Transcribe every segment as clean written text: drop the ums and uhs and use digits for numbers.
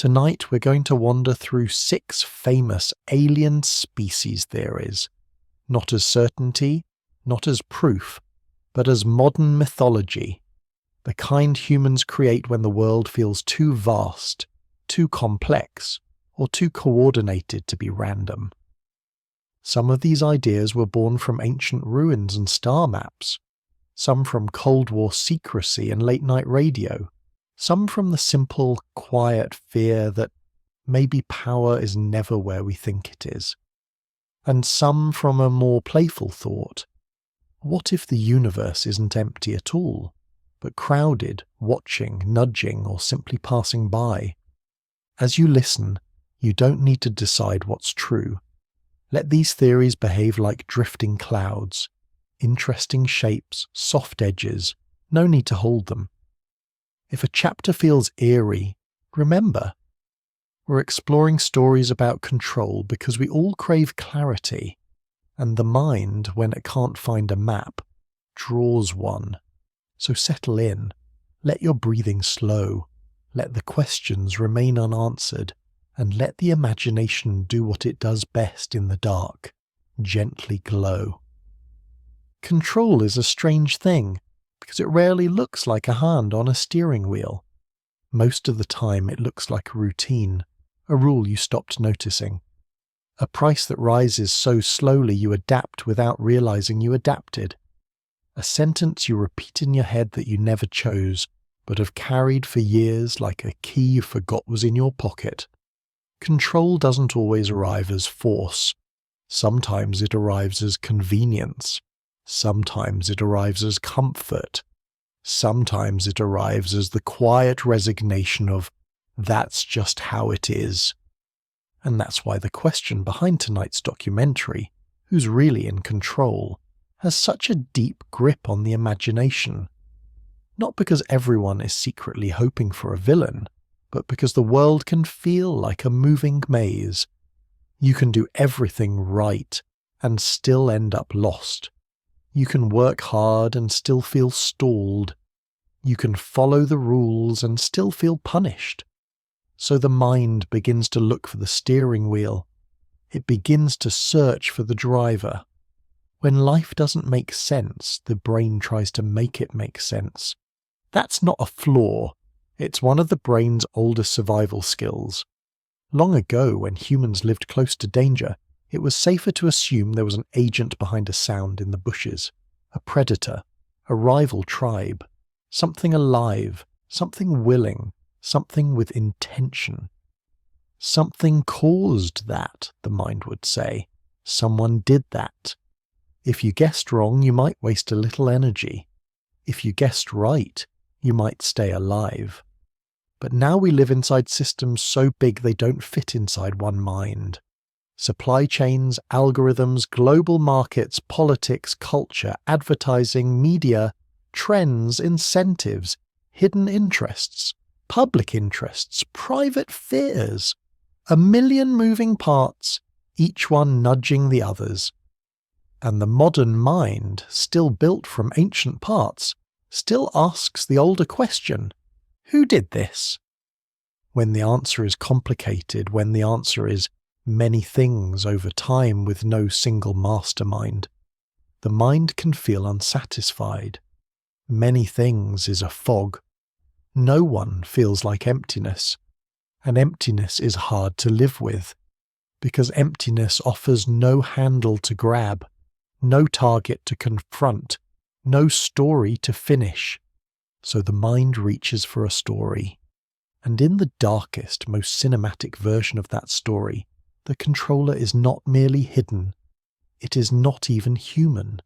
Tonight we're going to wander through 6 famous alien species theories, not as certainty, not as proof, but as modern mythology, the kind humans create when the world feels too vast, too complex, or too coordinated to be random. Some of these ideas were born from ancient ruins and star maps, some from Cold War secrecy and late-night radio, some from the simple, quiet fear that maybe power is never where we think it is, and some from a more playful thought. What if the universe isn't empty at all, but crowded, watching, nudging, or simply passing by? As you listen, you don't need to decide what's true. Let these theories behave like drifting clouds. Interesting shapes, soft edges, no need to hold them. If a chapter feels eerie, remember, we're exploring stories about control because we all crave clarity, and the mind, when it can't find a map, draws one. So settle in, let your breathing slow, let the questions remain unanswered, and let the imagination do what it does best in the dark, gently glow. Control is a strange thing, because it rarely looks like a hand on a steering wheel. Most of the time it looks like a routine, a rule you stopped noticing. A price that rises so slowly you adapt without realizing you adapted. A sentence you repeat in your head that you never chose, but have carried for years like a key you forgot was in your pocket. Control doesn't always arrive as force. Sometimes it arrives as convenience. Sometimes it arrives as comfort. Sometimes it arrives as the quiet resignation of, that's just how it is. And that's why the question behind tonight's documentary, who's really in control, has such a deep grip on the imagination. Not because everyone is secretly hoping for a villain, but because the world can feel like a moving maze. You can do everything right and still end up lost. You can work hard and still feel stalled. You can follow the rules and still feel punished. So the mind begins to look for the steering wheel. It begins to search for the driver. When life doesn't make sense, the brain tries to make it make sense. That's not a flaw. It's one of the brain's oldest survival skills. Long ago, when humans lived close to danger, it was safer to assume there was an agent behind a sound in the bushes, a predator, a rival tribe, something alive, something willing, something with intention. Something caused that, the mind would say. Someone did that. If you guessed wrong, you might waste a little energy. If you guessed right, you might stay alive. But now we live inside systems so big they don't fit inside one mind. Supply chains, algorithms, global markets, politics, culture, advertising, media, trends, incentives, hidden interests, public interests, private fears. A million moving parts, each one nudging the others. And the modern mind, still built from ancient parts, still asks the older question, who did this? When the answer is complicated, when the answer is many things over time with no single mastermind, the mind can feel unsatisfied. Many things is a fog. No one feels like emptiness, and emptiness is hard to live with, because emptiness offers no handle to grab, no target to confront, no story to finish. So the mind reaches for a story. And in the darkest, most cinematic version of that story, the controller is not merely hidden, it is not even human.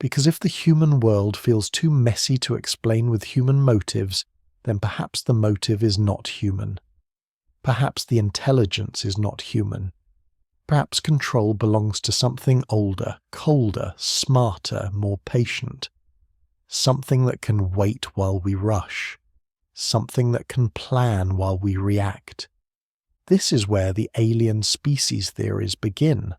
Because if the human world feels too messy to explain with human motives, then perhaps the motive is not human. Perhaps the intelligence is not human. Perhaps control belongs to something older, colder, smarter, more patient. Something that can wait while we rush. Something that can plan while we react. This is where the alien species theories begin.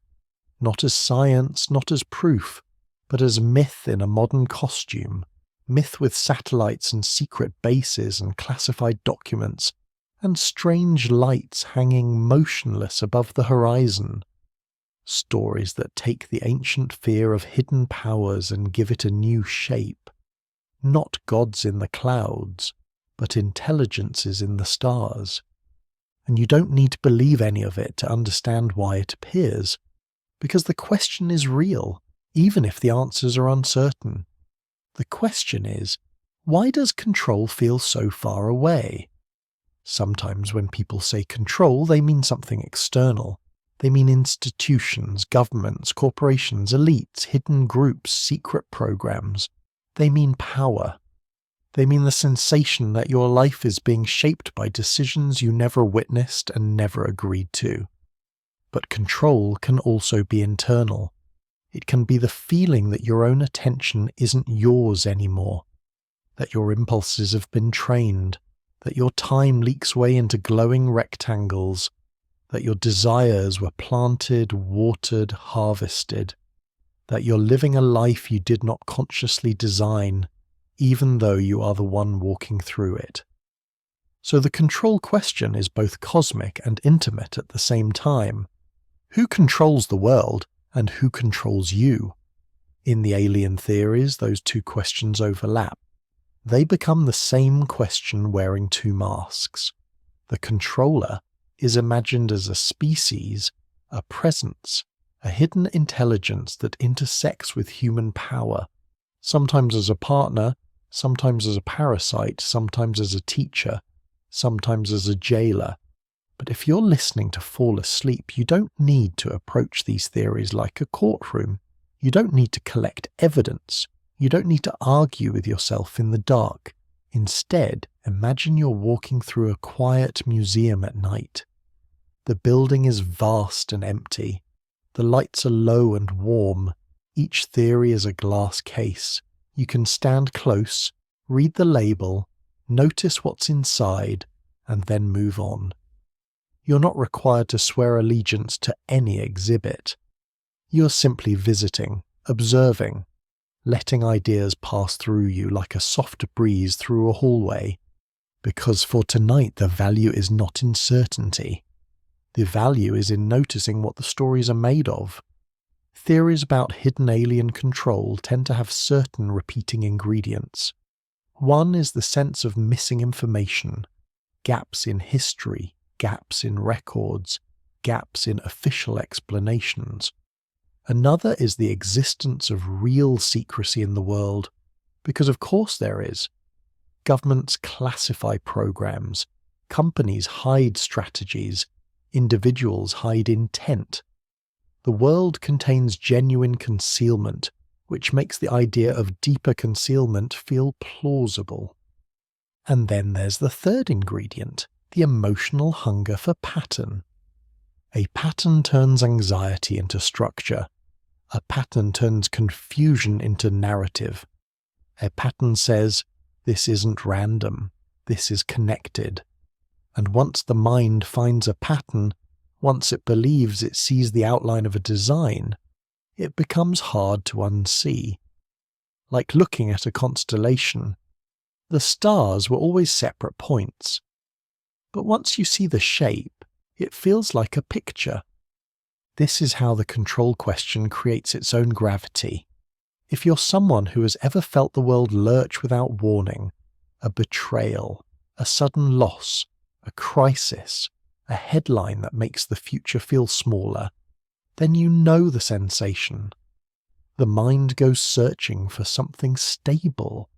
Not as science, not as proof, but as myth in a modern costume. Myth with satellites and secret bases and classified documents, and strange lights hanging motionless above the horizon. Stories that take the ancient fear of hidden powers and give it a new shape. Not gods in the clouds, but intelligences in the stars. And you don't need to believe any of it to understand why it appears, because the question is real, even if the answers are uncertain. The question is, why does control feel so far away? Sometimes when people say control, they mean something external. They mean institutions, governments, corporations, elites, hidden groups, secret programs. They mean power. They mean the sensation that your life is being shaped by decisions you never witnessed and never agreed to. But control can also be internal. It can be the feeling that your own attention isn't yours anymore, that your impulses have been trained, that your time leaks away into glowing rectangles, that your desires were planted, watered, harvested, that you're living a life you did not consciously design, even though you are the one walking through it. So the control question is both cosmic and intimate at the same time. Who controls the world, and who controls you? In the alien theories, those two questions overlap. They become the same question wearing two masks. The controller is imagined as a species, a presence, a hidden intelligence that intersects with human power, sometimes as a partner, sometimes as a parasite, sometimes as a teacher, sometimes as a jailer. But if you're listening to fall asleep, you don't need to approach these theories like a courtroom. You don't need to collect evidence. You don't need to argue with yourself in the dark. Instead, imagine you're walking through a quiet museum at night. The building is vast and empty. The lights are low and warm. Each theory is a glass case. You can stand close, read the label, notice what's inside, and then move on. You're not required to swear allegiance to any exhibit. You're simply visiting, observing, letting ideas pass through you like a soft breeze through a hallway. Because for tonight the value is not in certainty. The value is in noticing what the stories are made of. Theories about hidden alien control tend to have certain repeating ingredients. One is the sense of missing information, gaps in history, gaps in records, gaps in official explanations. Another is the existence of real secrecy in the world, because of course there is. Governments classify programs, companies hide strategies, individuals hide intent. The world contains genuine concealment, which makes the idea of deeper concealment feel plausible. And then there's the third ingredient, the emotional hunger for pattern. A pattern turns anxiety into structure. A pattern turns confusion into narrative. A pattern says, this isn't random, this is connected. And once the mind finds a pattern, once it believes it sees the outline of a design, it becomes hard to unsee. Like looking at a constellation. The stars were always separate points. But once you see the shape, it feels like a picture. This is how the control question creates its own gravity. If you're someone who has ever felt the world lurch without warning, a betrayal, a sudden loss, a crisis, a headline that makes the future feel smaller, then you know the sensation. The mind goes searching for something stable,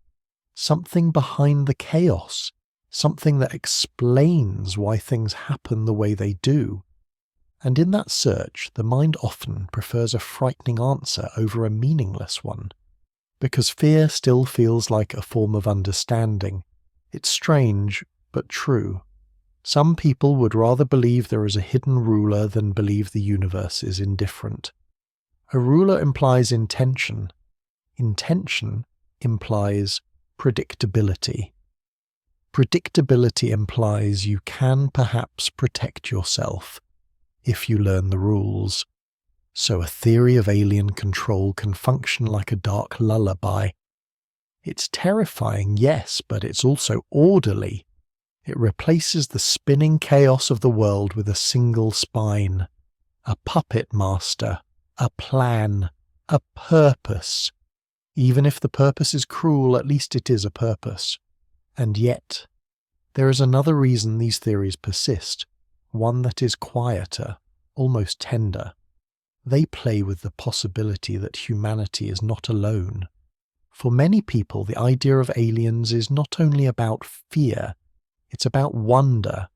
something behind the chaos, something that explains why things happen the way they do. And in that search, the mind often prefers a frightening answer over a meaningless one, because fear still feels like a form of understanding. It's strange, but true. Some people would rather believe there is a hidden ruler than believe the universe is indifferent. A ruler implies intention. Intention implies predictability. Predictability implies you can perhaps protect yourself if you learn the rules. So a theory of alien control can function like a dark lullaby. It's terrifying, yes, but it's also orderly. It replaces the spinning chaos of the world with a single spine, a puppet master, a plan, a purpose. Even if the purpose is cruel, at least it is a purpose. And yet, there is another reason these theories persist, one that is quieter, almost tender. They play with the possibility that humanity is not alone. For many people, the idea of aliens is not only about fear, it's about wonder.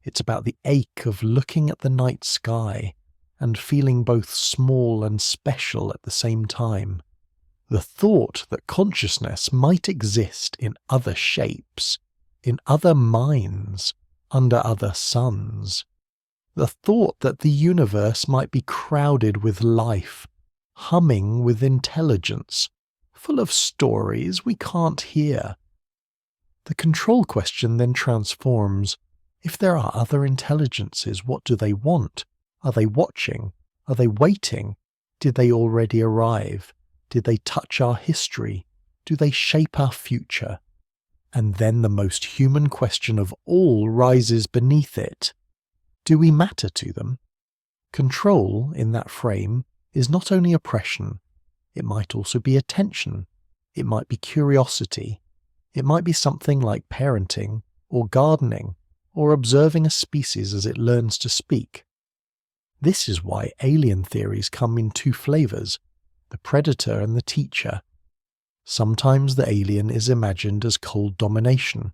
It's about the ache of looking at the night sky and feeling both small and special at the same time. The thought that consciousness might exist in other shapes, in other minds, under other suns. The thought that the universe might be crowded with life, humming with intelligence, full of stories we can't hear. The control question then transforms. If there are other intelligences, what do they want? Are they watching? Are they waiting? Did they already arrive? Did they touch our history? Do they shape our future? And then the most human question of all rises beneath it. Do we matter to them? Control, in that frame, is not only oppression. It might also be attention. It might be curiosity. It might be something like parenting, or gardening, or observing a species as it learns to speak. This is why alien theories come in two flavors, the predator and the teacher. Sometimes the alien is imagined as cold domination.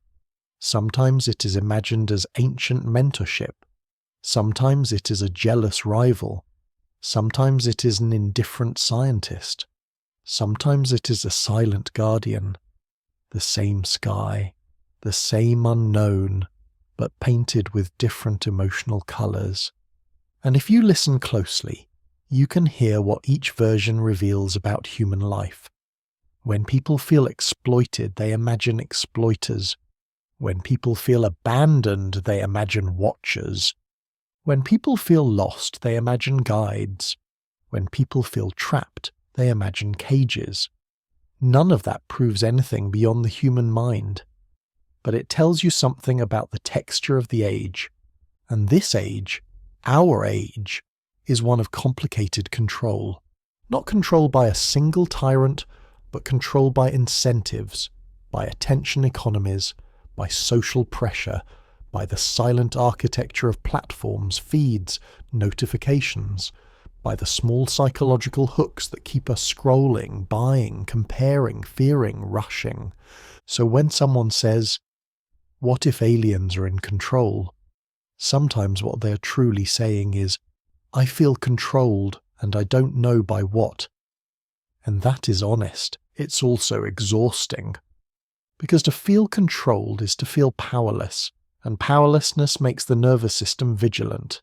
Sometimes it is imagined as ancient mentorship. Sometimes it is a jealous rival. Sometimes it is an indifferent scientist. Sometimes it is a silent guardian. The same sky, the same unknown, but painted with different emotional colours. And if you listen closely, you can hear what each version reveals about human life. When people feel exploited, they imagine exploiters. When people feel abandoned, they imagine watchers. When people feel lost, they imagine guides. When people feel trapped, they imagine cages. None of that proves anything beyond the human mind. But it tells you something about the texture of the age. And this age, our age, is one of complicated control. Not control by a single tyrant, but control by incentives, by attention economies, by social pressure, by the silent architecture of platforms, feeds, notifications, by the small psychological hooks that keep us scrolling, buying, comparing, fearing, rushing. So when someone says, "What if aliens are in control?" sometimes what they're truly saying is, "I feel controlled and I don't know by what." And that is honest. It's also exhausting. Because to feel controlled is to feel powerless, and powerlessness makes the nervous system vigilant.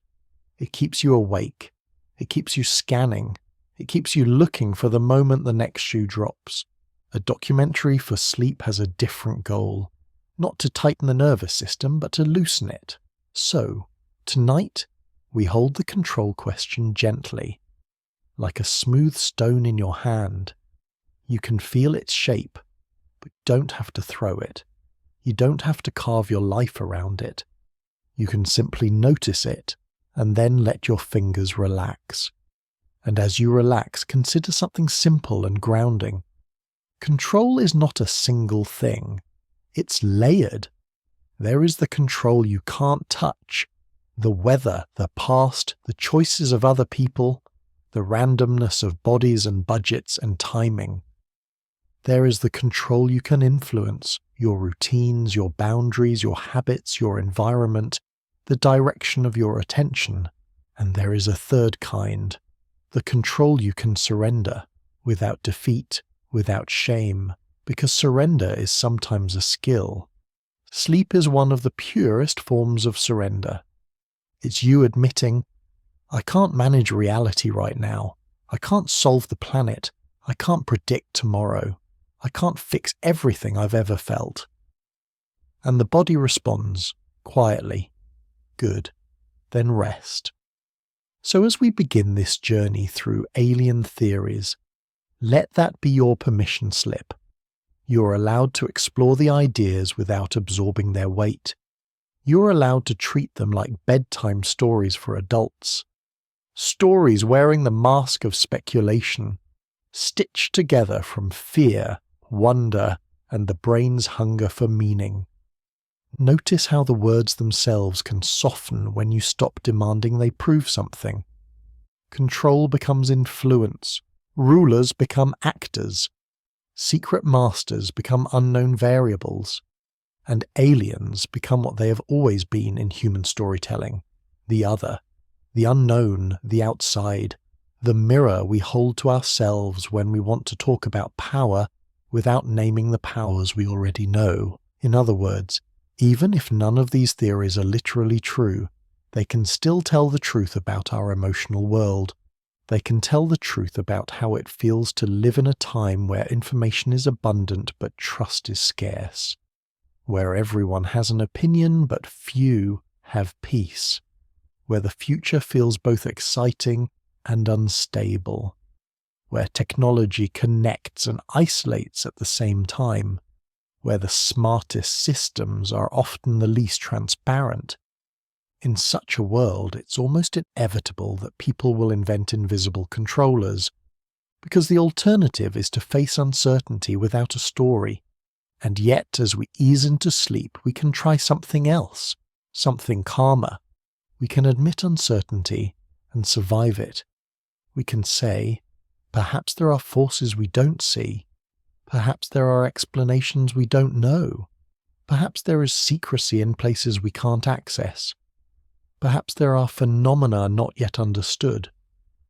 It keeps you awake. It keeps you scanning. It keeps you looking for the moment the next shoe drops. A documentary for sleep has a different goal. Not to tighten the nervous system, but to loosen it. So, tonight, we hold the control question gently. Like a smooth stone in your hand. You can feel its shape, but don't have to throw it. You don't have to carve your life around it. You can simply notice it, and then let your fingers relax. And as you relax, consider something simple and grounding. Control is not a single thing. It's layered. There is the control you can't touch. The weather, the past, the choices of other people, the randomness of bodies and budgets and timing. There is the control you can influence, your routines, your boundaries, your habits, your environment, the direction of your attention. And there is a third kind, the control you can surrender, without defeat, without shame, because surrender is sometimes a skill. Sleep is one of the purest forms of surrender. It's you admitting, "I can't manage reality right now. I can't solve the planet. I can't predict tomorrow. I can't fix everything I've ever felt." And the body responds, quietly, "Good. Then rest." So as we begin this journey through alien theories, let that be your permission slip. You're allowed to explore the ideas without absorbing their weight. You're allowed to treat them like bedtime stories for adults. Stories wearing the mask of speculation, stitched together from fear, wonder, and the brain's hunger for meaning. Notice how the words themselves can soften when you stop demanding they prove something. Control becomes influence. Rulers become actors. Secret masters become unknown variables. And aliens become what they have always been in human storytelling: the other, the unknown, the outside, the mirror we hold to ourselves when we want to talk about power without naming the powers we already know. In other words, even if none of these theories are literally true, they can still tell the truth about our emotional world. They can tell the truth about how it feels to live in a time where information is abundant but trust is scarce, where everyone has an opinion but few have peace, where the future feels both exciting and unstable, where technology connects and isolates at the same time, where the smartest systems are often the least transparent. In such a world, it's almost inevitable that people will invent invisible controllers, because the alternative is to face uncertainty without a story. And yet, as we ease into sleep, we can try something else, something calmer. We can admit uncertainty and survive it. We can say, perhaps there are forces we don't see. Perhaps there are explanations we don't know. Perhaps there is secrecy in places we can't access. Perhaps there are phenomena not yet understood.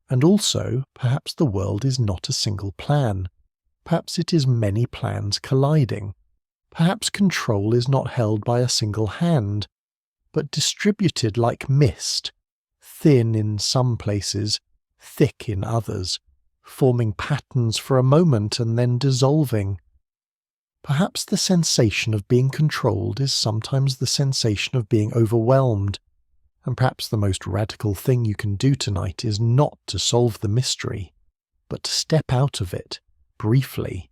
And also, perhaps the world is not a single plan. Perhaps it is many plans colliding. Perhaps control is not held by a single hand, but distributed like mist, thin in some places, thick in others, forming patterns for a moment and then dissolving. Perhaps the sensation of being controlled is sometimes the sensation of being overwhelmed, and perhaps the most radical thing you can do tonight is not to solve the mystery, but to step out of it, briefly,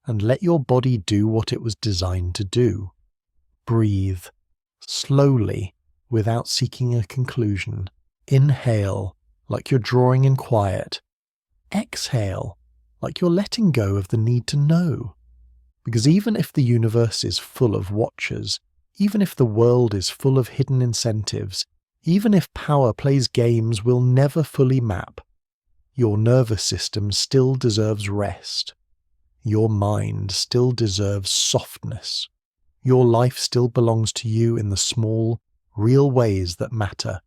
and let your body do what it was designed to do. Breathe, slowly, without seeking a conclusion. Inhale, like you're drawing in quiet. Exhale, like you're letting go of the need to know. Because even if the universe is full of watchers, even if the world is full of hidden incentives, even if power plays games we'll never fully map, your nervous system still deserves rest. Your mind still deserves softness. Your life still belongs to you in the small, real ways that matter,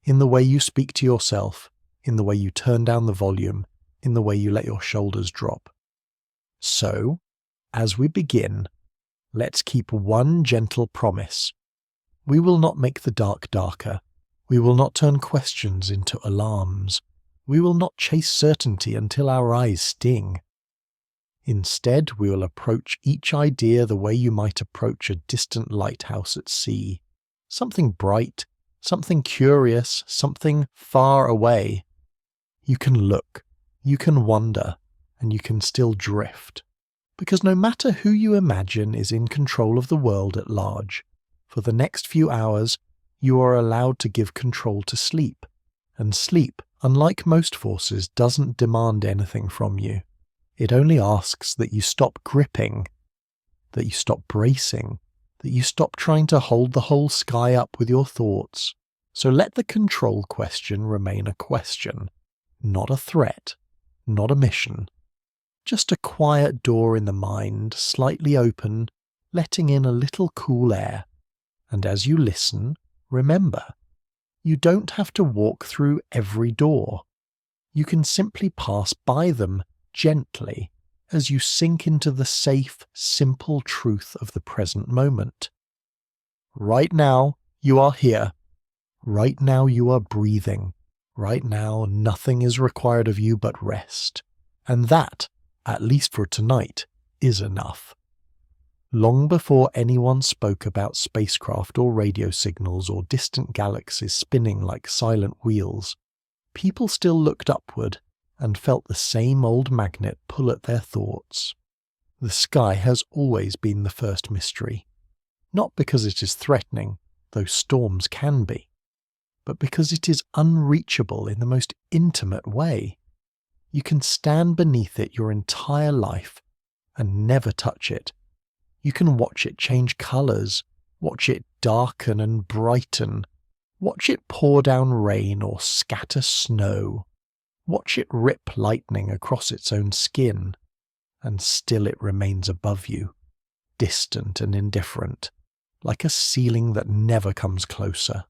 in the way you speak to yourself, in the way you turn down the volume, in the way you let your shoulders drop. So, as we begin, let's keep one gentle promise. We will not make the dark darker. We will not turn questions into alarms. We will not chase certainty until our eyes sting. Instead, we will approach each idea the way you might approach a distant lighthouse at sea. Something bright, something curious, something far away. You can look, you can wonder, and you can still drift. Because no matter who you imagine is in control of the world at large, for the next few hours, you are allowed to give control to sleep. And sleep, unlike most forces, doesn't demand anything from you. It only asks that you stop gripping, that you stop bracing, that you stop trying to hold the whole sky up with your thoughts. So let the control question remain a question, not a threat, not a mission. Just a quiet door in the mind, slightly open, letting in a little cool air. And as you listen, remember, you don't have to walk through every door. You can simply pass by them gently as you sink into the safe, simple truth of the present moment. Right now, you are here. Right now, you are breathing. Right now, nothing is required of you but rest. And that, at least for tonight, is enough. Long before anyone spoke about spacecraft or radio signals or distant galaxies spinning like silent wheels, people still looked upward and felt the same old magnet pull at their thoughts. The sky has always been the first mystery. Not because it is threatening, though storms can be, but because it is unreachable in the most intimate way. You can stand beneath it your entire life and never touch it. You can watch it change colours, watch it darken and brighten, watch it pour down rain or scatter snow, watch it rip lightning across its own skin, and still it remains above you, distant and indifferent, like a ceiling that never comes closer.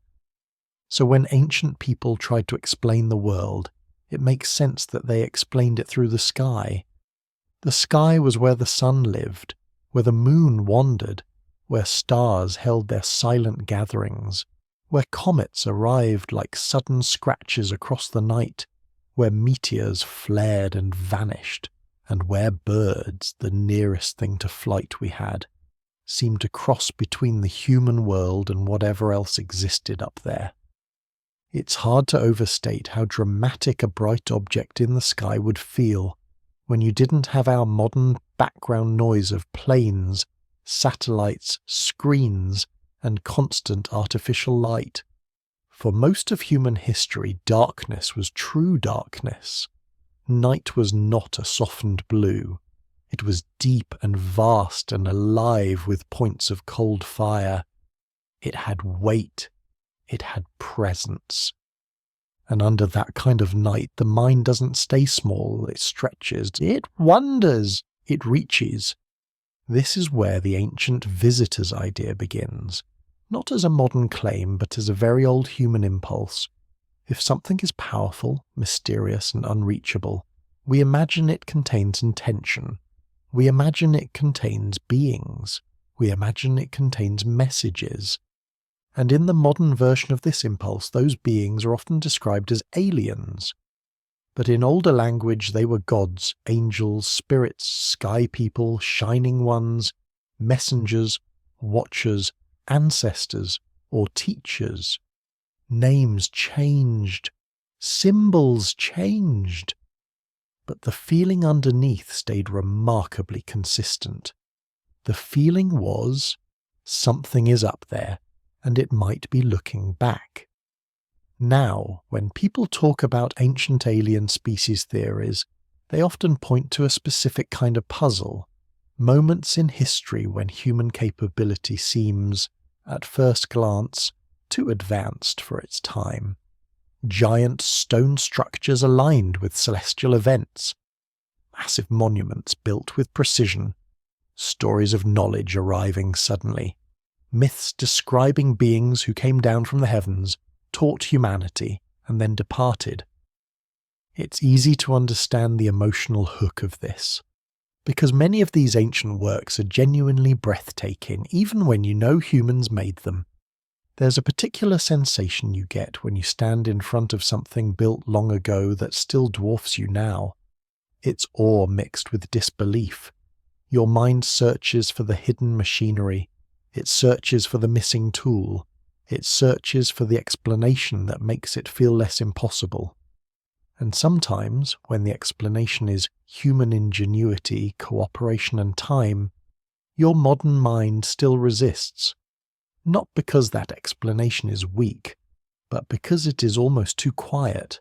So when ancient people tried to explain the world, it makes sense that they explained it through the sky. The sky was where the sun lived, where the moon wandered, where stars held their silent gatherings, where comets arrived like sudden scratches across the night, where meteors flared and vanished, and where birds, the nearest thing to flight we had, seemed to cross between the human world and whatever else existed up there. It's hard to overstate how dramatic a bright object in the sky would feel when you didn't have our modern background noise of planes, satellites, screens, and constant artificial light. For most of human history, darkness was true darkness. Night was not a softened blue. It was deep and vast and alive with points of cold fire. It had weight. It had presence. And under that kind of night, the mind doesn't stay small, it stretches, it wanders, it reaches. This is where the ancient visitors idea begins, not as a modern claim, but as a very old human impulse. If something is powerful, mysterious, and unreachable, we imagine it contains intention. We imagine it contains beings. We imagine it contains messages. And in the modern version of this impulse, those beings are often described as aliens. But in older language, they were gods, angels, spirits, sky people, shining ones, messengers, watchers, ancestors, or teachers. Names changed. Symbols changed. But the feeling underneath stayed remarkably consistent. The feeling was, something is up there, and it might be looking back. Now, when people talk about ancient alien species theories, they often point to a specific kind of puzzle, moments in history when human capability seems, at first glance, too advanced for its time. Giant stone structures aligned with celestial events, massive monuments built with precision, stories of knowledge arriving suddenly, myths describing beings who came down from the heavens, taught humanity, and then departed. It's easy to understand the emotional hook of this, because many of these ancient works are genuinely breathtaking, even when you know humans made them. There's a particular sensation you get when you stand in front of something built long ago that still dwarfs you now. It's awe mixed with disbelief. Your mind searches for the hidden machinery. It searches for the missing tool. It searches for the explanation that makes it feel less impossible. And sometimes, when the explanation is human ingenuity, cooperation, and time, your modern mind still resists. Not because that explanation is weak, but because it is almost too quiet.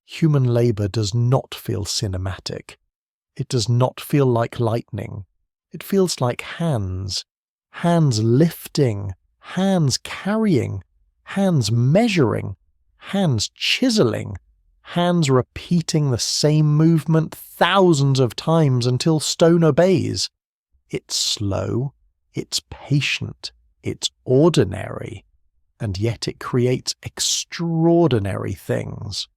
Human labour does not feel cinematic. It does not feel like lightning. It feels like hands. Hands lifting, hands carrying, hands measuring, hands chiseling, hands repeating the same movement thousands of times until stone obeys. It's slow, it's patient, it's ordinary, and yet it creates extraordinary things.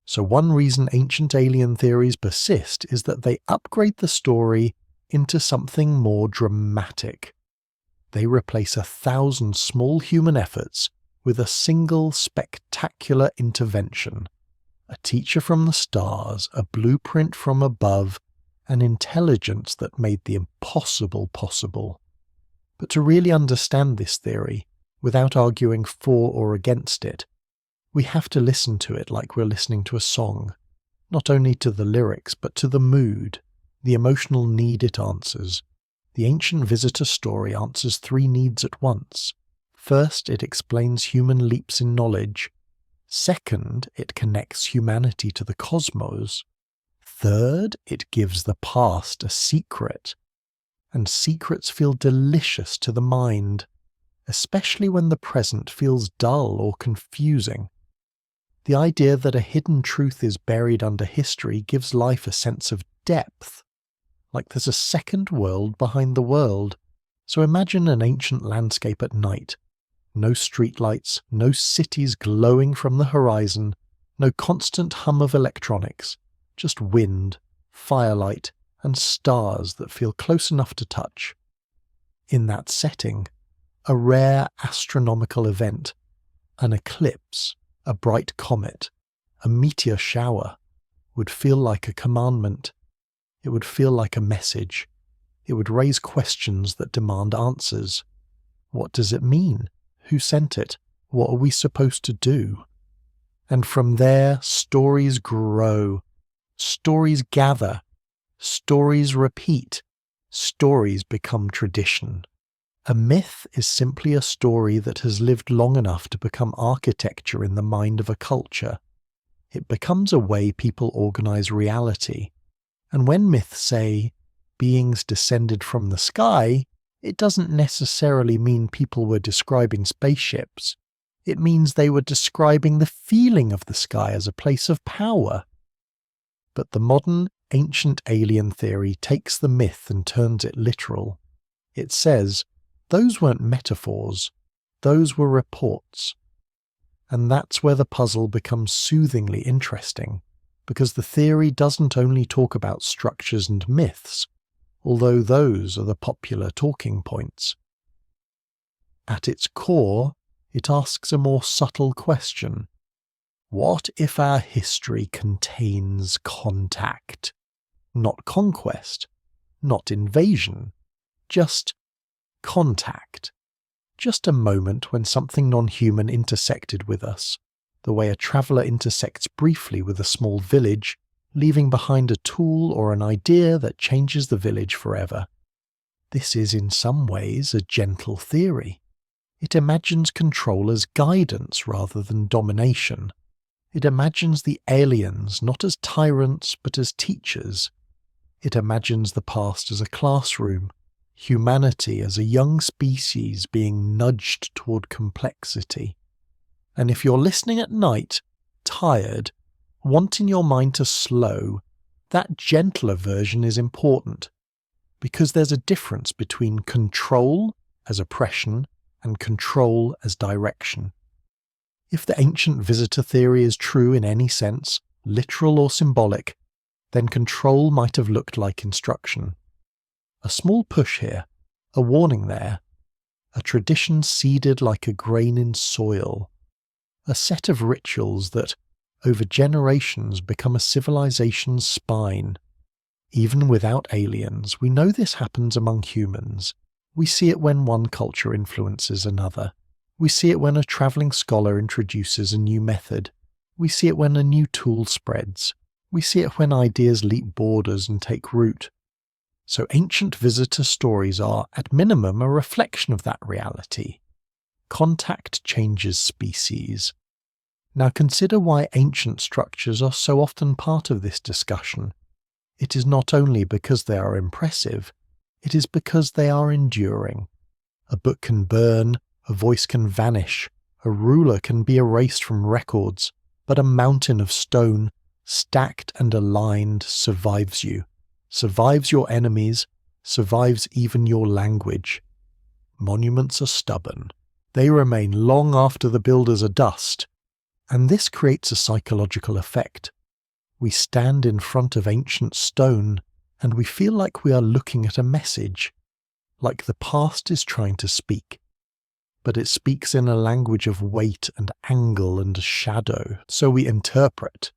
So one reason ancient alien theories persist is that they upgrade the story into something more dramatic. They replace 1,000 small human efforts with a single spectacular intervention. A teacher from the stars, a blueprint from above, an intelligence that made the impossible possible. But to really understand this theory, without arguing for or against it, we have to listen to it like we're listening to a song, not only to the lyrics but to the mood, the emotional need it answers. The ancient visitor story answers 3 needs at once: First, it explains human leaps in knowledge. Second, it connects humanity to the cosmos. Third, it gives the past a secret. And secrets feel delicious to the mind, especially when the present feels dull or confusing. The idea that a hidden truth is buried under history gives life a sense of depth, like there's a second world behind the world. So imagine an ancient landscape at night. No streetlights, no cities glowing from the horizon, no constant hum of electronics, just wind, firelight, and stars that feel close enough to touch. In that setting, a rare astronomical event, an eclipse, a bright comet, a meteor shower, would feel like a commandment. It would feel like a message. It would raise questions that demand answers. What does it mean? Who sent it? What are we supposed to do? And from there, stories grow. Stories gather. Stories repeat. Stories become tradition. A myth is simply a story that has lived long enough to become architecture in the mind of a culture. It becomes a way people organize reality. And when myths say, beings descended from the sky, it doesn't necessarily mean people were describing spaceships. It means they were describing the feeling of the sky as a place of power. But the modern, ancient alien theory takes the myth and turns it literal. It says, those weren't metaphors, those were reports. And that's where the puzzle becomes soothingly interesting, because the theory doesn't only talk about structures and myths, although those are the popular talking points. At its core, it asks a more subtle question. What if our history contains contact? Not conquest, not invasion, just contact. Just a moment when something non-human intersected with us, the way a traveller intersects briefly with a small village, leaving behind a tool or an idea that changes the village forever. This is in some ways a gentle theory. It imagines control as guidance rather than domination. It imagines the aliens not as tyrants but as teachers. It imagines the past as a classroom, humanity as a young species being nudged toward complexity. And if you're listening at night, tired, wanting your mind to slow, that gentler version is important, because there's a difference between control as oppression and control as direction. If the ancient visitor theory is true in any sense, literal or symbolic, then control might have looked like instruction. A small push here, a warning there, a tradition seeded like a grain in soil, a set of rituals that, over generations, become a civilization's spine. Even without aliens, we know this happens among humans. We see it when one culture influences another. We see it when a travelling scholar introduces a new method. We see it when a new tool spreads. We see it when ideas leap borders and take root. So ancient visitor stories are, at minimum, a reflection of that reality. Contact changes species. Now consider why ancient structures are so often part of this discussion. It is not only because they are impressive, it is because they are enduring. A book can burn, a voice can vanish, a ruler can be erased from records, but a mountain of stone, stacked and aligned, survives you, survives your enemies, survives even your language. Monuments are stubborn. They remain long after the builders are dust, and this creates a psychological effect. We stand in front of ancient stone, and we feel like we are looking at a message, like the past is trying to speak. But it speaks in a language of weight and angle and shadow, so we interpret.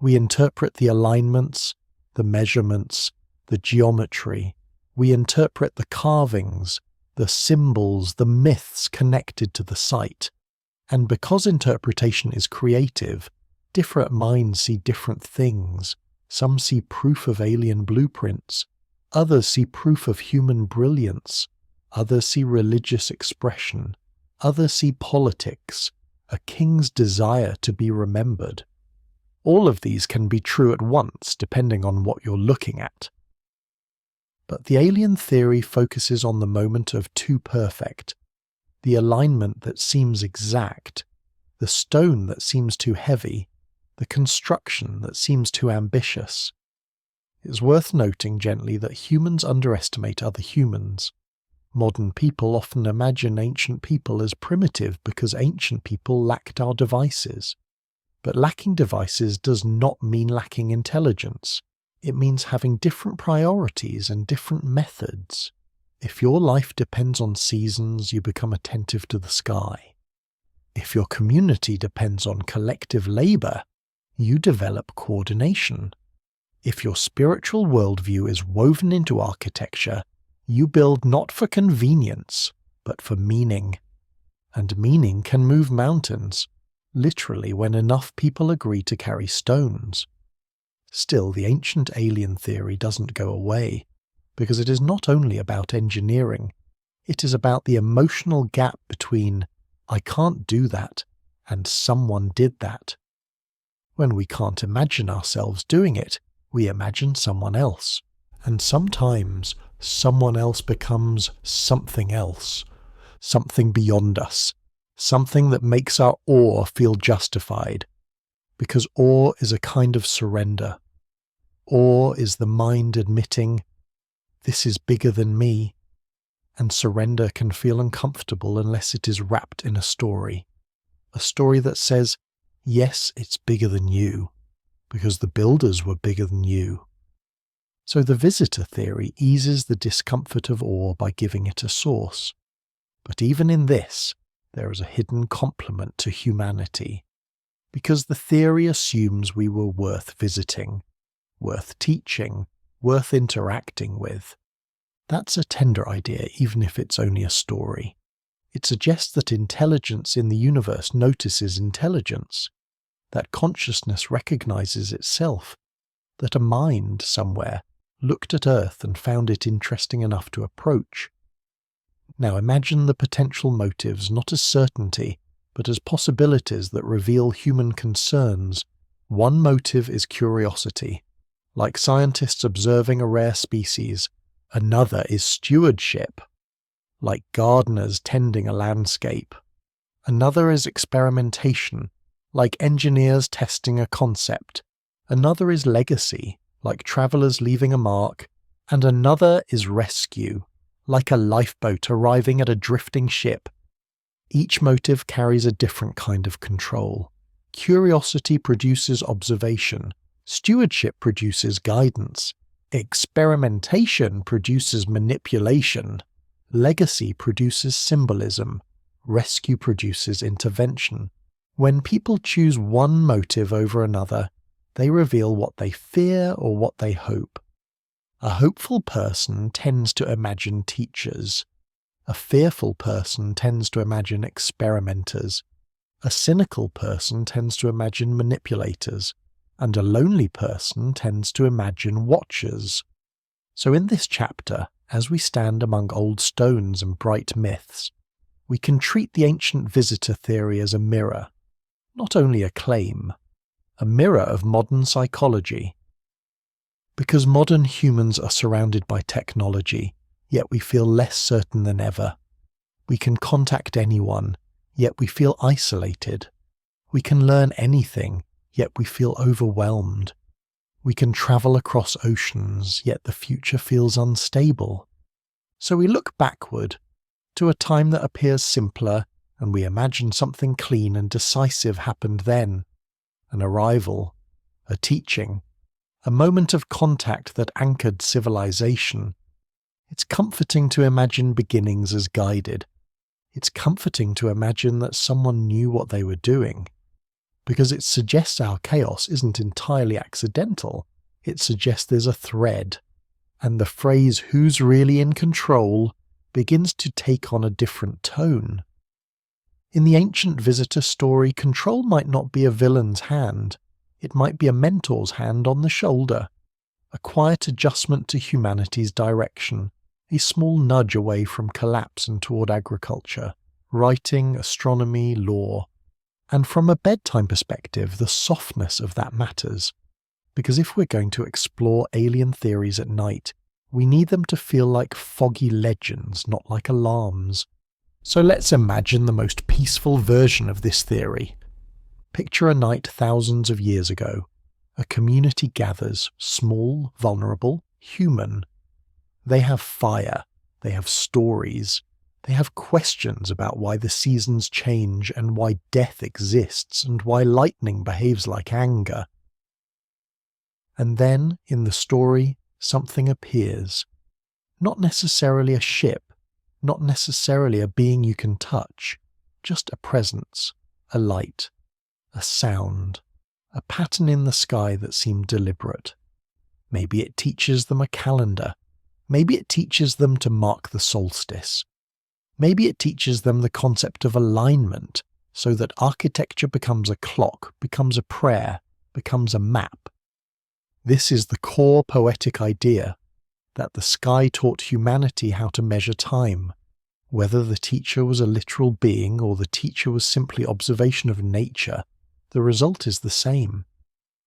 We interpret the alignments, the measurements, the geometry. We interpret the carvings, the symbols, the myths connected to the site. And because interpretation is creative, different minds see different things. Some see proof of alien blueprints. Others see proof of human brilliance. Others see religious expression. Others see politics, a king's desire to be remembered. All of these can be true at once, depending on what you're looking at. But the alien theory focuses on the moment of too perfect, the alignment that seems exact, the stone that seems too heavy, the construction that seems too ambitious. It's worth noting gently that humans underestimate other humans. Modern people often imagine ancient people as primitive because ancient people lacked our devices. But lacking devices does not mean lacking intelligence. It means having different priorities and different methods. If your life depends on seasons, you become attentive to the sky. If your community depends on collective labor, you develop coordination. If your spiritual worldview is woven into architecture, you build not for convenience, but for meaning. And meaning can move mountains, literally when enough people agree to carry stones. Still, the ancient alien theory doesn't go away, because it is not only about engineering, it is about the emotional gap between "I can't do that" and "someone did that." When we can't imagine ourselves doing it, we imagine someone else. And sometimes someone else becomes something else, something beyond us, something that makes our awe feel justified. Because awe is a kind of surrender. Awe is the mind admitting, "This is bigger than me," and surrender can feel uncomfortable unless it is wrapped in a story that says, yes, it's bigger than you, because the builders were bigger than you. So the visitor theory eases the discomfort of awe by giving it a source. But even in this, there is a hidden complement to humanity, because the theory assumes we were worth visiting, worth teaching, worth interacting with. That's a tender idea, even if it's only a story. It suggests that intelligence in the universe notices intelligence, that consciousness recognizes itself, that a mind somewhere looked at Earth and found it interesting enough to approach. Now imagine the potential motives not as certainty, but as possibilities that reveal human concerns. One motive is curiosity, like scientists observing a rare species. Another is stewardship, like gardeners tending a landscape. Another is experimentation, like engineers testing a concept. Another is legacy, like travelers leaving a mark. And another is rescue, like a lifeboat arriving at a drifting ship. Each motive carries a different kind of control. Curiosity produces observation. Stewardship produces guidance. Experimentation produces manipulation. Legacy produces symbolism. Rescue produces intervention. When people choose one motive over another, they reveal what they fear or what they hope. A hopeful person tends to imagine teachers. A fearful person tends to imagine experimenters. A cynical person tends to imagine manipulators. And a lonely person tends to imagine watchers. So in this chapter, as we stand among old stones and bright myths, we can treat the ancient visitor theory as a mirror, not only a claim, a mirror of modern psychology. Because modern humans are surrounded by technology, yet we feel less certain than ever. We can contact anyone, yet we feel isolated. We can learn anything, yet we feel overwhelmed. We can travel across oceans, yet the future feels unstable. So we look backward to a time that appears simpler, and we imagine something clean and decisive happened then. An arrival, a teaching, a moment of contact that anchored civilization. It's comforting to imagine beginnings as guided. It's comforting to imagine that someone knew what they were doing. Because it suggests our chaos isn't entirely accidental. It suggests there's a thread. And the phrase "who's really in control" begins to take on a different tone. In the ancient visitor story, control might not be a villain's hand. It might be a mentor's hand on the shoulder. A quiet adjustment to humanity's direction. A small nudge away from collapse and toward agriculture. writing, astronomy, law. And from a bedtime perspective, the softness of that matters. Because if we're going to explore alien theories at night, we need them to feel like foggy legends, not like alarms. So let's imagine the most peaceful version of this theory. Picture a night thousands of years ago. A community gathers, small, vulnerable, human. They have fire, they have stories, they have questions about why the seasons change and why death exists and why lightning behaves like anger. And then, in the story, something appears. Not necessarily a ship, not necessarily a being you can touch, just a presence, a light, a sound, a pattern in the sky that seemed deliberate. Maybe it teaches them a calendar. Maybe it teaches them to mark the solstice. Maybe it teaches them the concept of alignment, so that architecture becomes a clock, becomes a prayer, becomes a map. This is the core poetic idea, that the sky taught humanity how to measure time. Whether the teacher was a literal being or the teacher was simply observation of nature, the result is the same.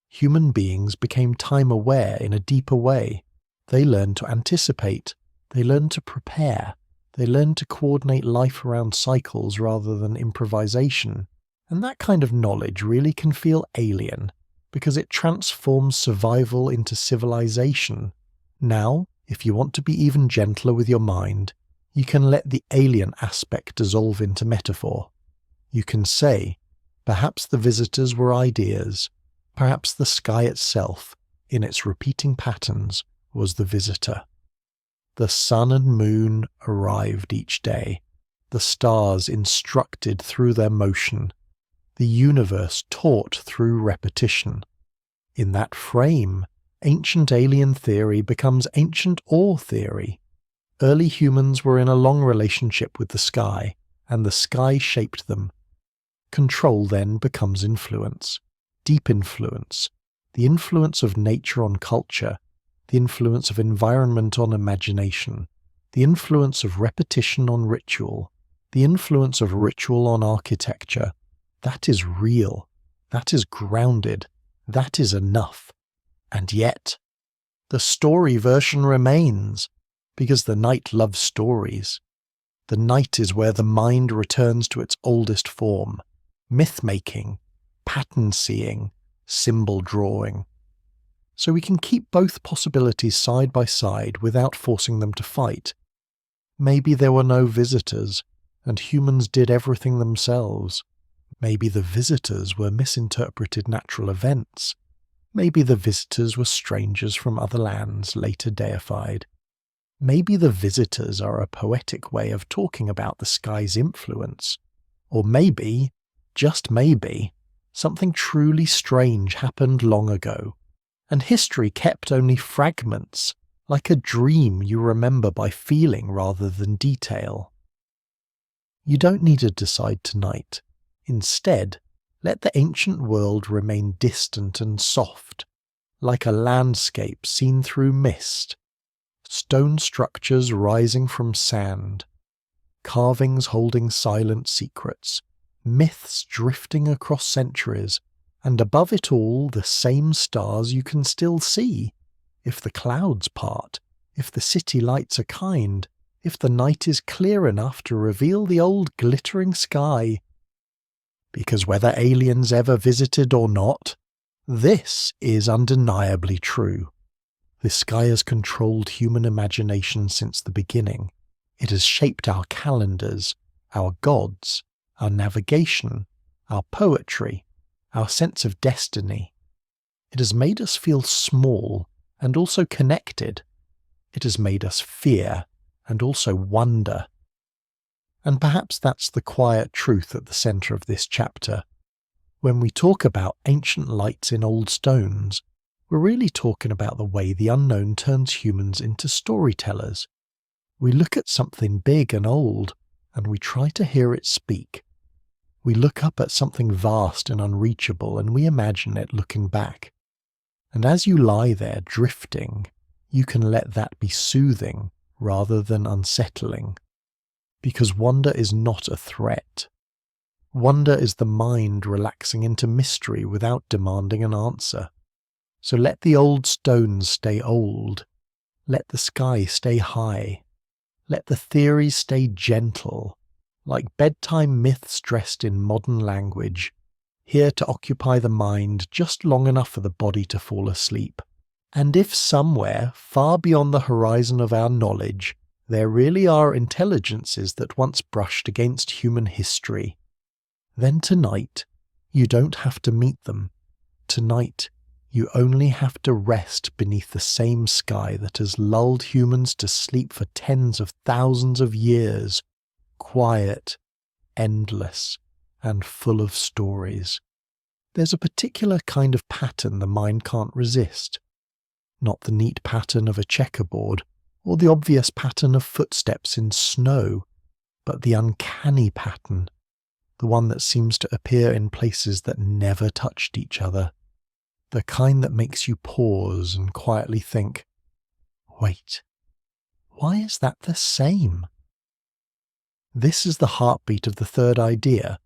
Human beings became time-aware in a deeper way. They learned to anticipate, they learned to prepare, they learned to coordinate life around cycles rather than improvisation. And that kind of knowledge really can feel alien, because it transforms survival into civilization. Now, if you want to be even gentler with your mind, you can let the alien aspect dissolve into metaphor. You can say, perhaps the visitors were ideas, perhaps the sky itself, in its repeating patterns, was the visitor. The sun and moon arrived each day, the stars instructed through their motion, the universe taught through repetition. In that frame, ancient alien theory becomes ancient awe theory. Early humans were in a long relationship with the sky, and the sky shaped them. Control then becomes influence, deep influence, the influence of nature on culture, the influence of environment on imagination, the influence of repetition on ritual, the influence of ritual on architecture. That is real, that is grounded, that is enough. And yet, the story version remains, because the night loves stories. The night is where the mind returns to its oldest form, myth-making, pattern-seeing, symbol drawing. So we can keep both possibilities side by side without forcing them to fight. Maybe there were no visitors, and humans did everything themselves. Maybe the visitors were misinterpreted natural events. Maybe the visitors were strangers from other lands, later deified. Maybe the visitors are a poetic way of talking about the sky's influence. Or maybe, just maybe, something truly strange happened long ago, and history kept only fragments, like a dream you remember by feeling rather than detail. You don't need to decide tonight. Instead, let the ancient world remain distant and soft, like a landscape seen through mist, stone structures rising from sand, carvings holding silent secrets, myths drifting across centuries, and above it all the same stars you can still see, if the clouds part, if the city lights are kind, if the night is clear enough to reveal the old glittering sky. Because whether aliens ever visited or not, this is undeniably true. The sky has controlled human imagination since the beginning. It has shaped our calendars, our gods, our navigation, our poetry, our sense of destiny. It has made us feel small and also connected. It has made us fear and also wonder. And perhaps that's the quiet truth at the centre of this chapter. When we talk about ancient lights in old stones, we're really talking about the way the unknown turns humans into storytellers. We look at something big and old, and we try to hear it speak. We look up at something vast and unreachable, and we imagine it looking back. And as you lie there drifting, you can let that be soothing rather than unsettling. Because wonder is not a threat. Wonder is the mind relaxing into mystery without demanding an answer. So let the old stones stay old. Let the sky stay high. Let the theories stay gentle, like bedtime myths dressed in modern language, here to occupy the mind just long enough for the body to fall asleep. And if somewhere, far beyond the horizon of our knowledge, there really are intelligences that once brushed against human history, then tonight you don't have to meet them. Tonight you only have to rest beneath the same sky that has lulled humans to sleep for tens of thousands of years, quiet, endless, and full of stories. There's a particular kind of pattern the mind can't resist. Not the neat pattern of a checkerboard, or the obvious pattern of footsteps in snow, but the uncanny pattern, the one that seems to appear in places that never touched each other, the kind that makes you pause and quietly think, wait, why is that the same? This is the heartbeat of the third idea,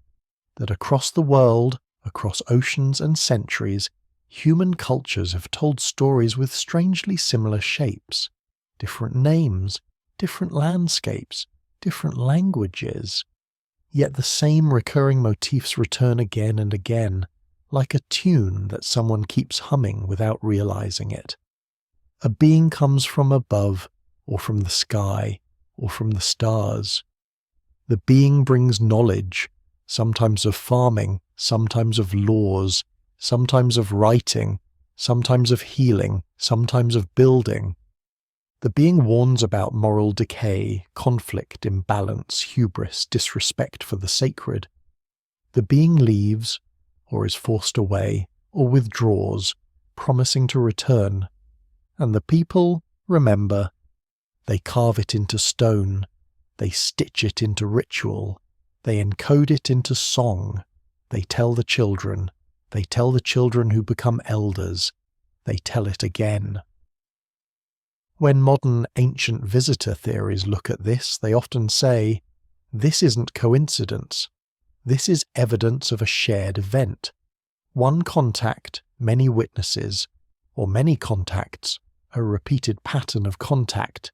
that across the world, across oceans and centuries, human cultures have told stories with strangely similar shapes, different names, different landscapes, different languages. Yet the same recurring motifs return again and again, like a tune that someone keeps humming without realizing it. A being comes from above, or from the sky, or from the stars. The being brings knowledge, sometimes of farming, sometimes of laws, sometimes of writing, sometimes of healing, sometimes of building. The being warns about moral decay, conflict, imbalance, hubris, disrespect for the sacred. The being leaves, or is forced away, or withdraws, promising to return. And the people remember. They carve it into stone. They stitch it into ritual. They encode it into song. They tell the children. They tell the children who become elders. They tell it again. When modern ancient visitor theories look at this, they often say, this isn't coincidence. This is evidence of a shared event. One contact, many witnesses, or many contacts, a repeated pattern of contact,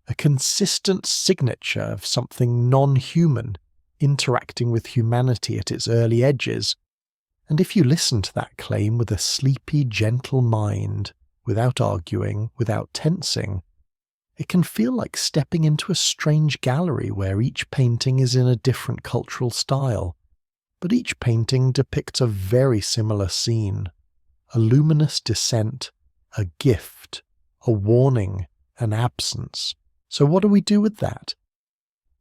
a consistent signature of something non-human interacting with humanity at its early edges. And if you listen to that claim with a sleepy, gentle mind, without arguing, without tensing, it can feel like stepping into a strange gallery where each painting is in a different cultural style, but each painting depicts a very similar scene, a luminous descent, a gift, a warning, an absence. So what do we do with that?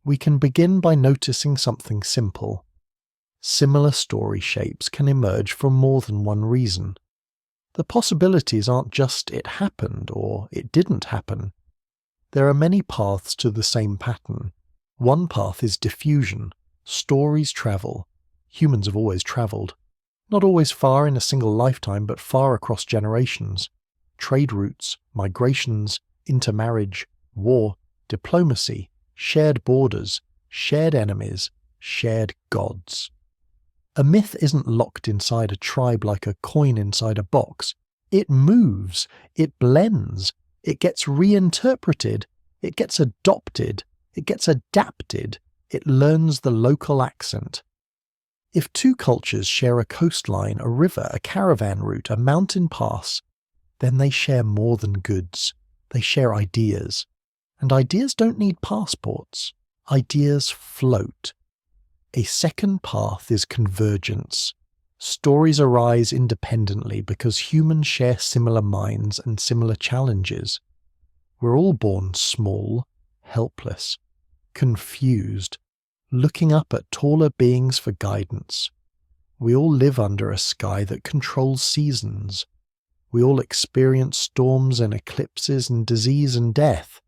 We can begin by noticing something simple. Similar story shapes can emerge for more than one reason. The possibilities aren't just it happened or it didn't happen. There are many paths to the same pattern. One path is diffusion. Stories travel. Humans have always travelled. Not always far in a single lifetime, but far across generations. Trade routes, migrations, intermarriage, war, diplomacy, shared borders, shared enemies, shared gods. A myth isn't locked inside a tribe like a coin inside a box. It moves, it blends, it gets reinterpreted, it gets adopted, it gets adapted, it learns the local accent. If two cultures share a coastline, a river, a caravan route, a mountain pass, then they share more than goods. They share ideas. And ideas don't need passports. Ideas float. A second path is convergence. Stories arise independently because humans share similar minds and similar challenges. We're all born small, helpless, confused, looking up at taller beings for guidance. We all live under a sky that controls seasons. We all experience storms and eclipses and disease and death.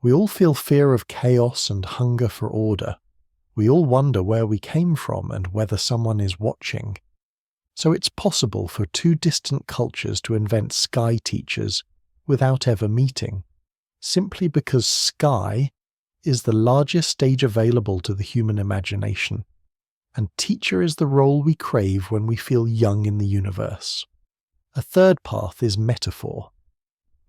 We all feel fear of chaos and hunger for order. We all wonder where we came from and whether someone is watching. So it's possible for two distant cultures to invent sky teachers without ever meeting, simply because sky is the largest stage available to the human imagination, and teacher is the role we crave when we feel young in the universe. A third path is metaphor.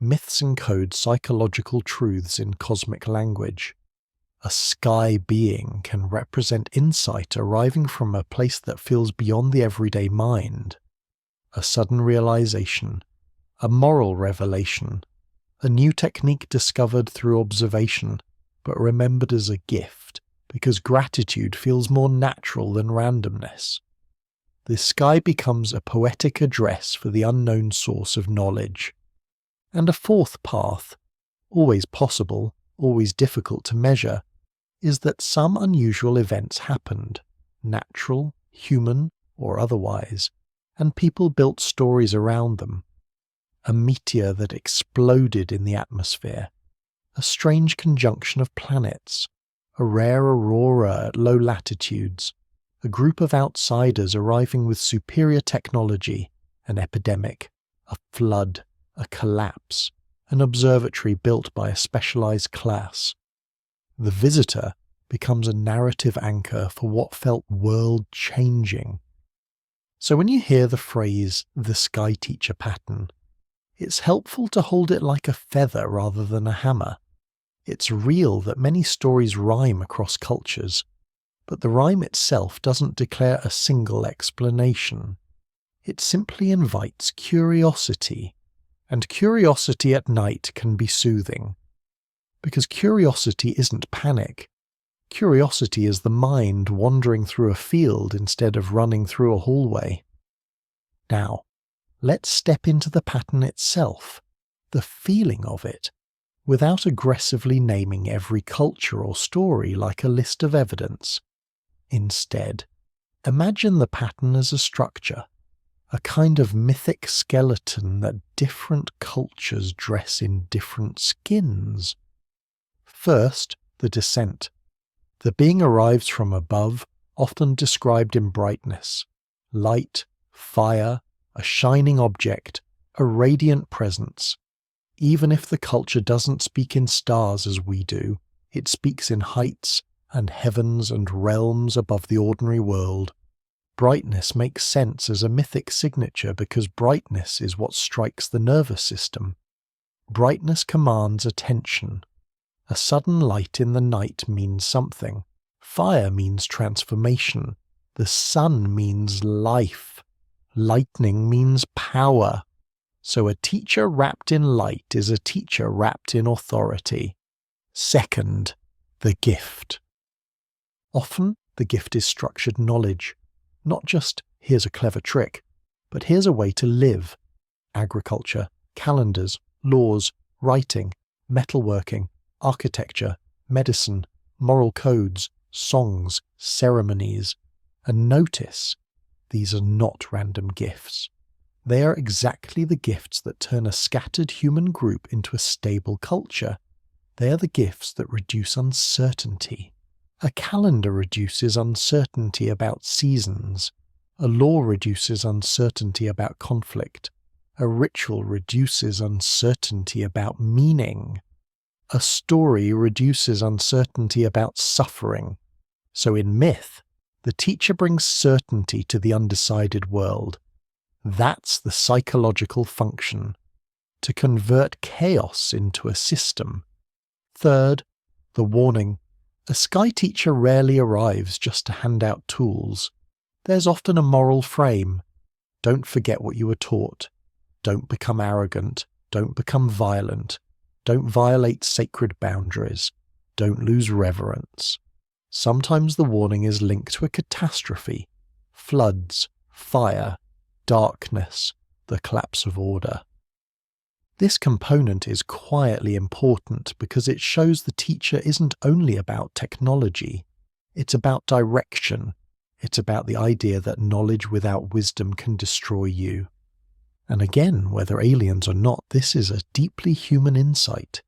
Myths encode psychological truths in cosmic language. A sky being can represent insight arriving from a place that feels beyond the everyday mind. A sudden realization, a moral revelation, a new technique discovered through observation, but remembered as a gift, because gratitude feels more natural than randomness. The sky becomes a poetic address for the unknown source of knowledge. And a fourth path, always possible, always difficult to measure, is that some unusual events happened, natural, human, or otherwise, and people built stories around them. A meteor that exploded in the atmosphere, a strange conjunction of planets, a rare aurora at low latitudes, a group of outsiders arriving with superior technology, an epidemic, a flood, a collapse, an observatory built by a specialized class. The visitor becomes a narrative anchor for what felt world-changing. So when you hear the phrase, the sky teacher pattern, it's helpful to hold it like a feather rather than a hammer. It's real that many stories rhyme across cultures, but the rhyme itself doesn't declare a single explanation. It simply invites curiosity, and curiosity at night can be soothing. Because curiosity isn't panic. Curiosity is the mind wandering through a field instead of running through a hallway. Now, let's step into the pattern itself, the feeling of it, without aggressively naming every culture or story like a list of evidence. Instead, imagine the pattern as a structure, a kind of mythic skeleton that different cultures dress in different skins. First, the descent. The being arrives from above, often described in brightness, light, fire, a shining object, a radiant presence. Even if the culture doesn't speak in stars as we do, it speaks in heights and heavens and realms above the ordinary world. Brightness makes sense as a mythic signature because brightness is what strikes the nervous system. Brightness commands attention. A sudden light in the night means something. Fire means transformation. The sun means life. Lightning means power. So a teacher wrapped in light is a teacher wrapped in authority. Second, the gift. Often, the gift is structured knowledge. Not just, here's a clever trick, but here's a way to live. Agriculture, calendars, laws, writing, metalworking, architecture, medicine, moral codes, songs, ceremonies. And notice, these are not random gifts. They are exactly the gifts that turn a scattered human group into a stable culture. They are the gifts that reduce uncertainty. A calendar reduces uncertainty about seasons. A law reduces uncertainty about conflict. A ritual reduces uncertainty about meaning. A story reduces uncertainty about suffering. So in myth, the teacher brings certainty to the undecided world. That's the psychological function, to convert chaos into a system. Third, the warning. A sky teacher rarely arrives just to hand out tools. There's often a moral frame. Don't forget what you were taught. Don't become arrogant. Don't become violent. Don't violate sacred boundaries. Don't lose reverence. Sometimes the warning is linked to a catastrophe. Floods, fire, darkness, the collapse of order. This component is quietly important because it shows the teacher isn't only about technology. It's about direction. It's about the idea that knowledge without wisdom can destroy you. And again, whether aliens or not, this is a deeply human insight.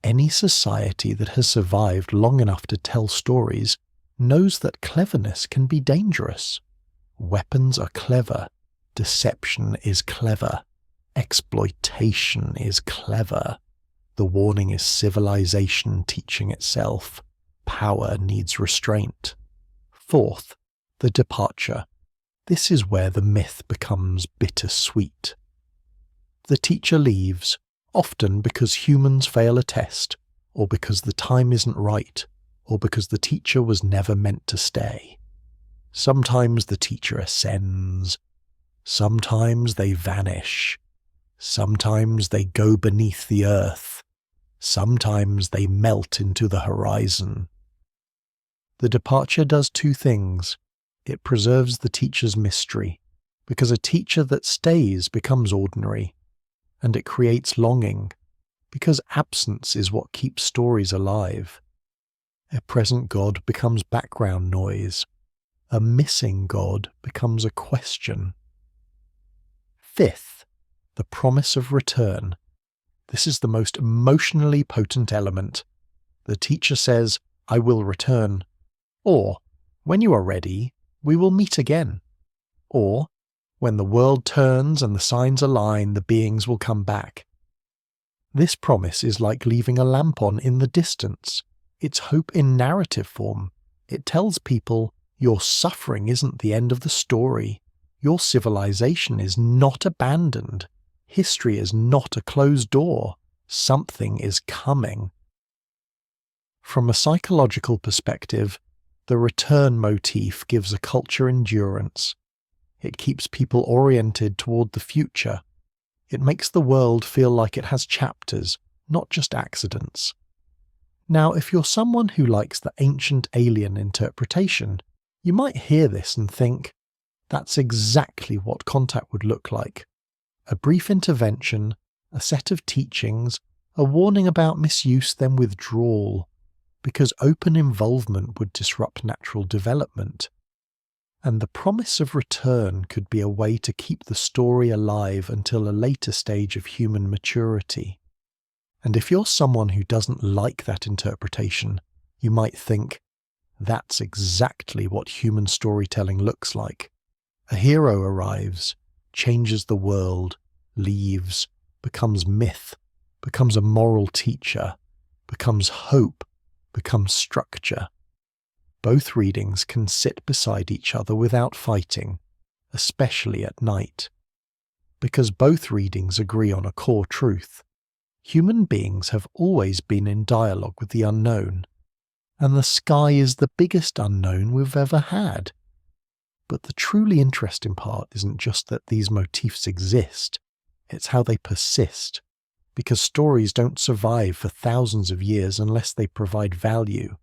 Any society that has survived long enough to tell stories knows that cleverness can be dangerous. Weapons are clever. Deception is clever. Exploitation is clever. The warning is civilization teaching itself. Power needs restraint. Fourth, the departure. This is where the myth becomes bittersweet. The teacher leaves, often because humans fail a test, or because the time isn't right, or because the teacher was never meant to stay. Sometimes the teacher ascends. Sometimes they vanish. Sometimes they go beneath the earth. Sometimes they melt into the horizon. The departure does two things. It preserves the teacher's mystery, because a teacher that stays becomes ordinary, and it creates longing, because absence is what keeps stories alive. A present God becomes background noise. A missing God becomes a question. Fifth, the promise of return. This is the most emotionally potent element. The teacher says, "I will return," or, "When you are ready, we will meet again," or, "When the world turns and the signs align, the beings will come back." This promise is like leaving a lamp on in the distance. It's hope in narrative form. It tells people, your suffering isn't the end of the story. Your civilization is not abandoned. History is not a closed door. Something is coming. From a psychological perspective, the return motif gives a culture endurance. It keeps people oriented toward the future. It makes the world feel like it has chapters, not just accidents. Now, if you're someone who likes the ancient alien interpretation, you might hear this and think, that's exactly what contact would look like. A brief intervention, a set of teachings, a warning about misuse, then withdrawal, because open involvement would disrupt natural development. And the promise of return could be a way to keep the story alive until a later stage of human maturity. And if you're someone who doesn't like that interpretation, you might think, that's exactly what human storytelling looks like. A hero arrives, changes the world, leaves, becomes myth, becomes a moral teacher, becomes hope, becomes structure. Both readings can sit beside each other without fighting, especially at night. Because both readings agree on a core truth. Human beings have always been in dialogue with the unknown, and the sky is the biggest unknown we've ever had. But the truly interesting part isn't just that these motifs exist, it's how they persist, because stories don't survive for thousands of years unless they provide value.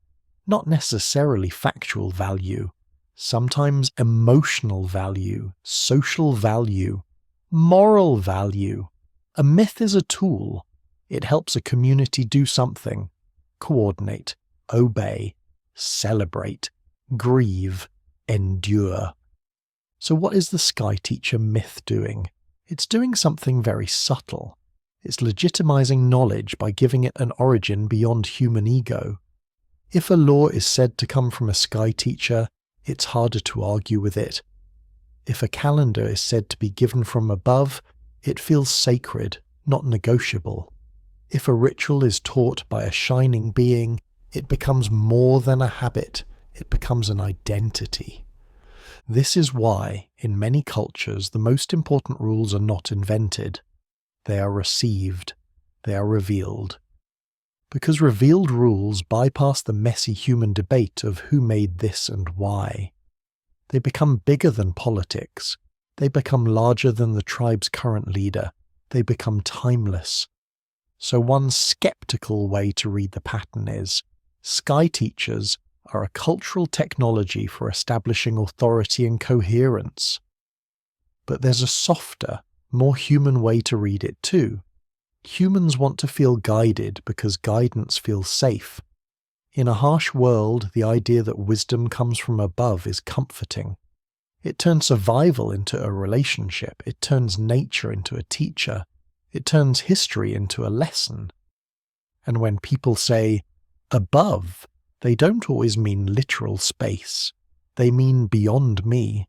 Not necessarily factual value, sometimes emotional value, social value, moral value. A myth is a tool. It helps a community do something, coordinate, obey, celebrate, grieve, endure. So what is the Sky Teacher myth doing? It's doing something very subtle. It's legitimizing knowledge by giving it an origin beyond human ego. If a law is said to come from a Sky Teacher, it's harder to argue with it. If a calendar is said to be given from above, it feels sacred, not negotiable. If a ritual is taught by a shining being, it becomes more than a habit, it becomes an identity. This is why, in many cultures, the most important rules are not invented. They are received, they are revealed. Because revealed rules bypass the messy human debate of who made this and why. They become bigger than politics. They become larger than the tribe's current leader. They become timeless. So one skeptical way to read the pattern is, Sky Teachers are a cultural technology for establishing authority and coherence. But there's a softer, more human way to read it too. Humans want to feel guided because guidance feels safe. In a harsh world, the idea that wisdom comes from above is comforting. It turns survival into a relationship. It turns nature into a teacher. It turns history into a lesson. And when people say, above, they don't always mean literal space. They mean beyond me.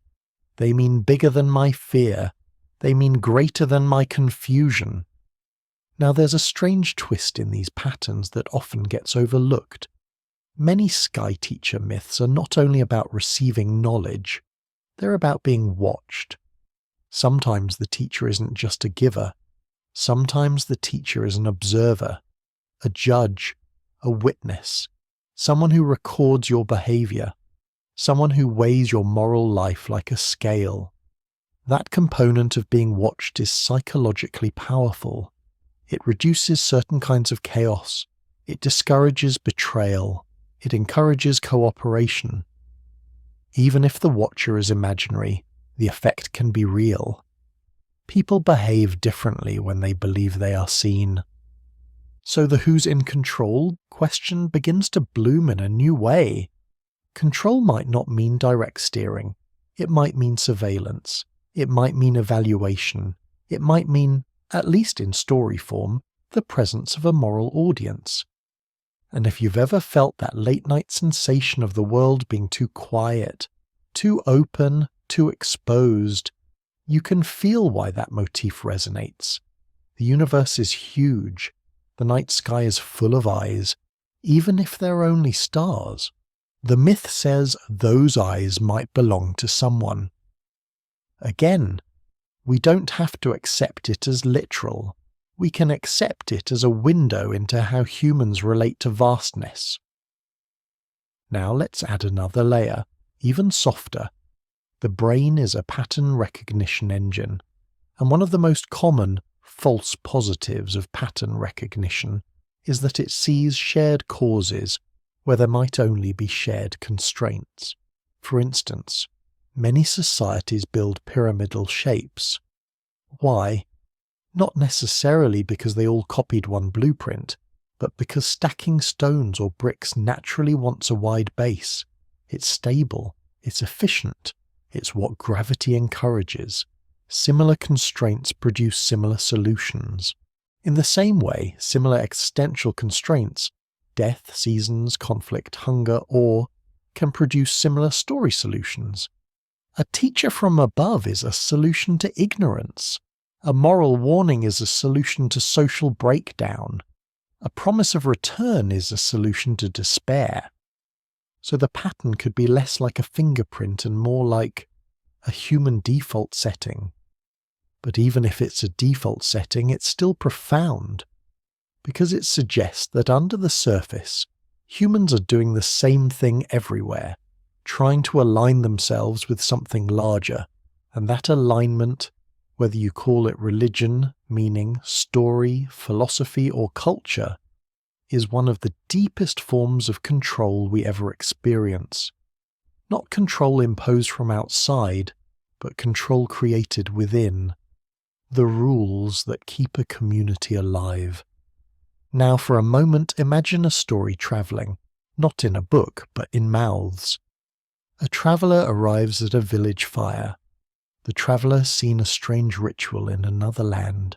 They mean bigger than my fear. They mean greater than my confusion. Now there's a strange twist in these patterns that often gets overlooked. Many sky teacher myths are not only about receiving knowledge, they're about being watched. Sometimes the teacher isn't just a giver. Sometimes the teacher is an observer, a judge, a witness, someone who records your behavior, someone who weighs your moral life like a scale. That component of being watched is psychologically powerful. It reduces certain kinds of chaos. It discourages betrayal. It encourages cooperation. Even if the watcher is imaginary, the effect can be real. People behave differently when they believe they are seen. So the who's in control question begins to bloom in a new way. Control might not mean direct steering. It might mean surveillance. It might mean evaluation. It might mean, at least in story form, the presence of a moral audience. And if you've ever felt that late-night sensation of the world being too quiet, too open, too exposed, you can feel why that motif resonates. The universe is huge. The night sky is full of eyes, even if they're only stars. The myth says those eyes might belong to someone. Again, we don't have to accept it as literal. We can accept it as a window into how humans relate to vastness. Now let's add another layer, even softer. The brain is a pattern recognition engine, and one of the most common false positives of pattern recognition is that it sees shared causes where there might only be shared constraints. For instance, many societies build pyramidal shapes. Why? Not necessarily because they all copied one blueprint, but because stacking stones or bricks naturally wants a wide base. It's stable, it's efficient, it's what gravity encourages. Similar constraints produce similar solutions. In the same way, similar existential constraints, death, seasons, conflict, hunger, awe, can produce similar story solutions. A teacher from above is a solution to ignorance. A moral warning is a solution to social breakdown. A promise of return is a solution to despair. So the pattern could be less like a fingerprint and more like a human default setting. But even if it's a default setting, it's still profound, because it suggests that under the surface, humans are doing the same thing everywhere, trying to align themselves with something larger, and that alignment, whether you call it religion, meaning, story, philosophy, or culture, is one of the deepest forms of control we ever experience. Not control imposed from outside, but control created within. The rules that keep a community alive. Now for a moment imagine a story travelling, not in a book, but in mouths. A traveller arrives at a village fire. The traveller has seen a strange ritual in another land.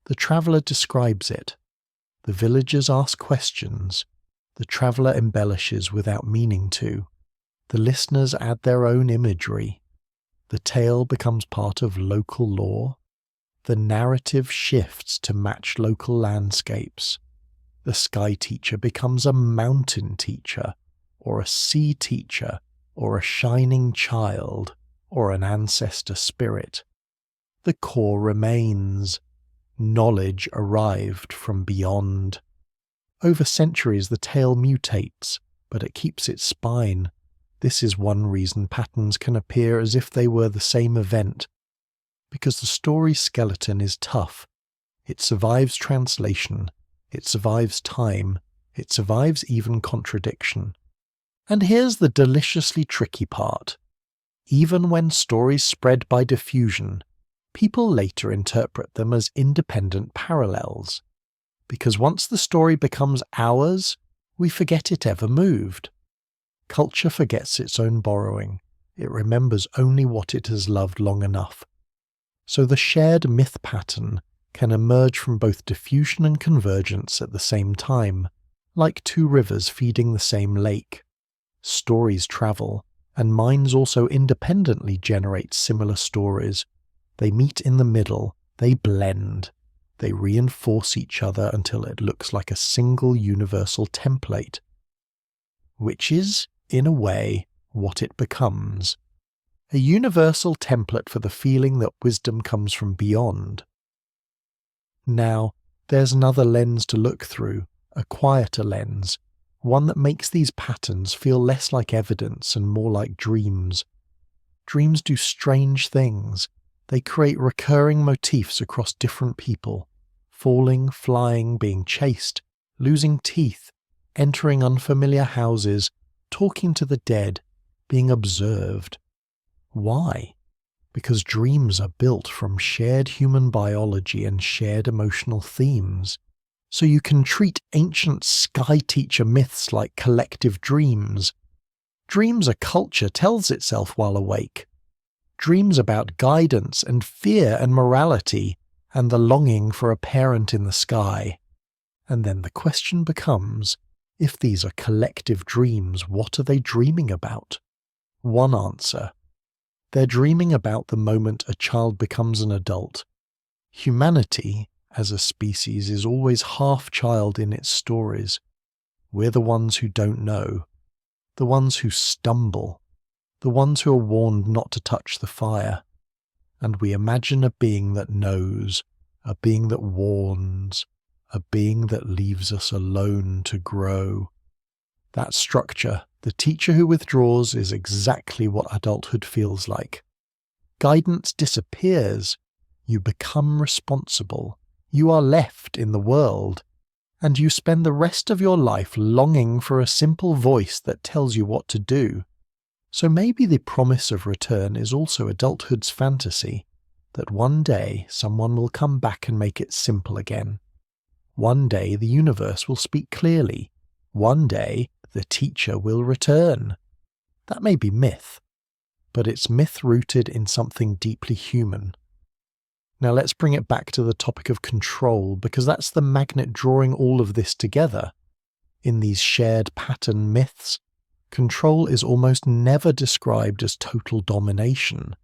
The traveller describes it. The villagers ask questions. The traveller embellishes without meaning to. The listeners add their own imagery. The tale becomes part of local lore. The narrative shifts to match local landscapes. The sky teacher becomes a mountain teacher, or a sea teacher, or a shining child, or an ancestor spirit. The core remains. Knowledge arrived from beyond. Over centuries the tale mutates, but it keeps its spine. This is one reason patterns can appear as if they were the same event. Because the story's skeleton is tough. It survives translation. It survives time. It survives even contradiction. And here's the deliciously tricky part. Even when stories spread by diffusion, people later interpret them as independent parallels. Because once the story becomes ours, we forget it ever moved. Culture forgets its own borrowing. It remembers only what it has loved long enough. So the shared myth pattern can emerge from both diffusion and convergence at the same time, like two rivers feeding the same lake. Stories travel, and minds also independently generate similar stories. They meet in the middle, they blend. They reinforce each other until it looks like a single universal template, which is, in a way, what it becomes. A universal template for the feeling that wisdom comes from beyond. Now, there's another lens to look through, a quieter lens, one that makes these patterns feel less like evidence and more like dreams. Dreams do strange things. They create recurring motifs across different people, falling, flying, being chased, losing teeth, entering unfamiliar houses, talking to the dead, being observed. Why? Because dreams are built from shared human biology and shared emotional themes. So you can treat ancient sky teacher myths like collective dreams. Dreams a culture tells itself while awake. Dreams about guidance and fear and morality and the longing for a parent in the sky. And then the question becomes, if these are collective dreams, what are they dreaming about? One answer. They're dreaming about the moment a child becomes an adult. Humanity, as a species, is always half child in its stories. We're the ones who don't know, the ones who stumble, the ones who are warned not to touch the fire. And we imagine a being that knows, a being that warns, a being that leaves us alone to grow. That structure, the teacher who withdraws, is exactly what adulthood feels like. Guidance disappears. You become responsible. You are left in the world. And you spend the rest of your life longing for a simple voice that tells you what to do. So maybe the promise of return is also adulthood's fantasy, that one day someone will come back and make it simple again. One day the universe will speak clearly. One day the teacher will return. That may be myth, but it's myth rooted in something deeply human. Now let's bring it back to the topic of control, because that's the magnet drawing all of this together. In these shared pattern myths, control is almost never described as total domination.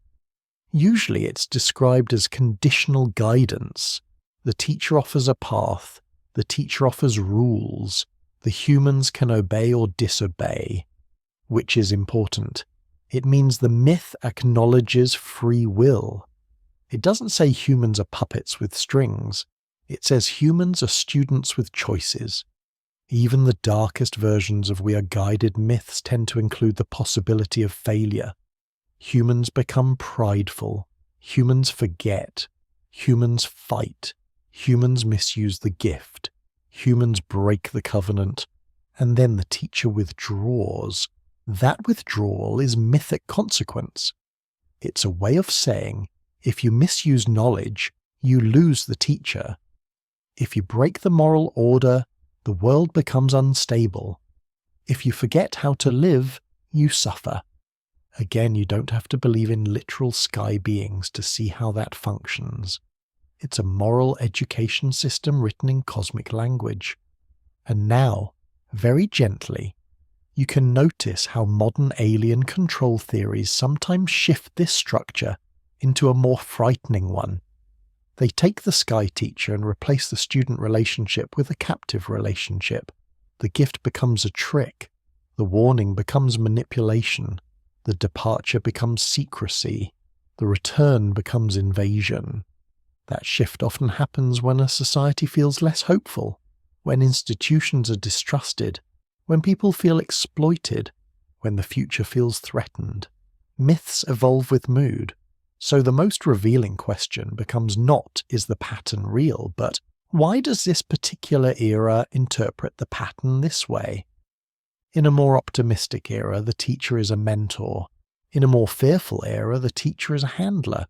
Usually it's described as conditional guidance. The teacher offers a path, the teacher offers rules, the humans can obey or disobey. Which is important. It means the myth acknowledges free will. It doesn't say humans are puppets with strings. It says humans are students with choices. Even the darkest versions of we are guided myths tend to include the possibility of failure. Humans become prideful. Humans forget. Humans fight. Humans misuse the gift. Humans break the covenant. And then the teacher withdraws. That withdrawal is mythic consequence. It's a way of saying, if you misuse knowledge, you lose the teacher. If you break the moral order, the world becomes unstable. If you forget how to live, you suffer. Again, you don't have to believe in literal sky beings to see how that functions. It's a moral education system written in cosmic language. And now, very gently, you can notice how modern alien control theories sometimes shift this structure into a more frightening one. They take the sky teacher and replace the student relationship with a captive relationship. The gift becomes a trick. The warning becomes manipulation. The departure becomes secrecy. The return becomes invasion. That shift often happens when a society feels less hopeful, when institutions are distrusted, when people feel exploited, when the future feels threatened. Myths evolve with mood. So the most revealing question becomes not, is the pattern real, but why does this particular era interpret the pattern this way? In a more optimistic era, the teacher is a mentor. In a more fearful era, the teacher is a handler.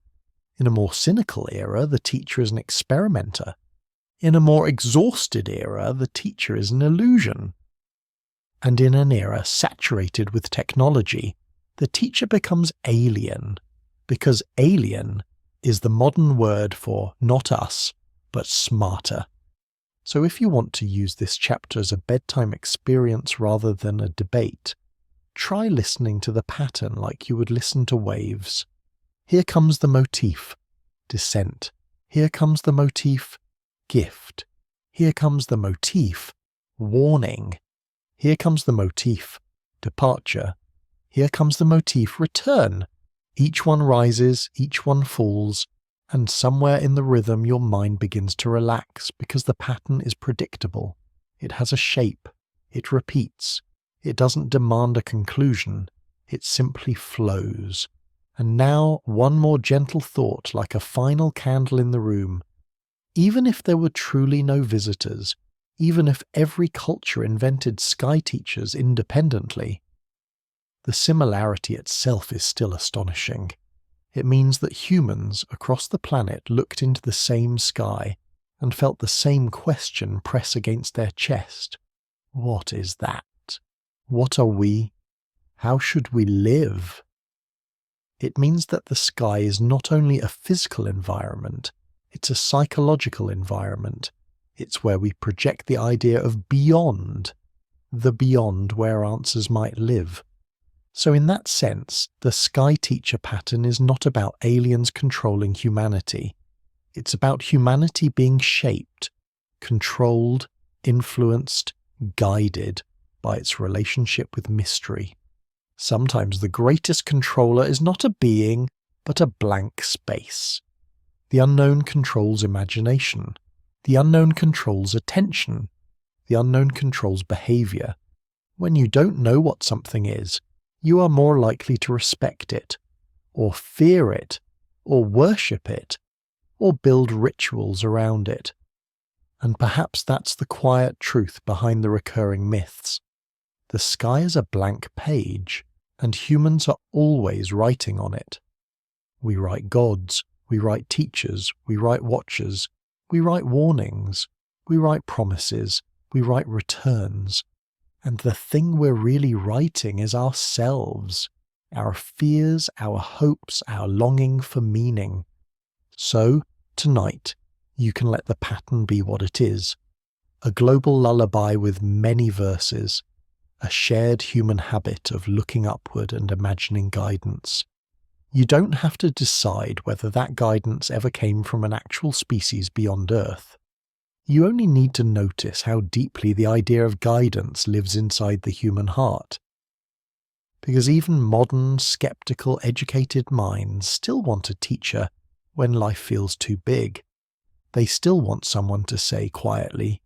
In a more cynical era, the teacher is an experimenter. In a more exhausted era, the teacher is an illusion. And in an era saturated with technology, the teacher becomes alien. Because alien is the modern word for not us, but smarter. So if you want to use this chapter as a bedtime experience rather than a debate, try listening to the pattern like you would listen to waves. Here comes the motif, descent. Here comes the motif, gift. Here comes the motif, warning. Here comes the motif, departure. Here comes the motif, return. Each one rises, each one falls, and somewhere in the rhythm your mind begins to relax because the pattern is predictable. It has a shape. It repeats. It doesn't demand a conclusion. It simply flows. And now one more gentle thought like a final candle in the room. Even if there were truly no visitors, even if every culture invented sky teachers independently, the similarity itself is still astonishing. It means that humans across the planet looked into the same sky and felt the same question press against their chest. What is that? What are we? How should we live? It means that the sky is not only a physical environment, it's a psychological environment. It's where we project the idea of beyond, the beyond where answers might live. So in that sense, the sky teacher pattern is not about aliens controlling humanity. It's about humanity being shaped, controlled, influenced, guided by its relationship with mystery. Sometimes the greatest controller is not a being, but a blank space. The unknown controls imagination. The unknown controls attention. The unknown controls behavior. When you don't know what something is, you are more likely to respect it, or fear it, or worship it, or build rituals around it. And perhaps that's the quiet truth behind the recurring myths. The sky is a blank page, and humans are always writing on it. We write gods, we write teachers, we write watchers, we write warnings, we write promises, we write returns. And the thing we're really writing is ourselves, our fears, our hopes, our longing for meaning. So, tonight, you can let the pattern be what it is. A global lullaby with many verses, a shared human habit of looking upward and imagining guidance. You don't have to decide whether that guidance ever came from an actual species beyond Earth. You only need to notice how deeply the idea of guidance lives inside the human heart. Because even modern, skeptical, educated minds still want a teacher when life feels too big. They still want someone to say quietly,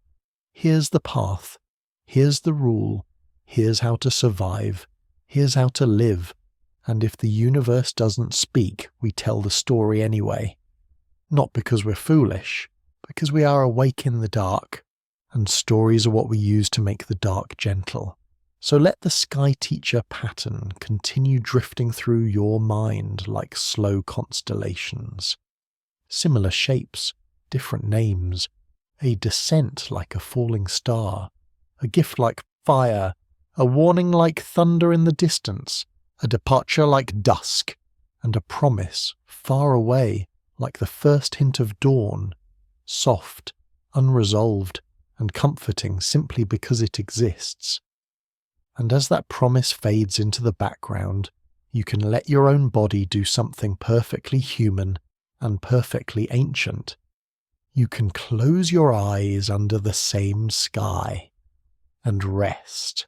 "Here's the path, here's the rule, here's how to survive, here's how to live, and if the universe doesn't speak, we tell the story anyway." Not because we're foolish, because we are awake in the dark, and stories are what we use to make the dark gentle. So let the sky teacher pattern continue drifting through your mind like slow constellations. Similar shapes, different names, a descent like a falling star, a gift like fire, a warning like thunder in the distance, a departure like dusk, and a promise far away like the first hint of dawn, soft, unresolved, and comforting simply because it exists. And as that promise fades into the background, you can let your own body do something perfectly human and perfectly ancient. You can close your eyes under the same sky and rest.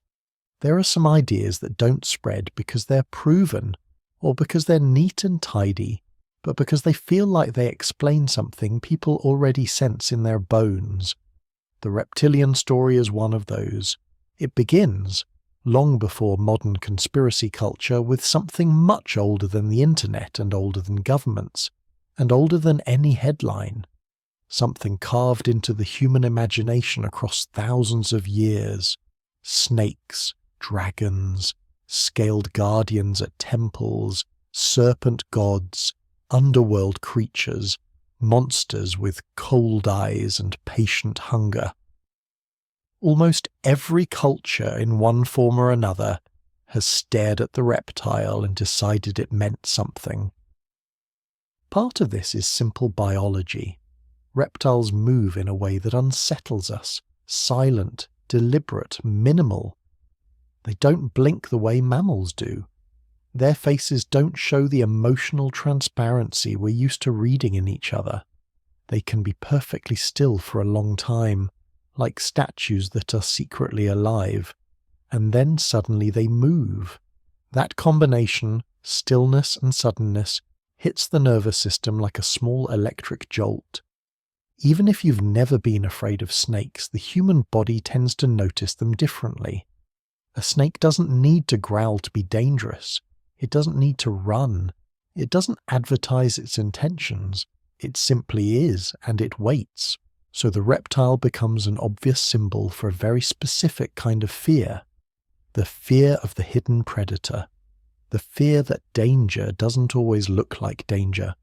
There are some ideas that don't spread because they're proven, or because they're neat and tidy, but because they feel like they explain something people already sense in their bones. The reptilian story is one of those. It begins, long before modern conspiracy culture, with something much older than the internet and older than governments, and older than any headline. Something carved into the human imagination across thousands of years. Snakes, dragons, scaled guardians at temples, serpent gods, underworld creatures, monsters with cold eyes and patient hunger. Almost every culture in one form or another has stared at the reptile and decided it meant something. Part of this is simple biology. Reptiles move in a way that unsettles us, silent, deliberate, minimal. They don't blink the way mammals do. Their faces don't show the emotional transparency we're used to reading in each other. They can be perfectly still for a long time, like statues that are secretly alive, and then suddenly they move. That combination, stillness and suddenness, hits the nervous system like a small electric jolt. Even if you've never been afraid of snakes, the human body tends to notice them differently. A snake doesn't need to growl to be dangerous. It doesn't need to run. It doesn't advertise its intentions. It simply is, and it waits. So the reptile becomes an obvious symbol for a very specific kind of fear. The fear of the hidden predator. The fear that danger doesn't always look like danger.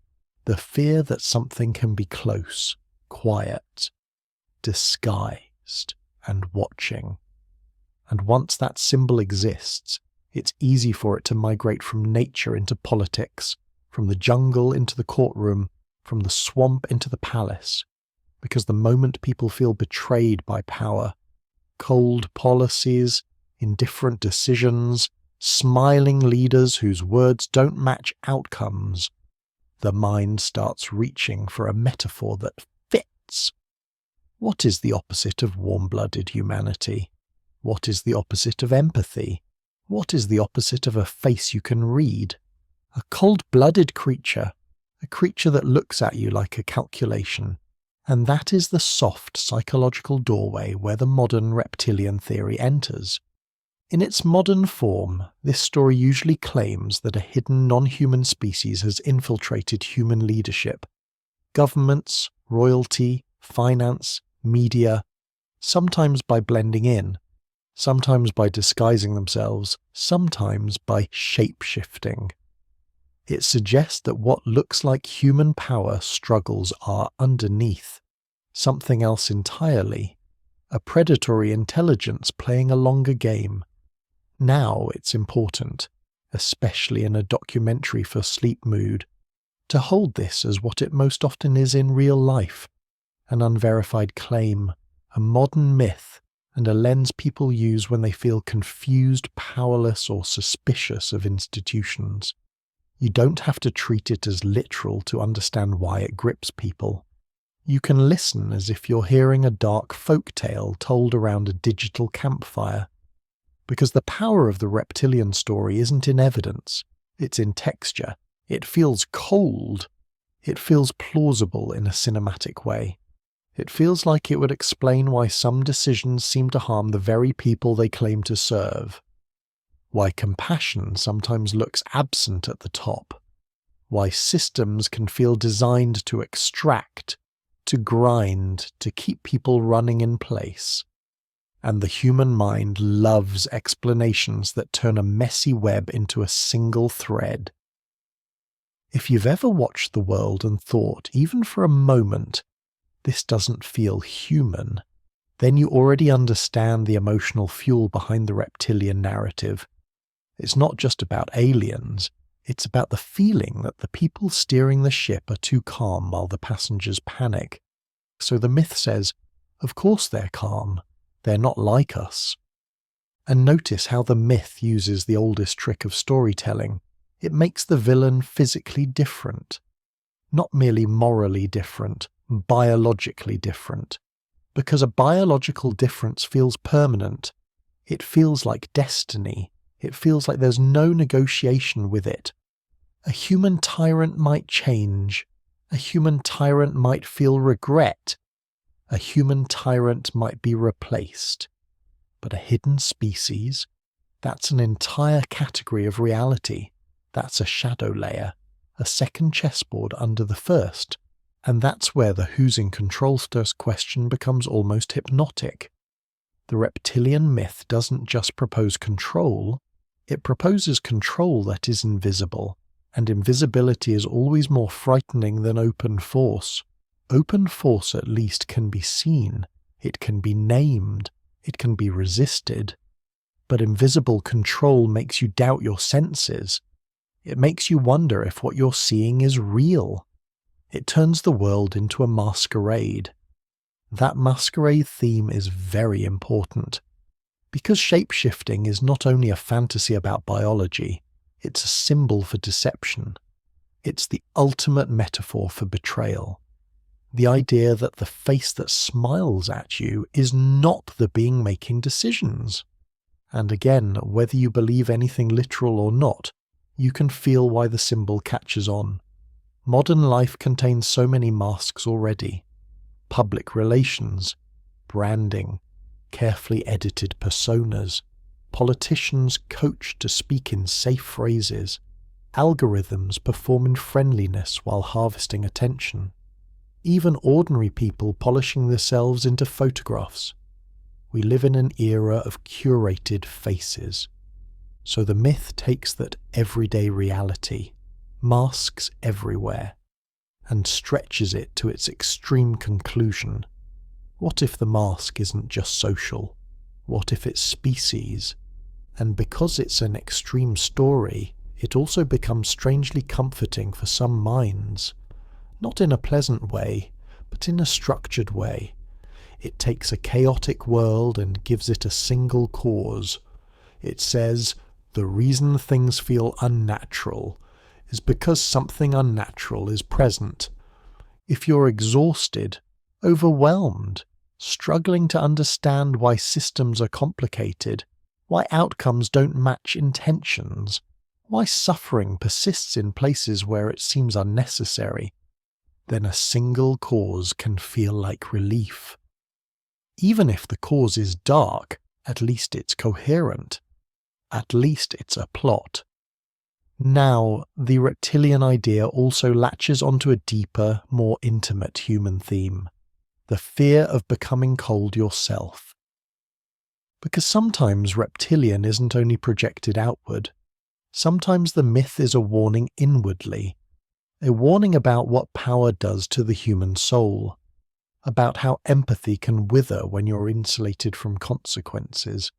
The fear that something can be close, quiet, disguised, and watching. And once that symbol exists, it's easy for it to migrate from nature into politics, from the jungle into the courtroom, from the swamp into the palace. Because the moment people feel betrayed by power, cold policies, indifferent decisions, smiling leaders whose words don't match outcomes, the mind starts reaching for a metaphor that fits. What is the opposite of warm-blooded humanity? What is the opposite of empathy? What is the opposite of a face you can read? A cold-blooded creature, a creature that looks at you like a calculation. And that is the soft psychological doorway where the modern reptilian theory enters. In its modern form, this story usually claims that a hidden non-human species has infiltrated human leadership. Governments, royalty, finance, media, sometimes by blending in, sometimes by disguising themselves, sometimes by shape-shifting. It suggests that what looks like human power struggles are underneath something else entirely, a predatory intelligence playing a longer game. Now it's important, especially in a documentary for sleep mood, to hold this as what it most often is in real life, an unverified claim, a modern myth, and a lens people use when they feel confused, powerless, or suspicious of institutions. You don't have to treat it as literal to understand why it grips people. You can listen as if you're hearing a dark folk tale told around a digital campfire. Because the power of the reptilian story isn't in evidence, it's in texture. It feels cold. It feels plausible in a cinematic way. It feels like it would explain why some decisions seem to harm the very people they claim to serve. Why compassion sometimes looks absent at the top. Why systems can feel designed to extract, to grind, to keep people running in place. And the human mind loves explanations that turn a messy web into a single thread. If you've ever watched the world and thought, even for a moment, this doesn't feel human, then you already understand the emotional fuel behind the reptilian narrative. It's not just about aliens, it's about the feeling that the people steering the ship are too calm while the passengers panic. So the myth says, of course they're calm, they're not like us. And notice how the myth uses the oldest trick of storytelling. It makes the villain physically different. Not merely morally different, biologically different. Because a biological difference feels permanent. It feels like destiny. It feels like there's no negotiation with it. A human tyrant might change. A human tyrant might feel regret. A human tyrant might be replaced. But a hidden species? That's an entire category of reality. That's a shadow layer, a second chessboard under the first. And that's where the who's in control first question becomes almost hypnotic. The reptilian myth doesn't just propose control, it proposes control that is invisible, and invisibility is always more frightening than open force. Open force at least can be seen, it can be named, it can be resisted. But invisible control makes you doubt your senses. It makes you wonder if what you're seeing is real. It turns the world into a masquerade. That masquerade theme is very important. Because shape-shifting is not only a fantasy about biology, it's a symbol for deception. It's the ultimate metaphor for betrayal. The idea that the face that smiles at you is not the being making decisions. And again, whether you believe anything literal or not, you can feel why the symbol catches on. Modern life contains so many masks already. Public relations, branding, carefully edited personas, politicians coached to speak in safe phrases, algorithms perform in friendliness while harvesting attention, even ordinary people polishing themselves into photographs. We live in an era of curated faces. So the myth takes that everyday reality, masks everywhere, and stretches it to its extreme conclusion. What if the mask isn't just social? What if it's species? And because it's an extreme story, it also becomes strangely comforting for some minds. Not in a pleasant way, but in a structured way. It takes a chaotic world and gives it a single cause. It says, the reason things feel unnatural is because something unnatural is present. If you're exhausted, overwhelmed, struggling to understand why systems are complicated, why outcomes don't match intentions, why suffering persists in places where it seems unnecessary, then a single cause can feel like relief. Even if the cause is dark, at least it's coherent. At least it's a plot. Now, the reptilian idea also latches onto a deeper, more intimate human theme. The fear of becoming cold yourself. Because sometimes reptilian isn't only projected outward. Sometimes the myth is a warning inwardly. A warning about what power does to the human soul. About how empathy can wither when you're insulated from consequences.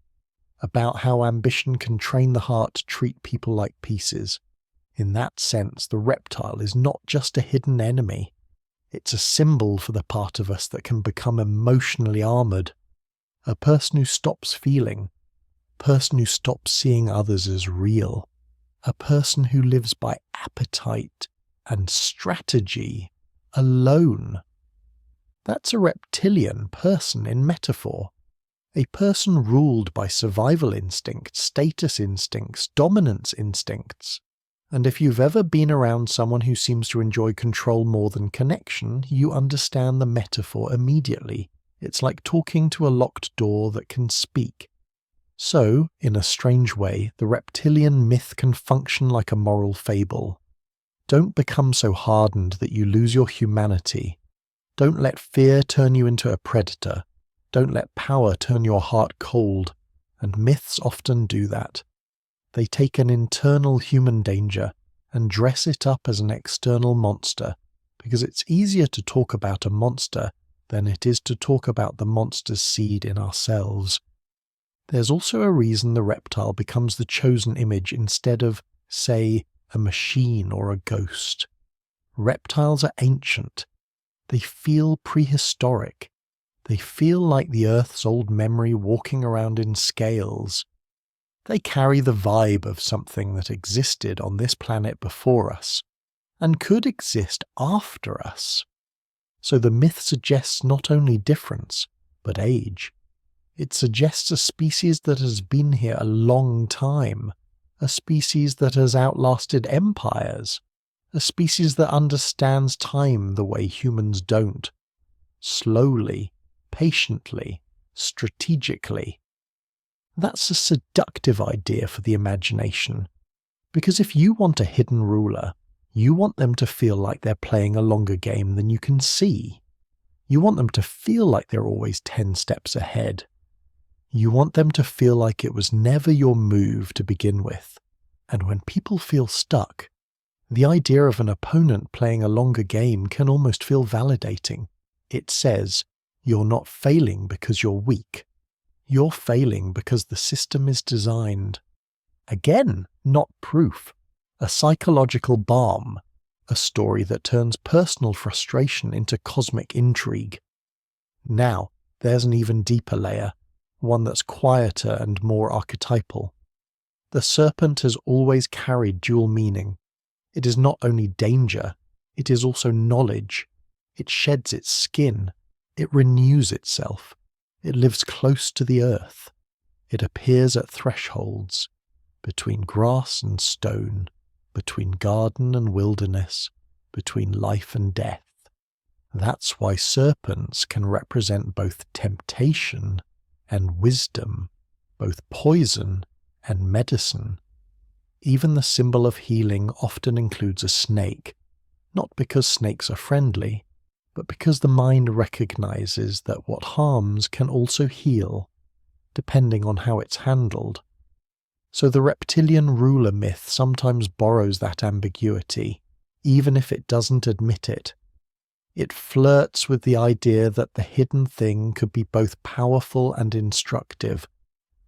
About how ambition can train the heart to treat people like pieces. In that sense, the reptile is not just a hidden enemy. It's a symbol for the part of us that can become emotionally armoured. A person who stops feeling. A person who stops seeing others as real. A person who lives by appetite and strategy alone. That's a reptilian person in metaphor. A person ruled by survival instincts, status instincts, dominance instincts. And if you've ever been around someone who seems to enjoy control more than connection, you understand the metaphor immediately. It's like talking to a locked door that can speak. So, in a strange way, the reptilian myth can function like a moral fable. Don't become so hardened that you lose your humanity. Don't let fear turn you into a predator. Don't let power turn your heart cold, and myths often do that. They take an internal human danger and dress it up as an external monster, because it's easier to talk about a monster than it is to talk about the monster's seed in ourselves. There's also a reason the reptile becomes the chosen image instead of, say, a machine or a ghost. Reptiles are ancient. They feel prehistoric. They feel like the Earth's old memory walking around in scales. They carry the vibe of something that existed on this planet before us, and could exist after us. So the myth suggests not only difference, but age. It suggests a species that has been here a long time, a species that has outlasted empires, a species that understands time the way humans don't. Slowly, patiently, strategically. That's a seductive idea for the imagination, because if you want a hidden ruler, you want them to feel like they're playing a longer game than you can see. You want them to feel like they're always 10 steps ahead. You want them to feel like it was never your move to begin with. And when people feel stuck, the idea of an opponent playing a longer game can almost feel validating. It says, you're not failing because you're weak. You're failing because the system is designed. Again, not proof. A psychological balm. A story that turns personal frustration into cosmic intrigue. Now, there's an even deeper layer. One that's quieter and more archetypal. The serpent has always carried dual meaning. It is not only danger, it is also knowledge. It sheds its skin. It renews itself. It lives close to the earth. It appears at thresholds, between grass and stone, between garden and wilderness, between life and death. That's why serpents can represent both temptation and wisdom, both poison and medicine. Even the symbol of healing often includes a snake, not because snakes are friendly, but because the mind recognizes that what harms can also heal, depending on how it's handled. So the reptilian ruler myth sometimes borrows that ambiguity, even if it doesn't admit it. It flirts with the idea that the hidden thing could be both powerful and instructive,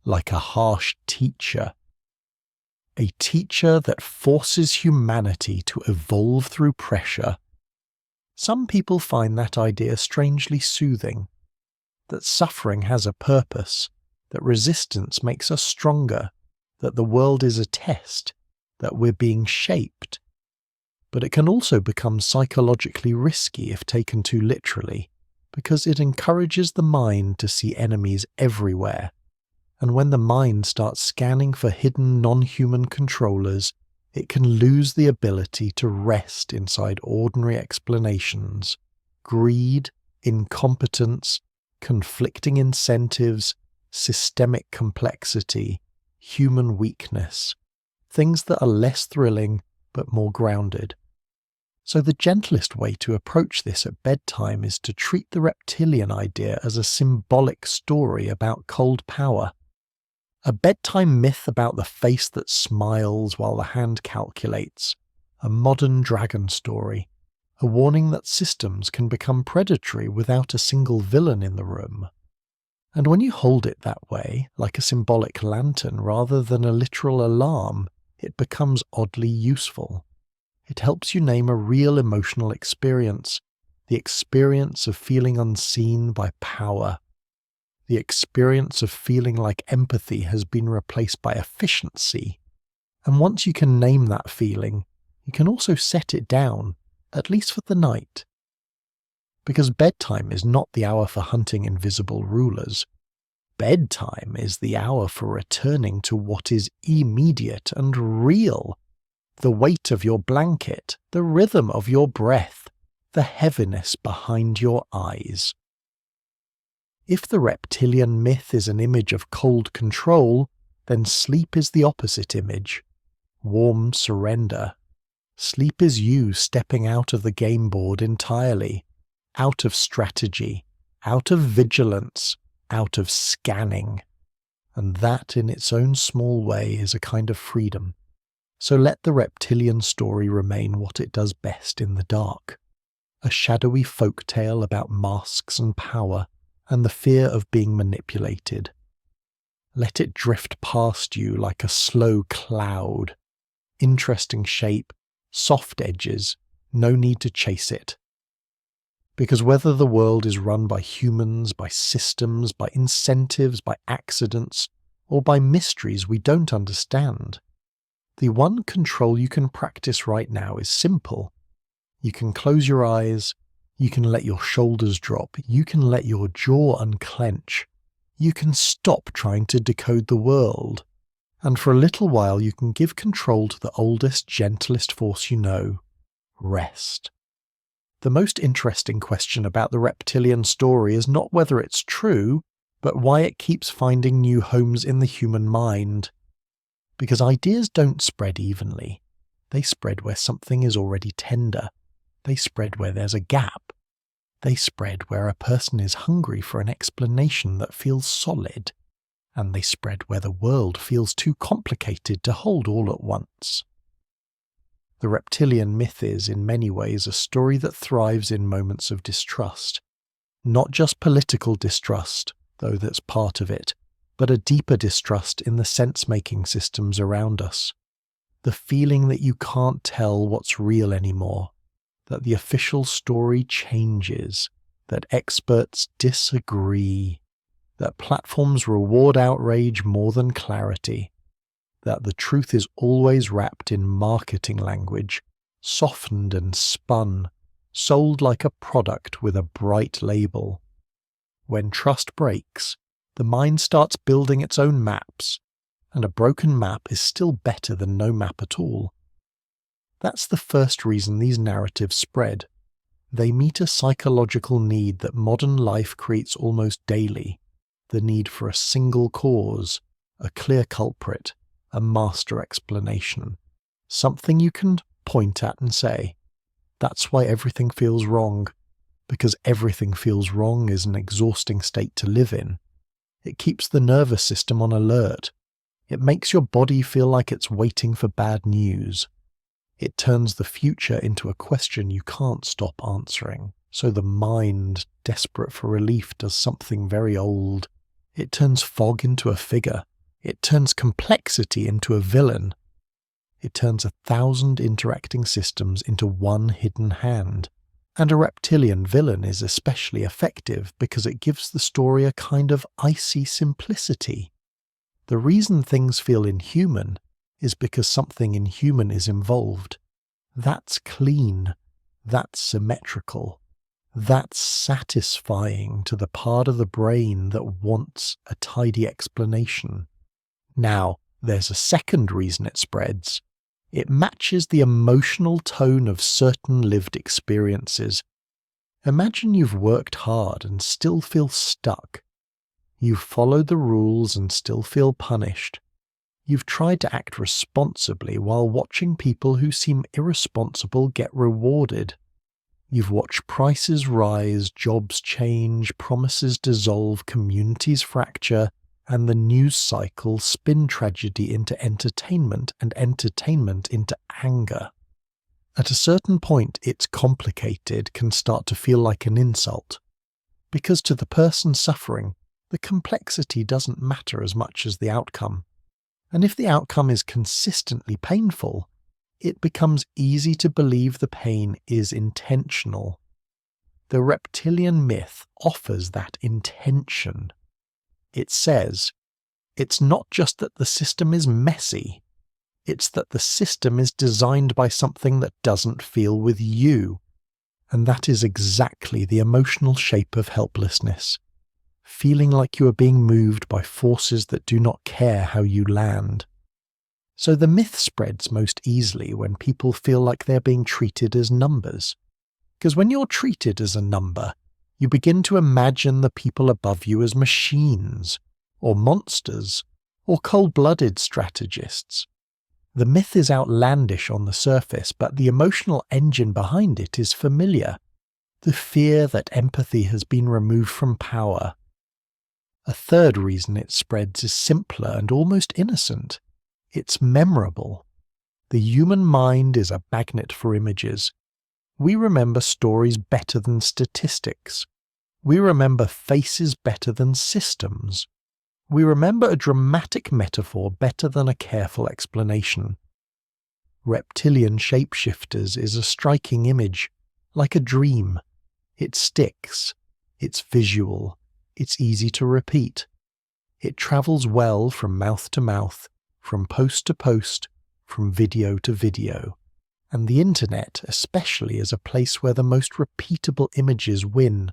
like a harsh teacher. A teacher that forces humanity to evolve through pressure. Some people find that idea strangely soothing, that suffering has a purpose, that resistance makes us stronger, that the world is a test, that we're being shaped. But it can also become psychologically risky if taken too literally, because it encourages the mind to see enemies everywhere. And when the mind starts scanning for hidden non-human controllers, it can lose the ability to rest inside ordinary explanations. Greed, incompetence, conflicting incentives, systemic complexity, human weakness. Things that are less thrilling but more grounded. So the gentlest way to approach this at bedtime is to treat the reptilian idea as a symbolic story about cold power. A bedtime myth about the face that smiles while the hand calculates. A modern dragon story. A warning that systems can become predatory without a single villain in the room. And when you hold it that way, like a symbolic lantern rather than a literal alarm, it becomes oddly useful. It helps you name a real emotional experience, the experience of feeling unseen by power. The experience of feeling like empathy has been replaced by efficiency. And once you can name that feeling, you can also set it down, at least for the night. Because bedtime is not the hour for hunting invisible rulers. Bedtime is the hour for returning to what is immediate and real. The weight of your blanket, the rhythm of your breath, the heaviness behind your eyes. If the reptilian myth is an image of cold control, then sleep is the opposite image. Warm surrender. Sleep is you stepping out of the game board entirely, out of strategy, out of vigilance, out of scanning. And that in its own small way is a kind of freedom. So let the reptilian story remain what it does best in the dark. A shadowy folk tale about masks and power, and the fear of being manipulated. Let it drift past you like a slow cloud. Interesting shape, soft edges, no need to chase it. Because whether the world is run by humans, by systems, by incentives, by accidents, or by mysteries we don't understand, the one control you can practice right now is simple. You can close your eyes, you can let your shoulders drop, you can let your jaw unclench, you can stop trying to decode the world, and for a little while you can give control to the oldest, gentlest force you know, rest. The most interesting question about the reptilian story is not whether it's true, but why it keeps finding new homes in the human mind. Because ideas don't spread evenly. They spread where something is already tender. They spread where there's a gap. They spread where a person is hungry for an explanation that feels solid. And they spread where the world feels too complicated to hold all at once. The reptilian myth is, in many ways, a story that thrives in moments of distrust. Not just political distrust, though that's part of it, but a deeper distrust in the sense-making systems around us. The feeling that you can't tell what's real anymore, that the official story changes, that experts disagree, that platforms reward outrage more than clarity, that the truth is always wrapped in marketing language, softened and spun, sold like a product with a bright label. When trust breaks, the mind starts building its own maps, and a broken map is still better than no map at all. That's the first reason these narratives spread. They meet a psychological need that modern life creates almost daily, the need for a single cause, a clear culprit, a master explanation, something you can point at and say, "That's why everything feels wrong," because everything feels wrong is an exhausting state to live in. It keeps the nervous system on alert. It makes your body feel like it's waiting for bad news. It turns the future into a question you can't stop answering. So the mind, desperate for relief, does something very old. It turns fog into a figure. It turns complexity into a villain. It turns 1,000 interacting systems into one hidden hand. And a reptilian villain is especially effective because it gives the story a kind of icy simplicity. The reason things feel inhuman is because something inhuman is involved. That's clean. That's symmetrical. That's satisfying to the part of the brain that wants a tidy explanation. Now, there's a second reason it spreads. It matches the emotional tone of certain lived experiences. Imagine you've worked hard and still feel stuck. You've followed the rules and still feel punished. You've tried to act responsibly while watching people who seem irresponsible get rewarded. You've watched prices rise, jobs change, promises dissolve, communities fracture, and the news cycle spin tragedy into entertainment and entertainment into anger. At a certain point, "it's complicated" can start to feel like an insult, because to the person suffering, the complexity doesn't matter as much as the outcome. And if the outcome is consistently painful, it becomes easy to believe the pain is intentional. The reptilian myth offers that intention. It says, it's not just that the system is messy, it's that the system is designed by something that doesn't feel with you. And that is exactly the emotional shape of helplessness. Feeling like you are being moved by forces that do not care how you land. So the myth spreads most easily when people feel like they're being treated as numbers. Because when you're treated as a number, you begin to imagine the people above you as machines, or monsters, or cold-blooded strategists. The myth is outlandish on the surface, but the emotional engine behind it is familiar. The fear that empathy has been removed from power. A third reason it spreads is simpler and almost innocent. It's memorable. The human mind is a magnet for images. We remember stories better than statistics. We remember faces better than systems. We remember a dramatic metaphor better than a careful explanation. Reptilian shapeshifters is a striking image, like a dream. It sticks. It's visual. It's easy to repeat. It travels well from mouth to mouth, from post to post, from video to video. And the internet especially is a place where the most repeatable images win.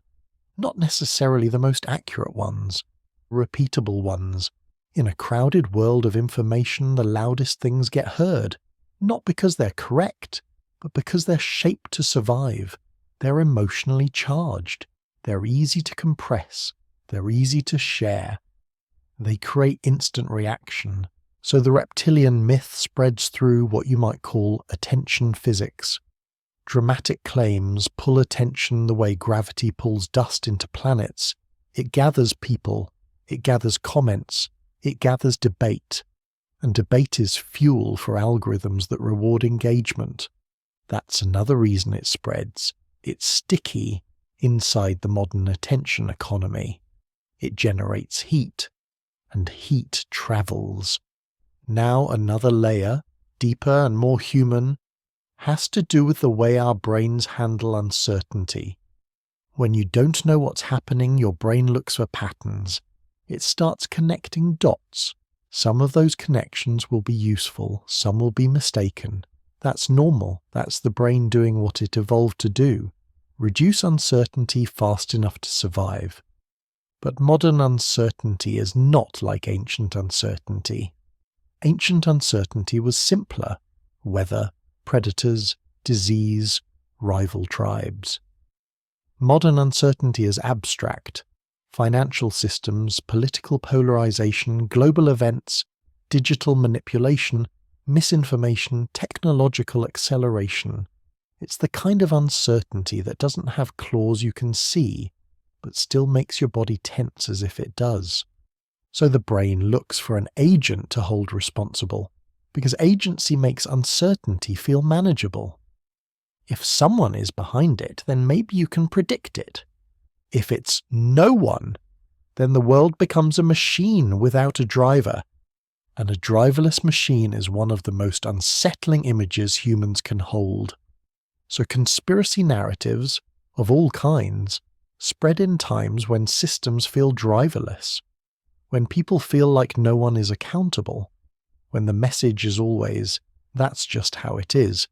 Not necessarily the most accurate ones, repeatable ones. In a crowded world of information, the loudest things get heard. Not because they're correct, but because they're shaped to survive. They're emotionally charged. They're easy to compress. They're easy to share. They create instant reaction. So the reptilian myth spreads through what you might call attention physics. Dramatic claims pull attention the way gravity pulls dust into planets. It gathers people. It gathers comments. It gathers debate. And debate is fuel for algorithms that reward engagement. That's another reason it spreads. It's sticky inside the modern attention economy. It generates heat, and heat travels. Now another layer, deeper and more human, has to do with the way our brains handle uncertainty. When you don't know what's happening, your brain looks for patterns. It starts connecting dots. Some of those connections will be useful, some will be mistaken. That's normal. That's the brain doing what it evolved to do. Reduce uncertainty fast enough to survive. But modern uncertainty is not like ancient uncertainty. Ancient uncertainty was simpler: weather, predators, disease, rival tribes. Modern uncertainty is abstract: financial systems, political polarization, global events, digital manipulation, misinformation, technological acceleration. It's the kind of uncertainty that doesn't have claws you can see, but still makes your body tense as if it does. So the brain looks for an agent to hold responsible, because agency makes uncertainty feel manageable. If someone is behind it, then maybe you can predict it. If it's no one, then the world becomes a machine without a driver. And a driverless machine is one of the most unsettling images humans can hold. So conspiracy narratives, of all kinds, spread in times when systems feel driverless, when people feel like no one is accountable, when the message is always, "That's just how it is,"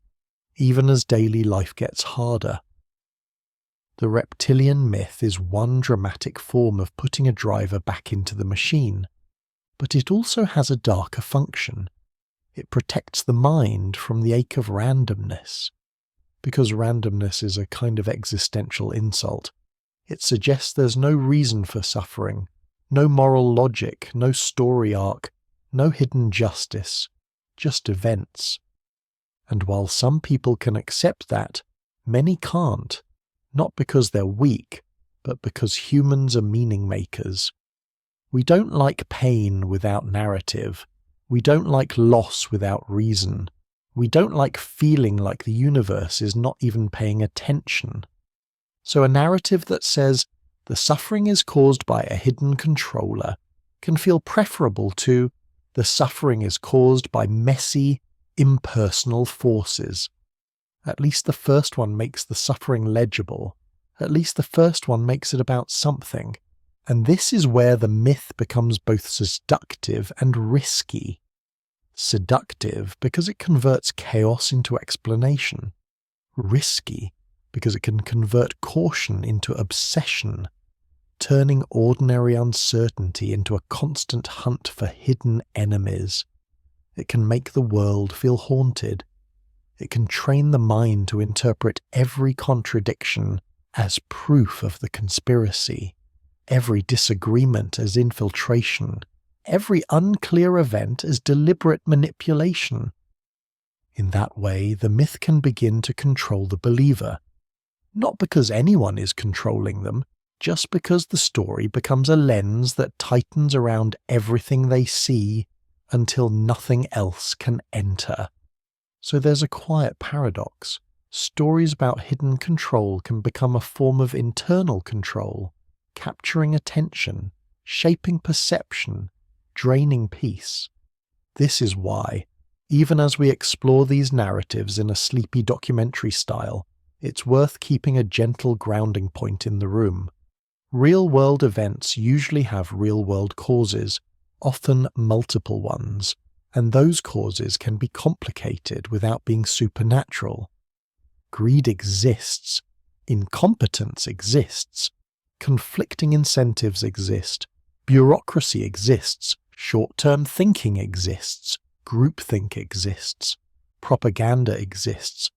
even as daily life gets harder. The reptilian myth is one dramatic form of putting a driver back into the machine, but it also has a darker function. It protects the mind from the ache of randomness. Because randomness is a kind of existential insult, it suggests there's no reason for suffering, no moral logic, no story arc, no hidden justice, just events. And while some people can accept that, many can't, not because they're weak, but because humans are meaning makers. We don't like pain without narrative. We don't like loss without reason. We don't like feeling like the universe is not even paying attention. So a narrative that says the suffering is caused by a hidden controller can feel preferable to the suffering is caused by messy, impersonal forces. At least the first one makes the suffering legible. At least the first one makes it about something. And this is where the myth becomes both seductive and risky. Seductive because it converts chaos into explanation. Risky because it can convert caution into obsession, turning ordinary uncertainty into a constant hunt for hidden enemies. It can make the world feel haunted. It can train the mind to interpret every contradiction as proof of the conspiracy, every disagreement as infiltration, every unclear event as deliberate manipulation. In that way, the myth can begin to control the believer, not because anyone is controlling them, just because the story becomes a lens that tightens around everything they see until nothing else can enter. So there's a quiet paradox. Stories about hidden control can become a form of internal control, capturing attention, shaping perception, draining peace. This is why, even as we explore these narratives in a sleepy documentary style, it's worth keeping a gentle grounding point in the room. Real-world events usually have real-world causes, often multiple ones, and those causes can be complicated without being supernatural. Greed exists, incompetence exists, conflicting incentives exist, bureaucracy exists, short-term thinking exists, groupthink exists, propaganda exists,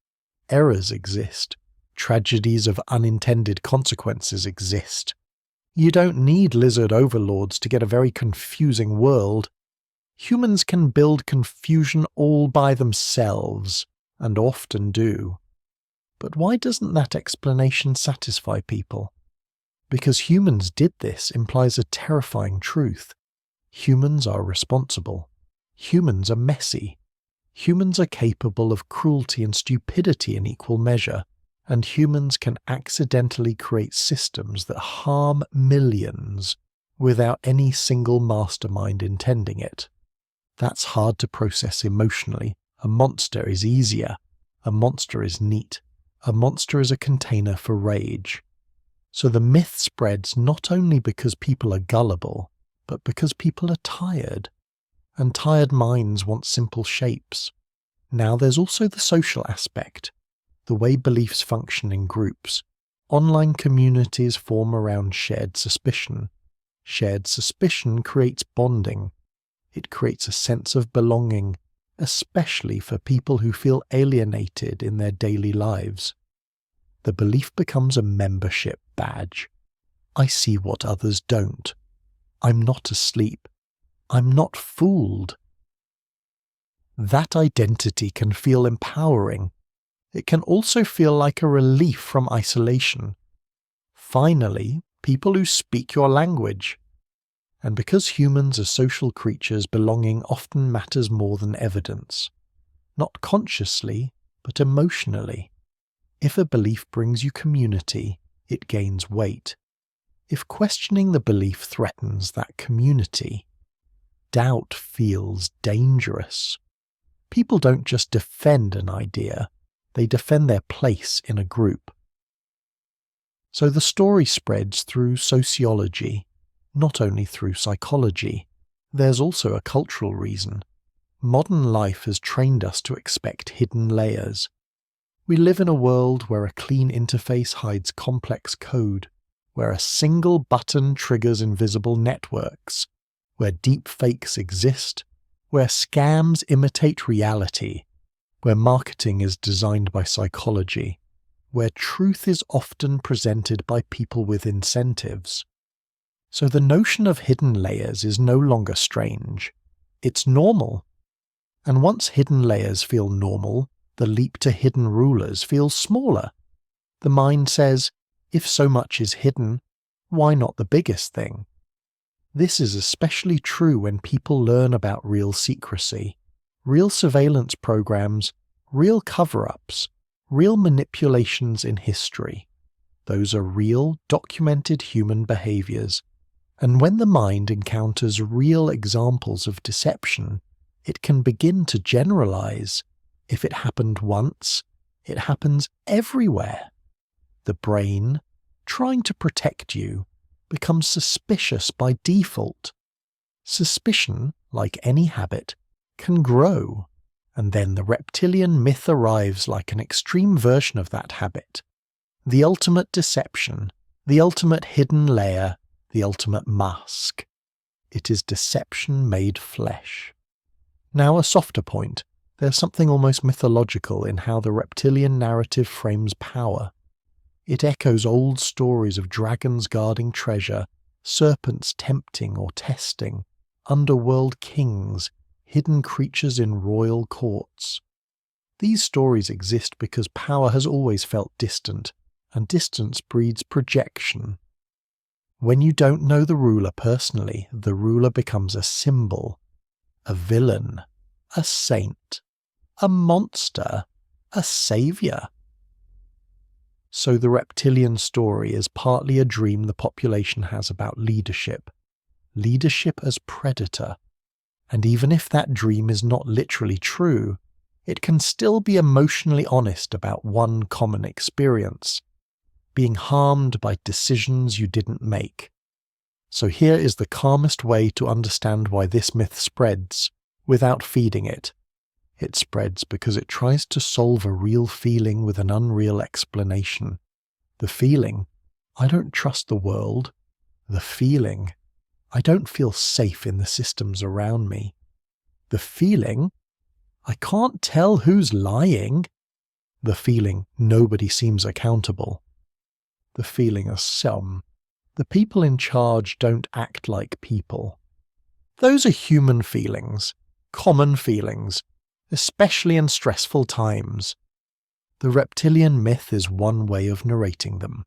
errors exist, tragedies of unintended consequences exist. You don't need lizard overlords to get a very confusing world. Humans can build confusion all by themselves, and often do. But why doesn't that explanation satisfy people? Because humans did this implies a terrifying truth. Humans are responsible. Humans are messy. Humans are capable of cruelty and stupidity in equal measure, and humans can accidentally create systems that harm millions without any single mastermind intending it. That's hard to process emotionally. A monster is easier. A monster is neat. A monster is a container for rage. So the myth spreads not only because people are gullible, but because people are tired. And tired minds want simple shapes. Now there's also the social aspect, the way beliefs function in groups. Online communities form around shared suspicion. Shared suspicion creates bonding. It creates a sense of belonging, especially for people who feel alienated in their daily lives. The belief becomes a membership badge. I see what others don't. I'm not asleep. I'm not fooled. That identity can feel empowering. It can also feel like a relief from isolation. Finally, people who speak your language. And because humans are social creatures, belonging often matters more than evidence. Not consciously, but emotionally. If a belief brings you community, it gains weight. If questioning the belief threatens that community, doubt feels dangerous. People don't just defend an idea, they defend their place in a group. So the story spreads through sociology, not only through psychology. There's also a cultural reason. Modern life has trained us to expect hidden layers. We live in a world where a clean interface hides complex code, where a single button triggers invisible networks, where deep fakes exist, where scams imitate reality, where marketing is designed by psychology, where truth is often presented by people with incentives. So the notion of hidden layers is no longer strange. It's normal. And once hidden layers feel normal, the leap to hidden rulers feels smaller. The mind says, if so much is hidden, why not the biggest thing? This is especially true when people learn about real secrecy, real surveillance programs, real cover-ups, real manipulations in history. Those are real, documented human behaviors. And when the mind encounters real examples of deception, it can begin to generalize. If it happened once, it happens everywhere. The brain, trying to protect you, becomes suspicious by default. Suspicion, like any habit, can grow, and then the reptilian myth arrives like an extreme version of that habit. The ultimate deception, the ultimate hidden layer, the ultimate mask. It is deception made flesh. Now a softer point. There's something almost mythological in how the reptilian narrative frames power. It echoes old stories of dragons guarding treasure, serpents tempting or testing, underworld kings, hidden creatures in royal courts. These stories exist because power has always felt distant, and distance breeds projection. When you don't know the ruler personally, the ruler becomes a symbol, a villain, a saint, a monster, a savior. So the reptilian story is partly a dream the population has about leadership as predator. And even if that dream is not literally true, it can still be emotionally honest about one common experience, being harmed by decisions you didn't make. So here is the calmest way to understand why this myth spreads, without feeding it. It spreads because it tries to solve a real feeling with an unreal explanation. The feeling, I don't trust the world. The feeling, I don't feel safe in the systems around me. The feeling, I can't tell who's lying. The feeling, nobody seems accountable. The feeling of the people in charge don't act like people. Those are human feelings, common feelings, especially in stressful times. The reptilian myth is one way of narrating them,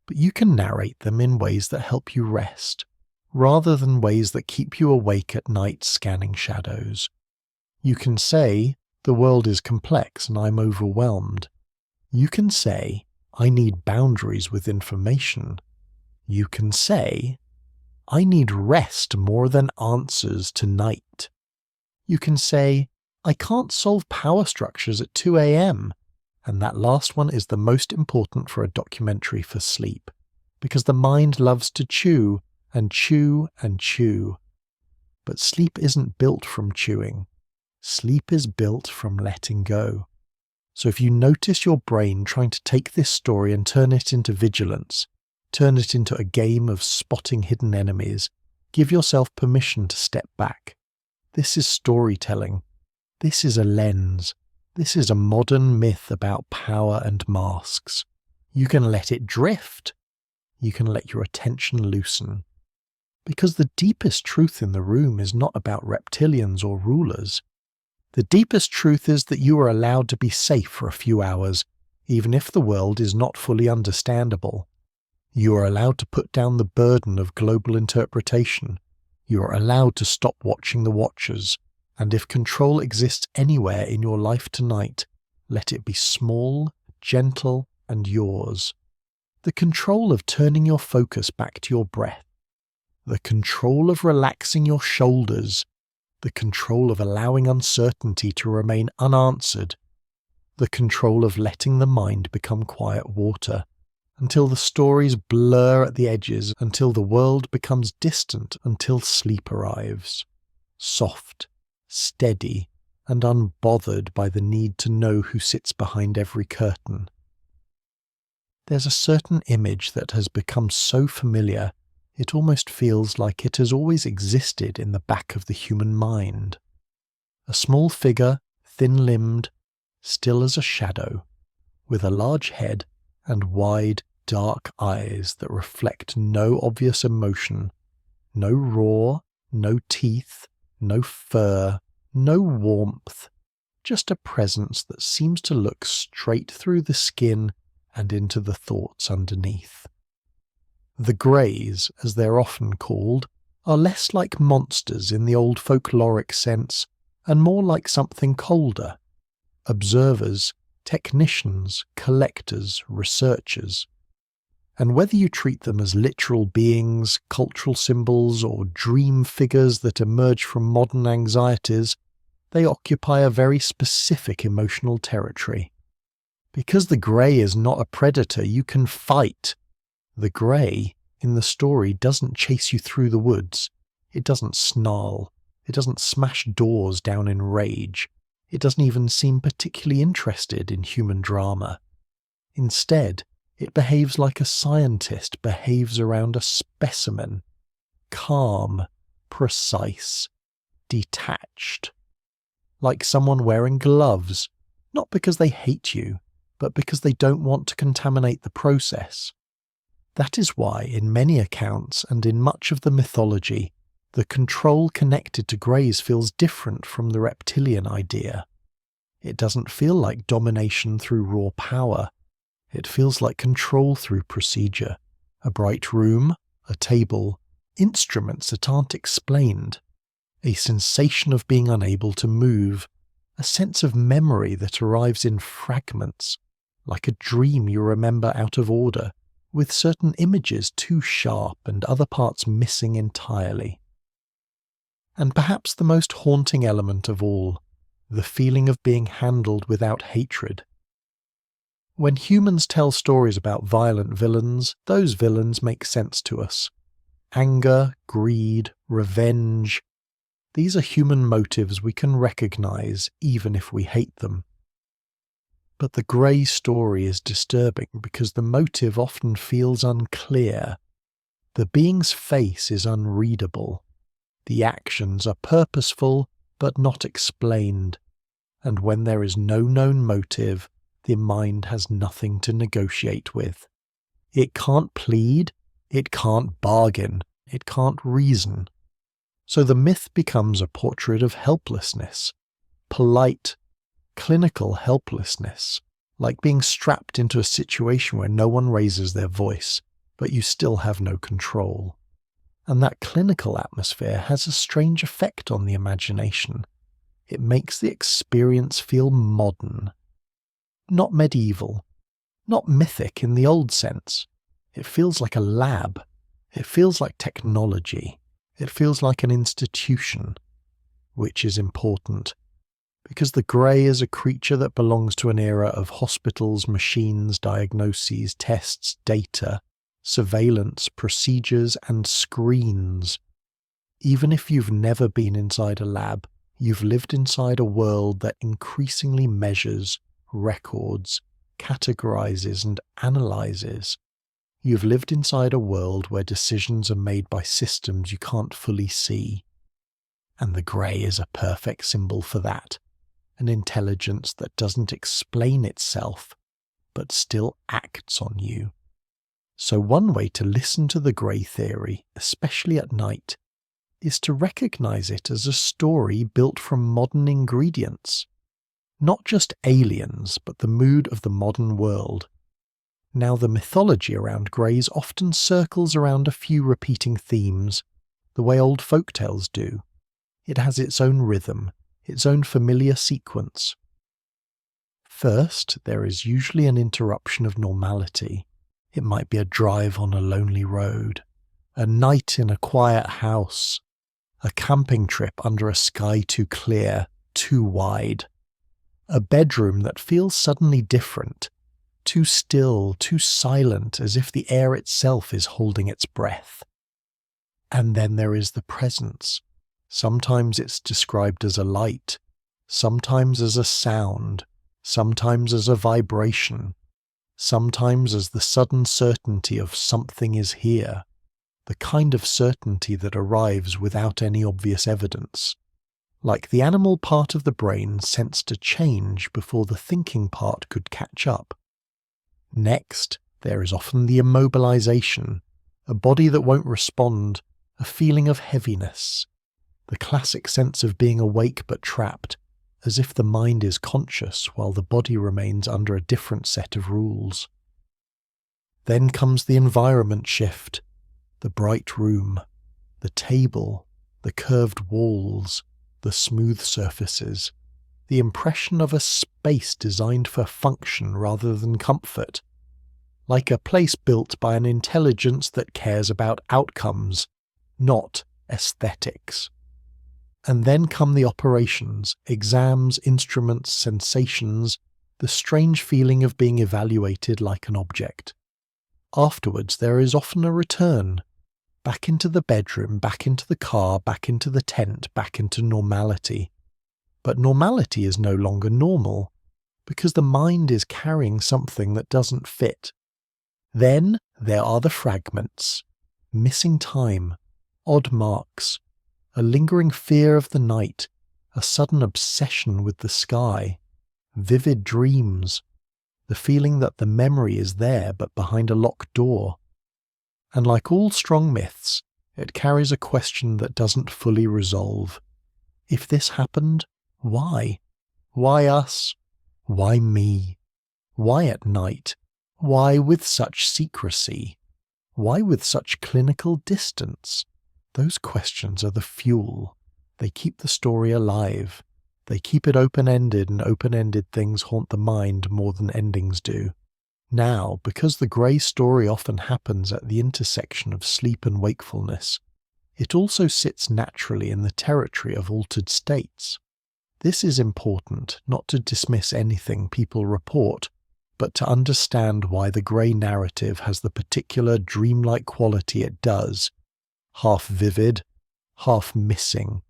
but you can narrate them in ways that help you rest, rather than ways that keep you awake at night scanning shadows. You can say, the world is complex and I'm overwhelmed. You can say, I need boundaries with information. You can say, I need rest more than answers tonight. You can say, I can't solve power structures at 2 a.m. And that last one is the most important for a documentary for sleep, because the mind loves to chew and chew and chew. But sleep isn't built from chewing. Sleep is built from letting go. So if you notice your brain trying to take this story and turn it into vigilance, turn it into a game of spotting hidden enemies, give yourself permission to step back. This is storytelling. This is a lens. This is a modern myth about power and masks. You can let it drift. You can let your attention loosen. Because the deepest truth in the room is not about reptilians or rulers. The deepest truth is that you are allowed to be safe for a few hours, even if the world is not fully understandable. You are allowed to put down the burden of global interpretation. You are allowed to stop watching the watchers, and if control exists anywhere in your life tonight, let it be small, gentle, and yours. The control of turning your focus back to your breath. The control of relaxing your shoulders. The control of allowing uncertainty to remain unanswered. The control of letting the mind become quiet water, until the stories blur at the edges, until the world becomes distant, until sleep arrives. Soft, steady, and unbothered by the need to know who sits behind every curtain. There's a certain image that has become so familiar, it almost feels like it has always existed in the back of the human mind. A small figure, thin-limbed, still as a shadow, with a large head and wide, dark eyes that reflect no obvious emotion, no roar, no teeth, no fur, no warmth, just a presence that seems to look straight through the skin and into the thoughts underneath. The Greys, as they're often called, are less like monsters in the old folkloric sense and more like something colder. Observers, technicians, collectors, researchers. And whether you treat them as literal beings, cultural symbols, or dream figures that emerge from modern anxieties, they occupy a very specific emotional territory. Because the Grey is not a predator, you can fight. The Grey, in the story, doesn't chase you through the woods. It doesn't snarl. It doesn't smash doors down in rage. It doesn't even seem particularly interested in human drama. Instead, it behaves like a scientist behaves around a specimen. Calm, precise, detached. Like someone wearing gloves, not because they hate you, but because they don't want to contaminate the process. That is why, in many accounts and in much of the mythology, the control connected to Greys feels different from the reptilian idea. It doesn't feel like domination through raw power. It feels like control through procedure. A bright room, a table, instruments that aren't explained. A sensation of being unable to move. A sense of memory that arrives in fragments, like a dream you remember out of order, with certain images too sharp and other parts missing entirely. And perhaps the most haunting element of all, the feeling of being handled without hatred. When humans tell stories about violent villains, those villains make sense to us. Anger, greed, revenge. These are human motives we can recognize even if we hate them. But the Grey story is disturbing because the motive often feels unclear. The being's face is unreadable. The actions are purposeful but not explained. And when there is no known motive, the mind has nothing to negotiate with. It can't plead, it can't bargain, it can't reason. So the myth becomes a portrait of helplessness, polite, clinical helplessness, like being strapped into a situation where no one raises their voice, but you still have no control. And that clinical atmosphere has a strange effect on the imagination. It makes the experience feel modern. Not medieval, not mythic in the old sense. It feels like a lab. It feels like technology. It feels like an institution, which is important. Because the Grey is a creature that belongs to an era of hospitals, machines, diagnoses, tests, data, surveillance, procedures, and screens. Even if you've never been inside a lab, you've lived inside a world that increasingly measures, records, categorizes and analyzes. You've lived inside a world where decisions are made by systems you can't fully see. And the grey is a perfect symbol for that. An intelligence that doesn't explain itself, but still acts on you. So one way to listen to the grey theory, especially at night, is to recognize it as a story built from modern ingredients. Not just aliens, but the mood of the modern world. Now, the mythology around greys often circles around a few repeating themes, the way old folktales do. It has its own rhythm, its own familiar sequence. First, there is usually an interruption of normality. It might be a drive on a lonely road, a night in a quiet house, a camping trip under a sky too clear, too wide, a bedroom that feels suddenly different, too still, too silent, as if the air itself is holding its breath. And then there is the presence. Sometimes it's described as a light, sometimes as a sound, sometimes as a vibration, sometimes as the sudden certainty of something is here, the kind of certainty that arrives without any obvious evidence. Like the animal part of the brain sensed a change before the thinking part could catch up. Next, there is often the immobilization, a body that won't respond, a feeling of heaviness, the classic sense of being awake but trapped, as if the mind is conscious while the body remains under a different set of rules. Then comes the environment shift, the bright room, the table, the curved walls, the smooth surfaces, the impression of a space designed for function rather than comfort, like a place built by an intelligence that cares about outcomes, not aesthetics. And then come the operations, exams, instruments, sensations, the strange feeling of being evaluated like an object. Afterwards there is often a return, back into the bedroom, back into the car, back into the tent, back into normality. But normality is no longer normal, because the mind is carrying something that doesn't fit. Then there are the fragments, missing time, odd marks, a lingering fear of the night, a sudden obsession with the sky, vivid dreams, the feeling that the memory is there but behind a locked door. And like all strong myths, it carries a question that doesn't fully resolve. If this happened, why? Why us? Why me? Why at night? Why with such secrecy? Why with such clinical distance? Those questions are the fuel. They keep the story alive. They keep it open-ended, and open-ended things haunt the mind more than endings do. Now, because the grey story often happens at the intersection of sleep and wakefulness, it also sits naturally in the territory of altered states. This is important, not to dismiss anything people report, but to understand why the grey narrative has the particular dreamlike quality it does, half vivid, half missing,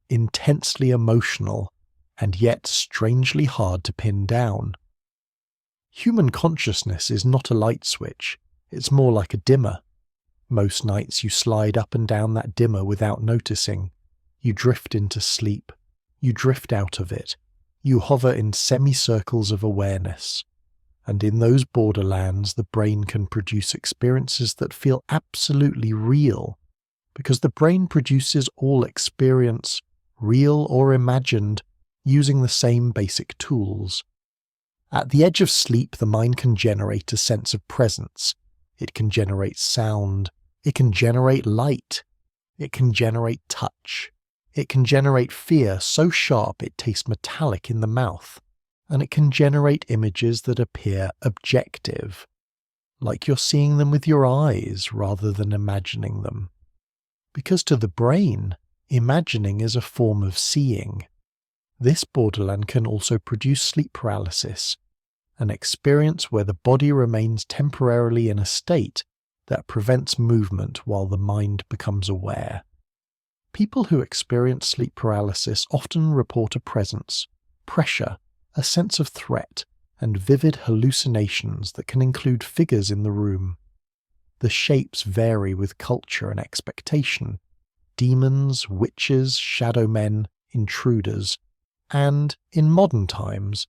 intensely emotional, and yet strangely hard to pin down. Human consciousness is not a light switch, it's more like a dimmer. Most nights you slide up and down that dimmer without noticing. You drift into sleep, you drift out of it, you hover in semicircles of awareness. And in those borderlands the brain can produce experiences that feel absolutely real, because the brain produces all experience, real or imagined, using the same basic tools. At the edge of sleep, the mind can generate a sense of presence. It can generate sound. It can generate light. It can generate touch. It can generate fear so sharp it tastes metallic in the mouth. And it can generate images that appear objective, like you're seeing them with your eyes rather than imagining them. Because to the brain, imagining is a form of seeing. This borderland can also produce sleep paralysis, an experience where the body remains temporarily in a state that prevents movement while the mind becomes aware. People who experience sleep paralysis often report a presence, pressure, a sense of threat, and vivid hallucinations that can include figures in the room. The shapes vary with culture and expectation: demons, witches, shadow men, intruders, and, in modern times,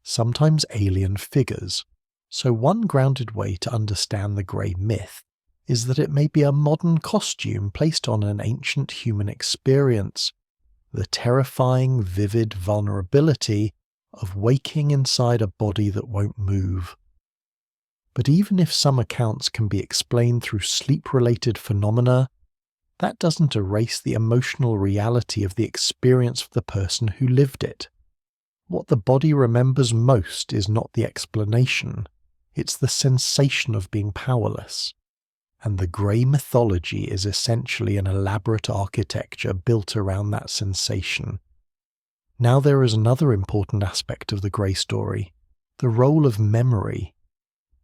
sometimes alien figures. So one grounded way to understand the grey myth is that it may be a modern costume placed on an ancient human experience, the terrifying, vivid vulnerability of waking inside a body that won't move. But even if some accounts can be explained through sleep-related phenomena, that doesn't erase the emotional reality of the experience of the person who lived it. What the body remembers most is not the explanation, it's the sensation of being powerless. And the grey mythology is essentially an elaborate architecture built around that sensation. Now there is another important aspect of the grey story: the role of memory.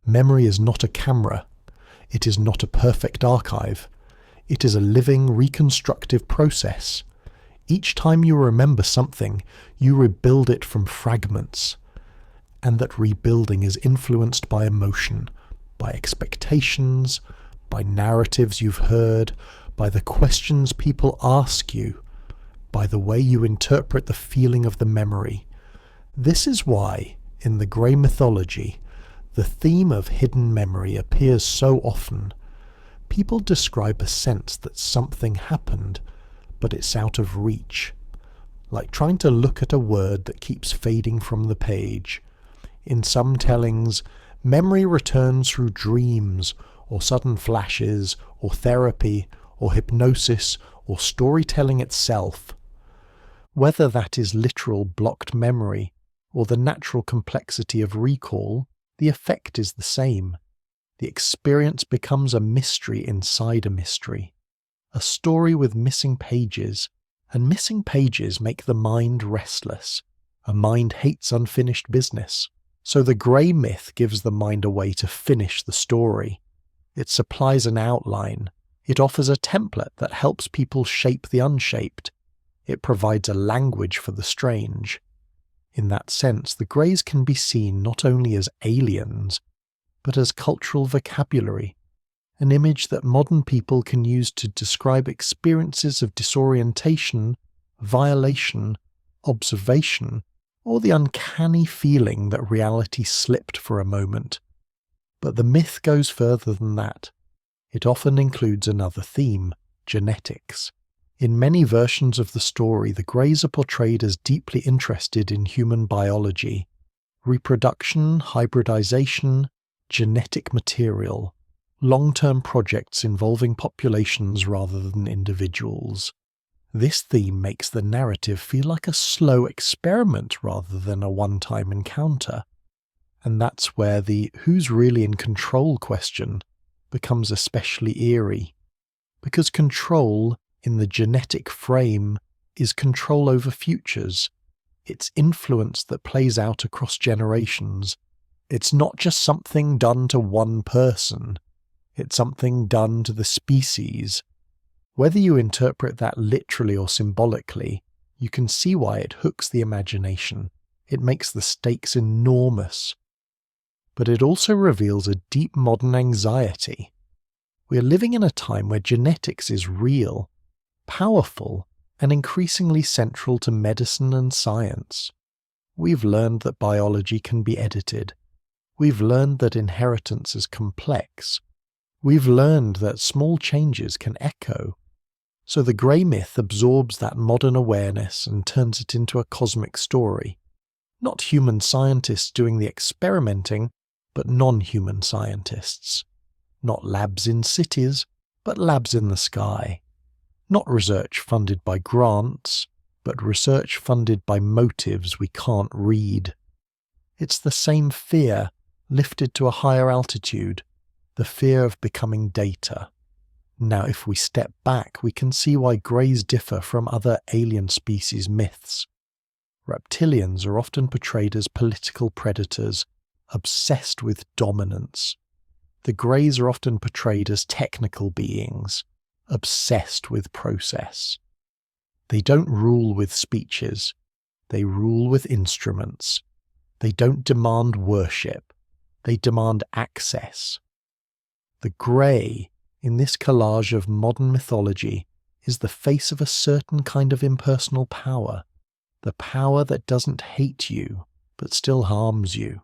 Memory is not a camera. It is not a perfect archive. It is a living, reconstructive process. Each time you remember something, you rebuild it from fragments. And that rebuilding is influenced by emotion, by expectations, by narratives you've heard, by the questions people ask you, by the way you interpret the feeling of the memory. This is why, in the grey mythology, the theme of hidden memory appears so often. People describe a sense that something happened, but it's out of reach, like trying to look at a word that keeps fading from the page. In some tellings, memory returns through dreams, or sudden flashes, or therapy, or hypnosis, or storytelling itself. Whether that is literal blocked memory, or the natural complexity of recall, the effect is the same. The experience becomes a mystery inside a mystery, a story with missing pages, and missing pages make the mind restless. A mind hates unfinished business. So the grey myth gives the mind a way to finish the story. It supplies an outline. It offers a template that helps people shape the unshaped. It provides a language for the strange. In that sense, the greys can be seen not only as aliens, but as cultural vocabulary, an image that modern people can use to describe experiences of disorientation, violation, observation, or the uncanny feeling that reality slipped for a moment. But the myth goes further than that. It often includes another theme: genetics. In many versions of the story, the greys are portrayed as deeply interested in human biology, reproduction, hybridization, genetic material, long-term projects involving populations rather than individuals. This theme makes the narrative feel like a slow experiment rather than a one-time encounter. And that's where the "who's really in control" question becomes especially eerie, because control in the genetic frame is control over futures. It's influence that plays out across generations. It's not just something done to one person. It's something done to the species. Whether you interpret that literally or symbolically, you can see why it hooks the imagination. It makes the stakes enormous. But it also reveals a deep modern anxiety. We are living in a time where genetics is real, powerful, and increasingly central to medicine and science. We've learned that biology can be edited. We've learned that inheritance is complex. We've learned that small changes can echo. So the grey myth absorbs that modern awareness and turns it into a cosmic story. Not human scientists doing the experimenting, but non-human scientists. Not labs in cities, but labs in the sky. Not research funded by grants, but research funded by motives we can't read. It's the same fear, lifted to a higher altitude, the fear of becoming data. Now, if we step back, we can see why greys differ from other alien species myths. Reptilians are often portrayed as political predators, obsessed with dominance. The greys are often portrayed as technical beings, obsessed with process. They don't rule with speeches, they rule with instruments. They don't demand worship. They demand access. The grey, in this collage of modern mythology, is the face of a certain kind of impersonal power. The power that doesn't hate you, but still harms you.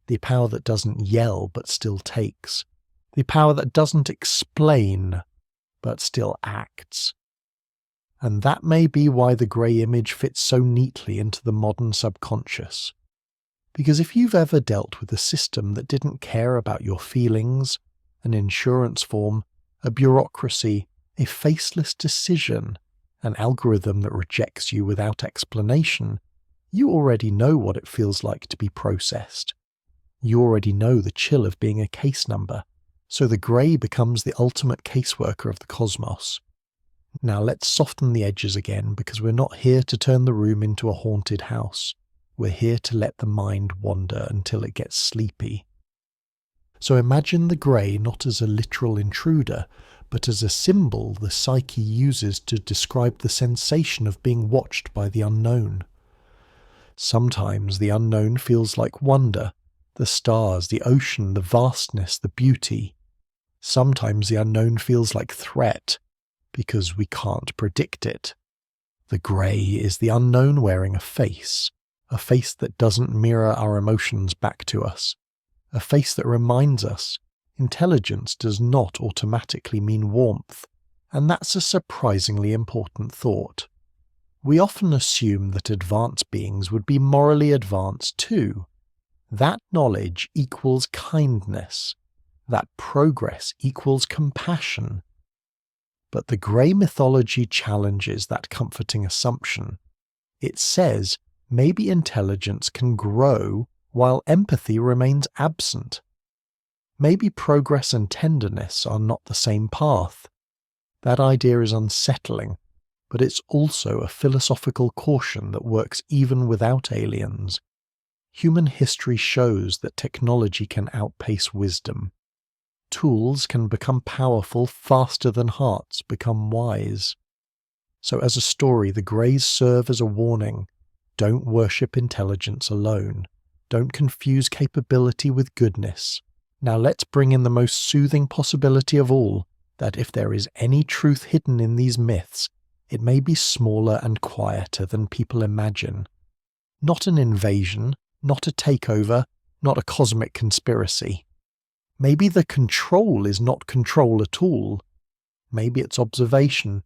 The power that doesn't yell, but still takes. The power that doesn't explain, but still acts. And that may be why the grey image fits so neatly into the modern subconscious. Because if you've ever dealt with a system that didn't care about your feelings, an insurance form, a bureaucracy, a faceless decision, an algorithm that rejects you without explanation, you already know what it feels like to be processed. You already know the chill of being a case number, so the grey becomes the ultimate caseworker of the cosmos. Now let's soften the edges again, because we're not here to turn the room into a haunted house. We're here to let the mind wander until it gets sleepy. So imagine the grey not as a literal intruder, but as a symbol the psyche uses to describe the sensation of being watched by the unknown. Sometimes the unknown feels like wonder, the stars, the ocean, the vastness, the beauty. Sometimes the unknown feels like threat, because we can't predict it. The grey is the unknown wearing a face that doesn't mirror our emotions back to us, a face that reminds us intelligence does not automatically mean warmth, and that's a surprisingly important thought. We often assume that advanced beings would be morally advanced too. That knowledge equals kindness. That progress equals compassion. But the grey mythology challenges that comforting assumption. It says maybe intelligence can grow while empathy remains absent. Maybe progress and tenderness are not the same path. That idea is unsettling, but it's also a philosophical caution that works even without aliens. Human history shows that technology can outpace wisdom. Tools can become powerful faster than hearts become wise. So as a story, the greys serve as a warning. Don't worship intelligence alone. Don't confuse capability with goodness. Now let's bring in the most soothing possibility of all, that if there is any truth hidden in these myths, it may be smaller and quieter than people imagine. Not an invasion, not a takeover, not a cosmic conspiracy. Maybe the control is not control at all. Maybe it's observation,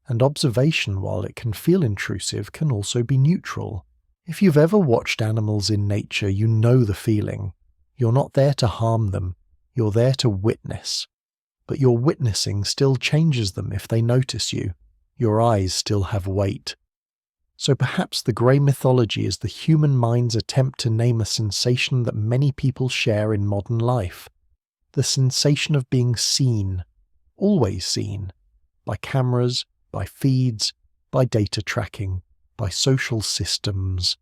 and observation, while it can feel intrusive, can also be neutral. If you've ever watched animals in nature, you know the feeling. You're not there to harm them, you're there to witness. But your witnessing still changes them if they notice you. Your eyes still have weight. So perhaps the grey mythology is the human mind's attempt to name a sensation that many people share in modern life. The sensation of being seen, always seen, by cameras, by feeds, by data tracking, by social systems.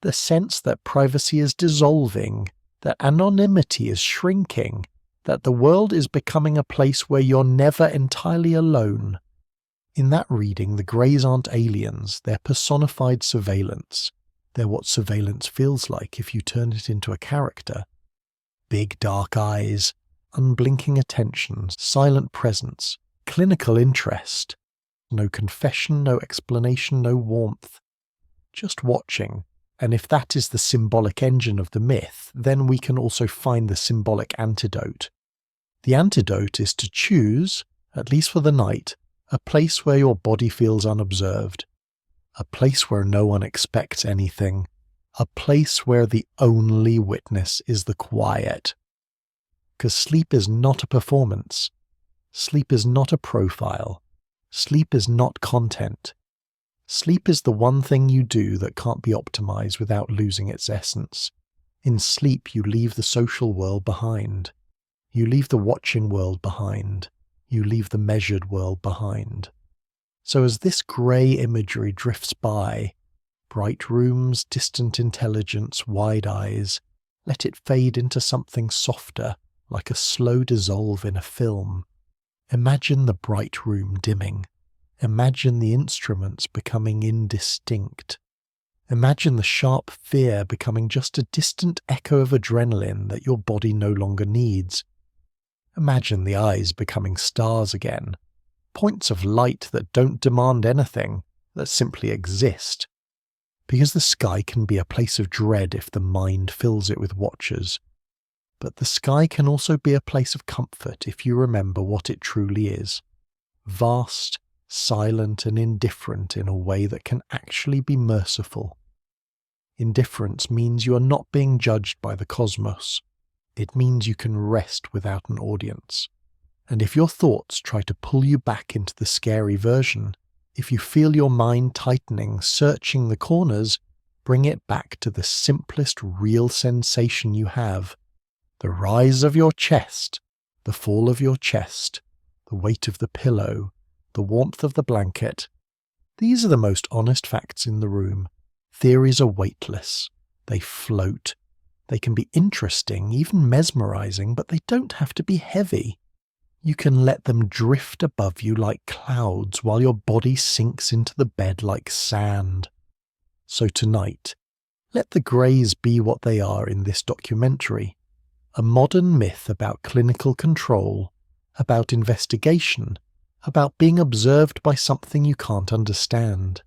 The sense that privacy is dissolving, that anonymity is shrinking, that the world is becoming a place where you're never entirely alone. In that reading, the greys aren't aliens, they're personified surveillance. They're what surveillance feels like if you turn it into a character. Big dark eyes, unblinking attention, silent presence, clinical interest. No confession, no explanation, no warmth. Just watching. And if that is the symbolic engine of the myth, then we can also find the symbolic antidote. The antidote is to choose, at least for the night, a place where your body feels unobserved. A place where no one expects anything. A place where the only witness is the quiet. Because sleep is not a performance. Sleep is not a profile. Sleep is not content. Sleep is the one thing you do that can't be optimized without losing its essence. In sleep, you leave the social world behind. You leave the watching world behind. You leave the measured world behind. So as this grey imagery drifts by, bright rooms, distant intelligence, wide eyes, let it fade into something softer, like a slow dissolve in a film. Imagine the bright room dimming. Imagine the instruments becoming indistinct. Imagine the sharp fear becoming just a distant echo of adrenaline that your body no longer needs. Imagine the eyes becoming stars again, points of light that don't demand anything, that simply exist. Because the sky can be a place of dread if the mind fills it with watchers. But the sky can also be a place of comfort if you remember what it truly is. Vast, silent and indifferent in a way that can actually be merciful. Indifference means you are not being judged by the cosmos. It means you can rest without an audience. And if your thoughts try to pull you back into the scary version, if you feel your mind tightening, searching the corners, bring it back to the simplest real sensation you have. The rise of your chest, the fall of your chest, the weight of the pillow, the warmth of the blanket. These are the most honest facts in the room. Theories are weightless. They float. They can be interesting, even mesmerizing, but they don't have to be heavy. You can let them drift above you like clouds while your body sinks into the bed like sand. So tonight, let the greys be what they are in this documentary. A modern myth about clinical control, about investigation, about being observed by something you can't understand.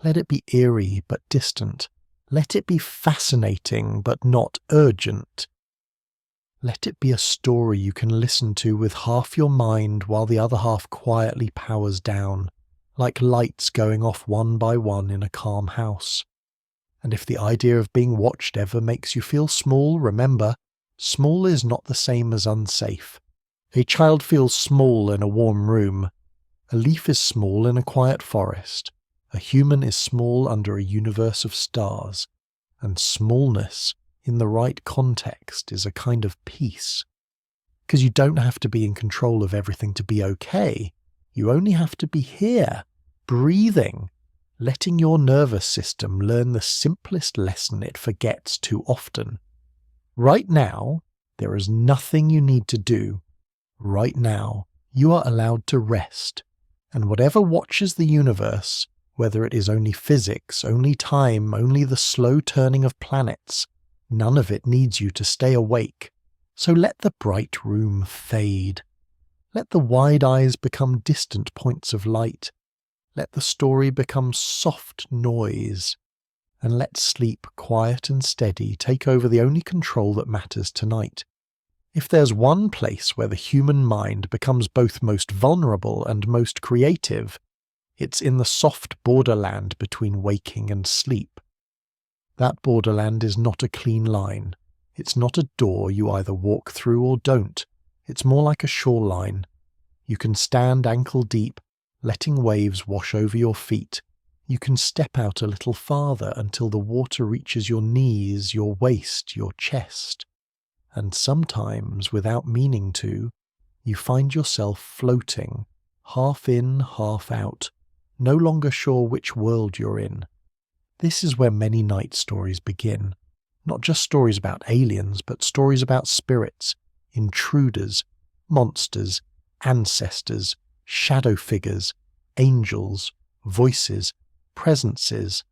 Let it be eerie but distant. Let it be fascinating but not urgent. Let it be a story you can listen to with half your mind while the other half quietly powers down, like lights going off one by one in a calm house. And if the idea of being watched ever makes you feel small, remember, small is not the same as unsafe. A child feels small in a warm room. A leaf is small in a quiet forest. A human is small under a universe of stars. And smallness, in the right context, is a kind of peace. Because you don't have to be in control of everything to be okay. You only have to be here, breathing, letting your nervous system learn the simplest lesson it forgets too often. Right now, there is nothing you need to do. Right now, you are allowed to rest. And whatever watches the universe, whether it is only physics, only time, only the slow turning of planets, none of it needs you to stay awake. So let the bright room fade. Let the wide eyes become distant points of light. Let the story become soft noise. And let sleep, quiet and steady, take over the only control that matters tonight. If there's one place where the human mind becomes both most vulnerable and most creative, it's in the soft borderland between waking and sleep. That borderland is not a clean line. It's not a door you either walk through or don't. It's more like a shoreline. You can stand ankle deep, letting waves wash over your feet. You can step out a little farther until the water reaches your knees, your waist, your chest. And sometimes, without meaning to, you find yourself floating, half in, half out, no longer sure which world you're in. This is where many night stories begin. Not just stories about aliens, but stories about spirits, intruders, monsters, ancestors, shadow figures, angels, voices, presences.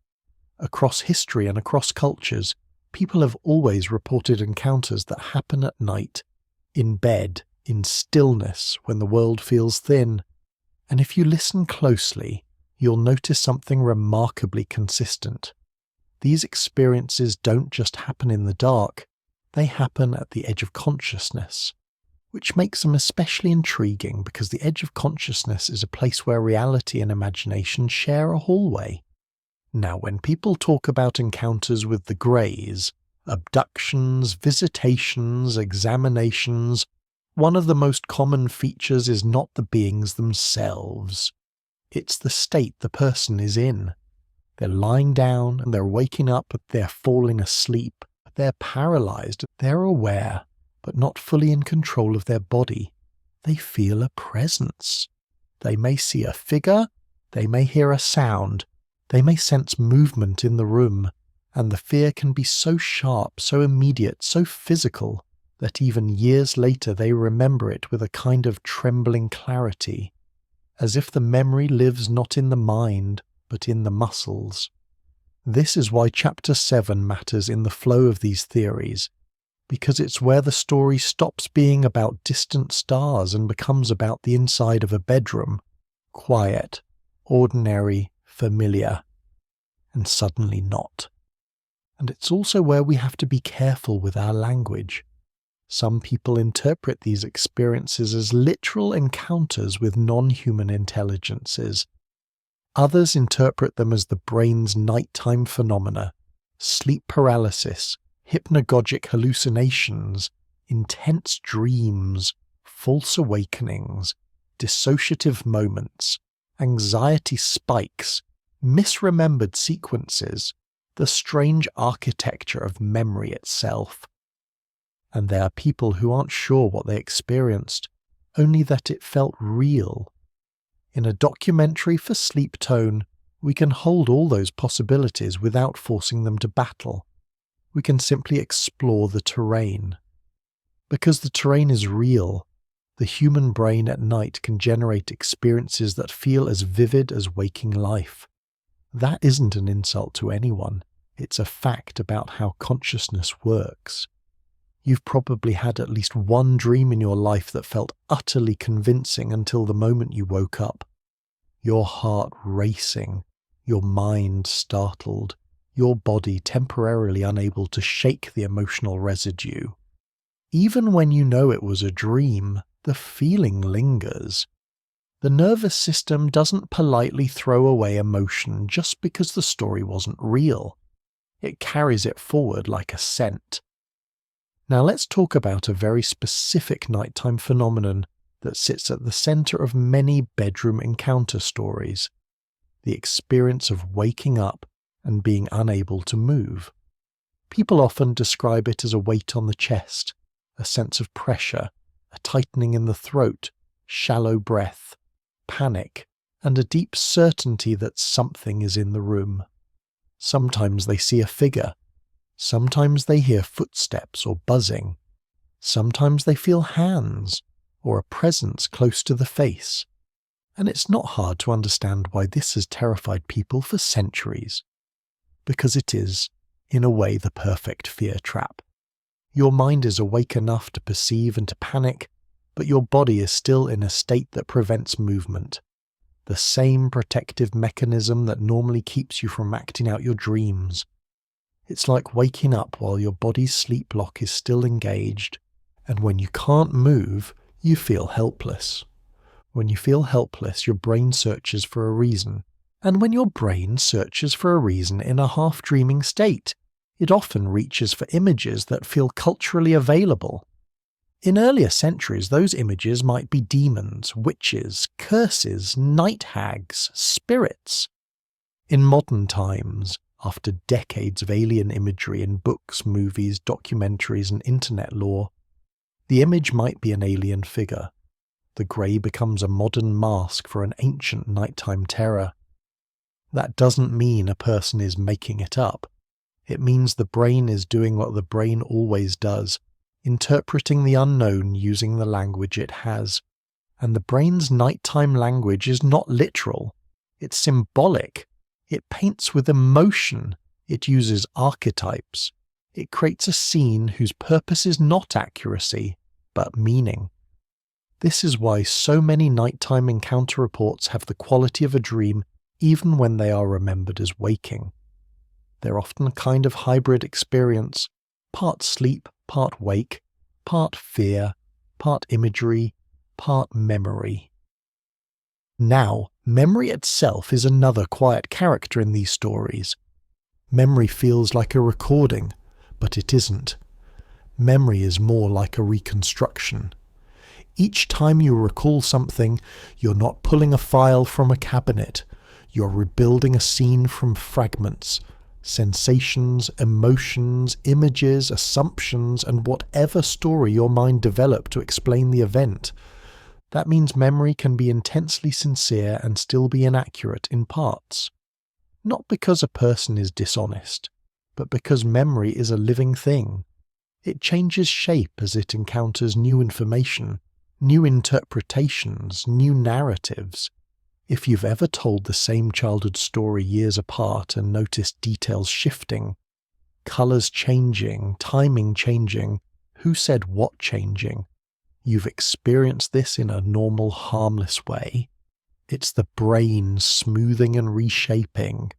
Across history and across cultures, people have always reported encounters that happen at night, in bed, in stillness, when the world feels thin. And if you listen closely, you'll notice something remarkably consistent. These experiences don't just happen in the dark, they happen at the edge of consciousness, which makes them especially intriguing because the edge of consciousness is a place where reality and imagination share a hallway. Now, when people talk about encounters with the greys, abductions, visitations, examinations, one of the most common features is not the beings themselves. It's the state the person is in. They're lying down and they're waking up, they're falling asleep, they're paralyzed, they're aware, but not fully in control of their body. They feel a presence. They may see a figure, they may hear a sound, they may sense movement in the room, and the fear can be so sharp, so immediate, so physical, that even years later they remember it with a kind of trembling clarity, as if the memory lives not in the mind, but in the muscles. This is why Chapter 7 matters in the flow of these theories, because it's where the story stops being about distant stars and becomes about the inside of a bedroom, quiet, ordinary, familiar, and suddenly not. And it's also where we have to be careful with our language. Some people interpret these experiences as literal encounters with non-human intelligences. Others interpret them as the brain's nighttime phenomena, sleep paralysis, hypnagogic hallucinations, intense dreams, false awakenings, dissociative moments, anxiety spikes, misremembered sequences, the strange architecture of memory itself. And there are people who aren't sure what they experienced, only that it felt real. In a documentary for Sleep Tone, we can hold all those possibilities without forcing them to battle. We can simply explore the terrain. Because the terrain is real, the human brain at night can generate experiences that feel as vivid as waking life. That isn't an insult to anyone. It's a fact about how consciousness works. You've probably had at least one dream in your life that felt utterly convincing until the moment you woke up. Your heart racing, your mind startled, your body temporarily unable to shake the emotional residue. Even when you know it was a dream, the feeling lingers. The nervous system doesn't politely throw away emotion just because the story wasn't real. It carries it forward like a scent. Now let's talk about a very specific nighttime phenomenon that sits at the center of many bedroom encounter stories: the experience of waking up and being unable to move. People often describe it as a weight on the chest, a sense of pressure, a tightening in the throat, shallow breath, panic, and a deep certainty that something is in the room. Sometimes they see a figure. Sometimes they hear footsteps or buzzing. Sometimes they feel hands or a presence close to the face. And it's not hard to understand why this has terrified people for centuries. Because it is, in a way, the perfect fear trap. Your mind is awake enough to perceive and to panic, but your body is still in a state that prevents movement. The same protective mechanism that normally keeps you from acting out your dreams. It's like waking up while your body's sleep lock is still engaged, and when you can't move, you feel helpless. When you feel helpless, your brain searches for a reason. And when your brain searches for a reason in a half-dreaming state, it often reaches for images that feel culturally available. In earlier centuries, those images might be demons, witches, curses, night hags, spirits. In modern times, after decades of alien imagery in books, movies, documentaries, and internet lore, the image might be an alien figure. The grey becomes a modern mask for an ancient nighttime terror. That doesn't mean a person is making it up. It means the brain is doing what the brain always does, interpreting the unknown using the language it has. And the brain's nighttime language is not literal. It's symbolic. It paints with emotion. It uses archetypes. It creates a scene whose purpose is not accuracy, but meaning. This is why so many nighttime encounter reports have the quality of a dream even when they are remembered as waking. They're often a kind of hybrid experience, part sleep, part wake, part fear, part imagery, part memory. Now, memory itself is another quiet character in these stories. Memory feels like a recording, but it isn't. Memory is more like a reconstruction. Each time you recall something, you're not pulling a file from a cabinet. You're rebuilding a scene from fragments, sensations, emotions, images, assumptions, and whatever story your mind developed to explain the event. That means memory can be intensely sincere and still be inaccurate in parts. Not because a person is dishonest, but because memory is a living thing. It changes shape as it encounters new information, new interpretations, new narratives. If you've ever told the same childhood story years apart and noticed details shifting, colors changing, timing changing, who said what changing, you've experienced this in a normal, harmless way. It's the brain smoothing and reshaping.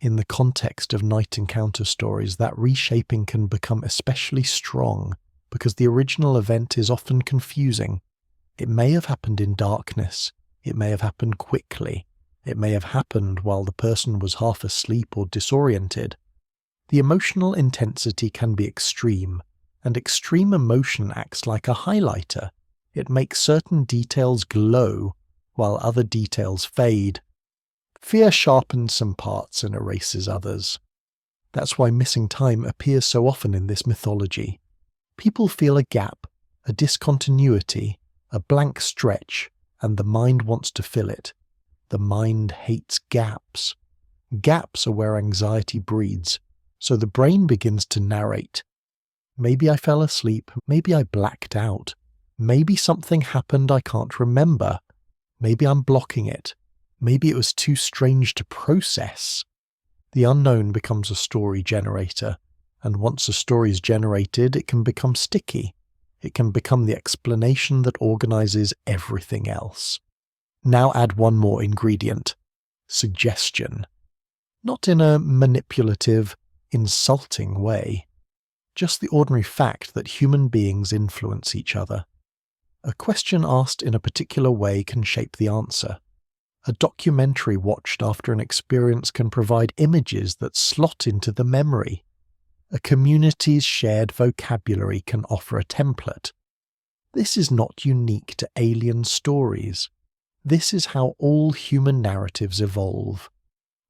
In the context of night encounter stories, that reshaping can become especially strong because the original event is often confusing. It may have happened in darkness. It may have happened quickly. It may have happened while the person was half asleep or disoriented. The emotional intensity can be extreme, and extreme emotion acts like a highlighter. It makes certain details glow while other details fade. Fear sharpens some parts and erases others. That's why missing time appears so often in this mythology. People feel a gap, a discontinuity, a blank stretch, and the mind wants to fill it. The mind hates gaps. Gaps are where anxiety breeds, so the brain begins to narrate. Maybe I fell asleep, maybe I blacked out, maybe something happened I can't remember, maybe I'm blocking it, maybe it was too strange to process. The unknown becomes a story generator, and once a story is generated, it can become sticky. It can become the explanation that organizes everything else. Now add one more ingredient: suggestion. Not in a manipulative, insulting way. Just the ordinary fact that human beings influence each other. A question asked in a particular way can shape the answer. A documentary watched after an experience can provide images that slot into the memory. A community's shared vocabulary can offer a template. This is not unique to alien stories. This is how all human narratives evolve.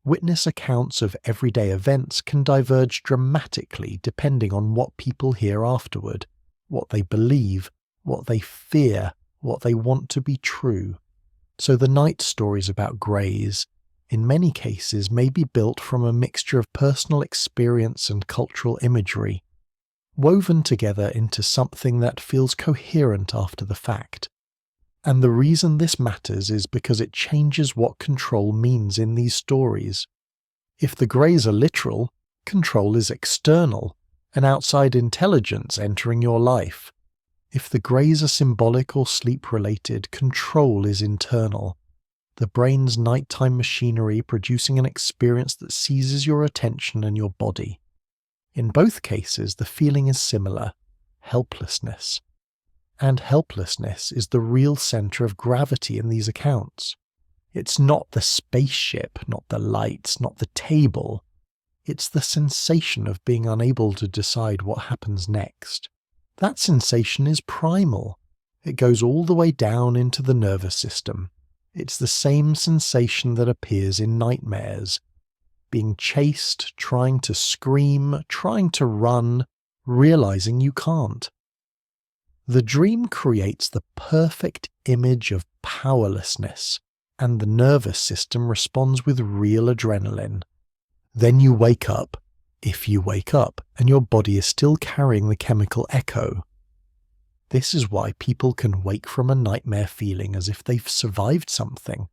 Witness accounts of everyday events can diverge dramatically depending on what people hear afterward, what they believe, what they fear, what they want to be true. So the night stories about greys, in many cases, may be built from a mixture of personal experience and cultural imagery, woven together into something that feels coherent after the fact. And the reason this matters is because it changes what control means in these stories. If the greys are literal, control is external, an outside intelligence entering your life. If the greys are symbolic or sleep-related, control is internal. The brain's nighttime machinery producing an experience that seizes your attention and your body. In both cases, the feeling is similar: helplessness. And helplessness is the real center of gravity in these accounts. It's not the spaceship, not the lights, not the table. It's the sensation of being unable to decide what happens next. That sensation is primal. It goes all the way down into the nervous system. It's the same sensation that appears in nightmares. Being chased, trying to scream, trying to run, realizing you can't. The dream creates the perfect image of powerlessness, and the nervous system responds with real adrenaline. Then you wake up, if you wake up, and your body is still carrying the chemical echo. This is why people can wake from a nightmare feeling as if they've survived something.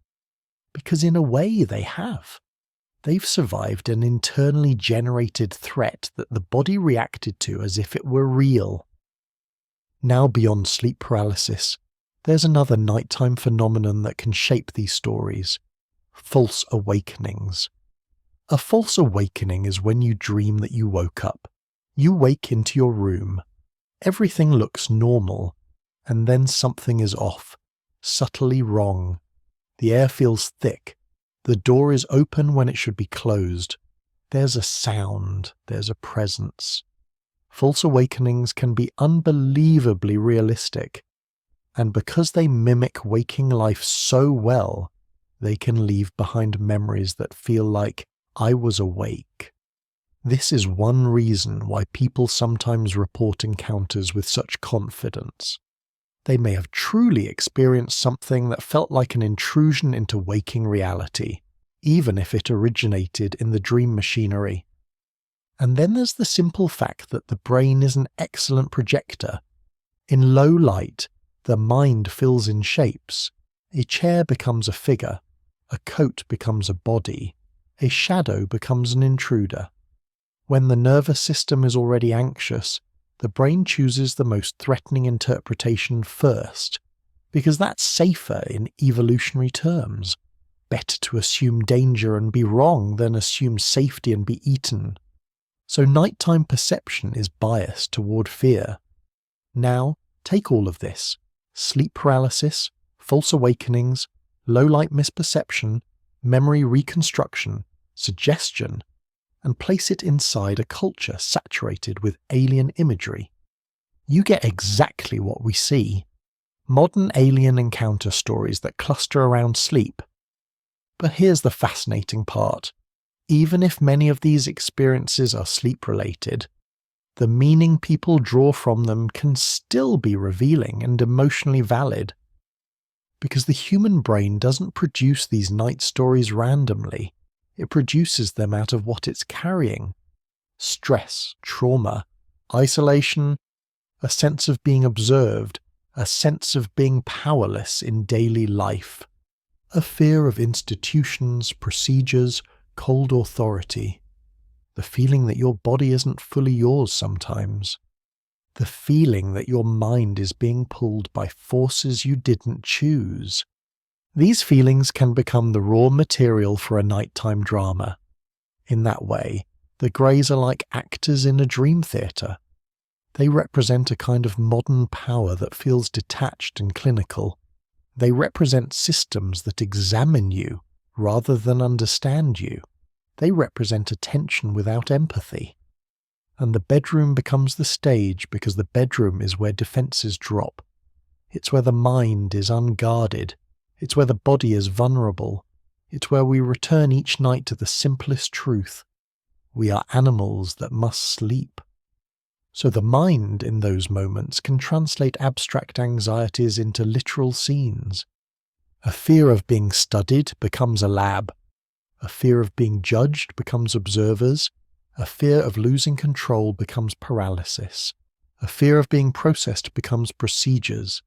Because in a way they have. They've survived an internally generated threat that the body reacted to as if it were real. Now beyond sleep paralysis, there's another nighttime phenomenon that can shape these stories: false awakenings. A false awakening is when you dream that you woke up. You wake into your room. Everything looks normal, and then something is off, subtly wrong. The air feels thick. The door is open when it should be closed. There's a sound. There's a presence. False awakenings can be unbelievably realistic, and because they mimic waking life so well, they can leave behind memories that feel like, I was awake. This is one reason why people sometimes report encounters with such confidence. They may have truly experienced something that felt like an intrusion into waking reality, even if it originated in the dream machinery. And then there's the simple fact that the brain is an excellent projector. In low light, the mind fills in shapes. A chair becomes a figure. A coat becomes a body. A shadow becomes an intruder. When the nervous system is already anxious, the brain chooses the most threatening interpretation first, because that's safer in evolutionary terms. Better to assume danger and be wrong than assume safety and be eaten. So nighttime perception is biased toward fear. Now, take all of this: sleep paralysis, false awakenings, low-light misperception, memory reconstruction, suggestion, and place it inside a culture saturated with alien imagery. You get exactly what we see: modern alien encounter stories that cluster around sleep. But here's the fascinating part. Even if many of these experiences are sleep-related, the meaning people draw from them can still be revealing and emotionally valid. Because the human brain doesn't produce these night stories randomly. It produces them out of what it's carrying: stress, trauma, isolation, a sense of being observed, a sense of being powerless in daily life, a fear of institutions, procedures, cold authority, the feeling that your body isn't fully yours sometimes, the feeling that your mind is being pulled by forces you didn't choose. These feelings can become the raw material for a nighttime drama. In that way, the Greys are like actors in a dream theatre. They represent a kind of modern power that feels detached and clinical. They represent systems that examine you rather than understand you. They represent attention without empathy. And the bedroom becomes the stage because the bedroom is where defenses drop. It's where the mind is unguarded. It's where the body is vulnerable. It's where we return each night to the simplest truth. We are animals that must sleep. So the mind in those moments can translate abstract anxieties into literal scenes. A fear of being studied becomes a lab. A fear of being judged becomes observers. A fear of losing control becomes paralysis. A fear of being processed becomes procedures.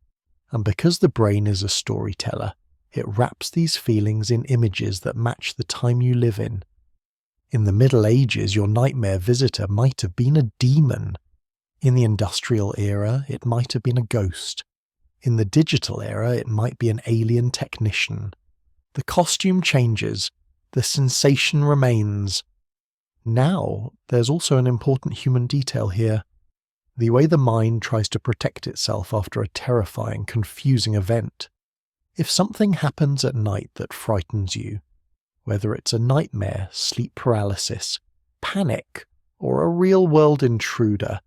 And because the brain is a storyteller, it wraps these feelings in images that match the time you live in. In the Middle Ages, your nightmare visitor might have been a demon. In the industrial era, it might have been a ghost. In the digital era, it might be an alien technician. The costume changes. The sensation remains. Now, there's also an important human detail here. The way the mind tries to protect itself after a terrifying, confusing event. If something happens at night that frightens you, whether it's a nightmare, sleep paralysis, panic, or a real-world intruder,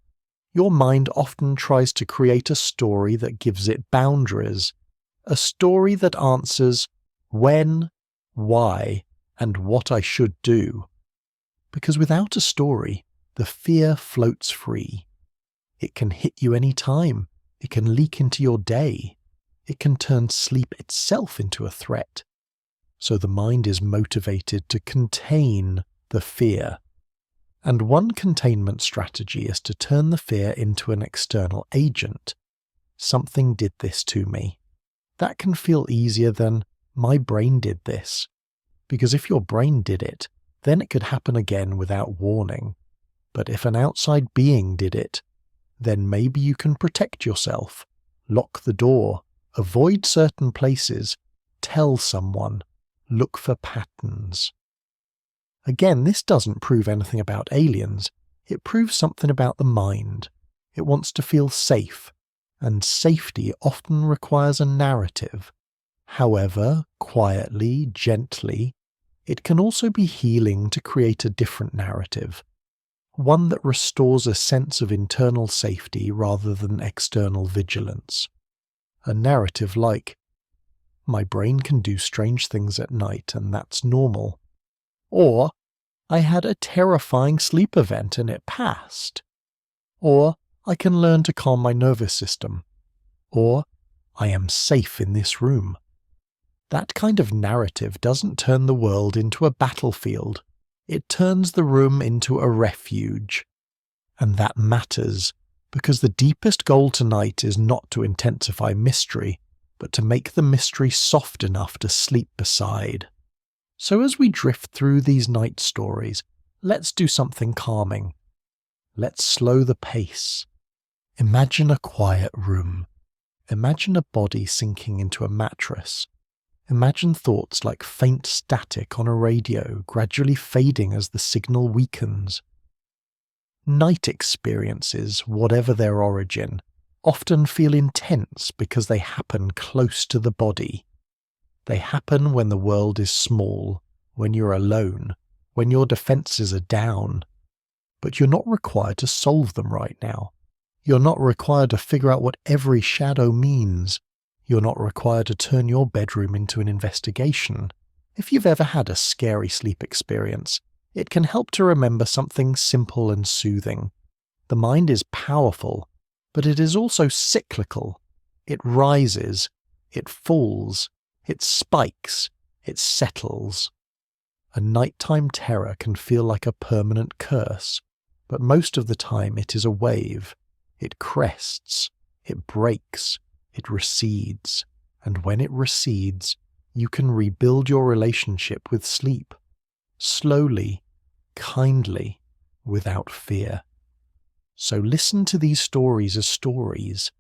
your mind often tries to create a story that gives it boundaries, a story that answers when, why, and what I should do. Because without a story, the fear floats free. It can hit you any time. It can leak into your day. It can turn sleep itself into a threat. So the mind is motivated to contain the fear. And one containment strategy is to turn the fear into an external agent. Something did this to me. That can feel easier than, my brain did this. Because if your brain did it, then it could happen again without warning. But if an outside being did it, then maybe you can protect yourself, lock the door, avoid certain places, tell someone, look for patterns. Again, this doesn't prove anything about aliens. It proves something about the mind. It wants to feel safe, and safety often requires a narrative. However, quietly, gently, it can also be healing to create a different narrative, one that restores a sense of internal safety rather than external vigilance. A narrative like, my brain can do strange things at night and that's normal. Or, I had a terrifying sleep event and it passed. Or, I can learn to calm my nervous system. Or, I am safe in this room. That kind of narrative doesn't turn the world into a battlefield. It turns the room into a refuge. And that matters, because the deepest goal tonight is not to intensify mystery, but to make the mystery soft enough to sleep beside. So as we drift through these night stories, let's do something calming. Let's slow the pace. Imagine a quiet room. Imagine a body sinking into a mattress. Imagine thoughts like faint static on a radio gradually fading as the signal weakens. Night experiences, whatever their origin, often feel intense because they happen close to the body. They happen when the world is small, when you're alone, when your defenses are down. But you're not required to solve them right now. You're not required to figure out what every shadow means. You're not required to turn your bedroom into an investigation. If you've ever had a scary sleep experience, it can help to remember something simple and soothing. The mind is powerful, but it is also cyclical. It rises, it falls, it spikes, it settles. A nighttime terror can feel like a permanent curse, but most of the time it is a wave. It crests, it breaks, it recedes, and when it recedes, you can rebuild your relationship with sleep. Slowly, kindly, without fear. So listen to these stories as stories.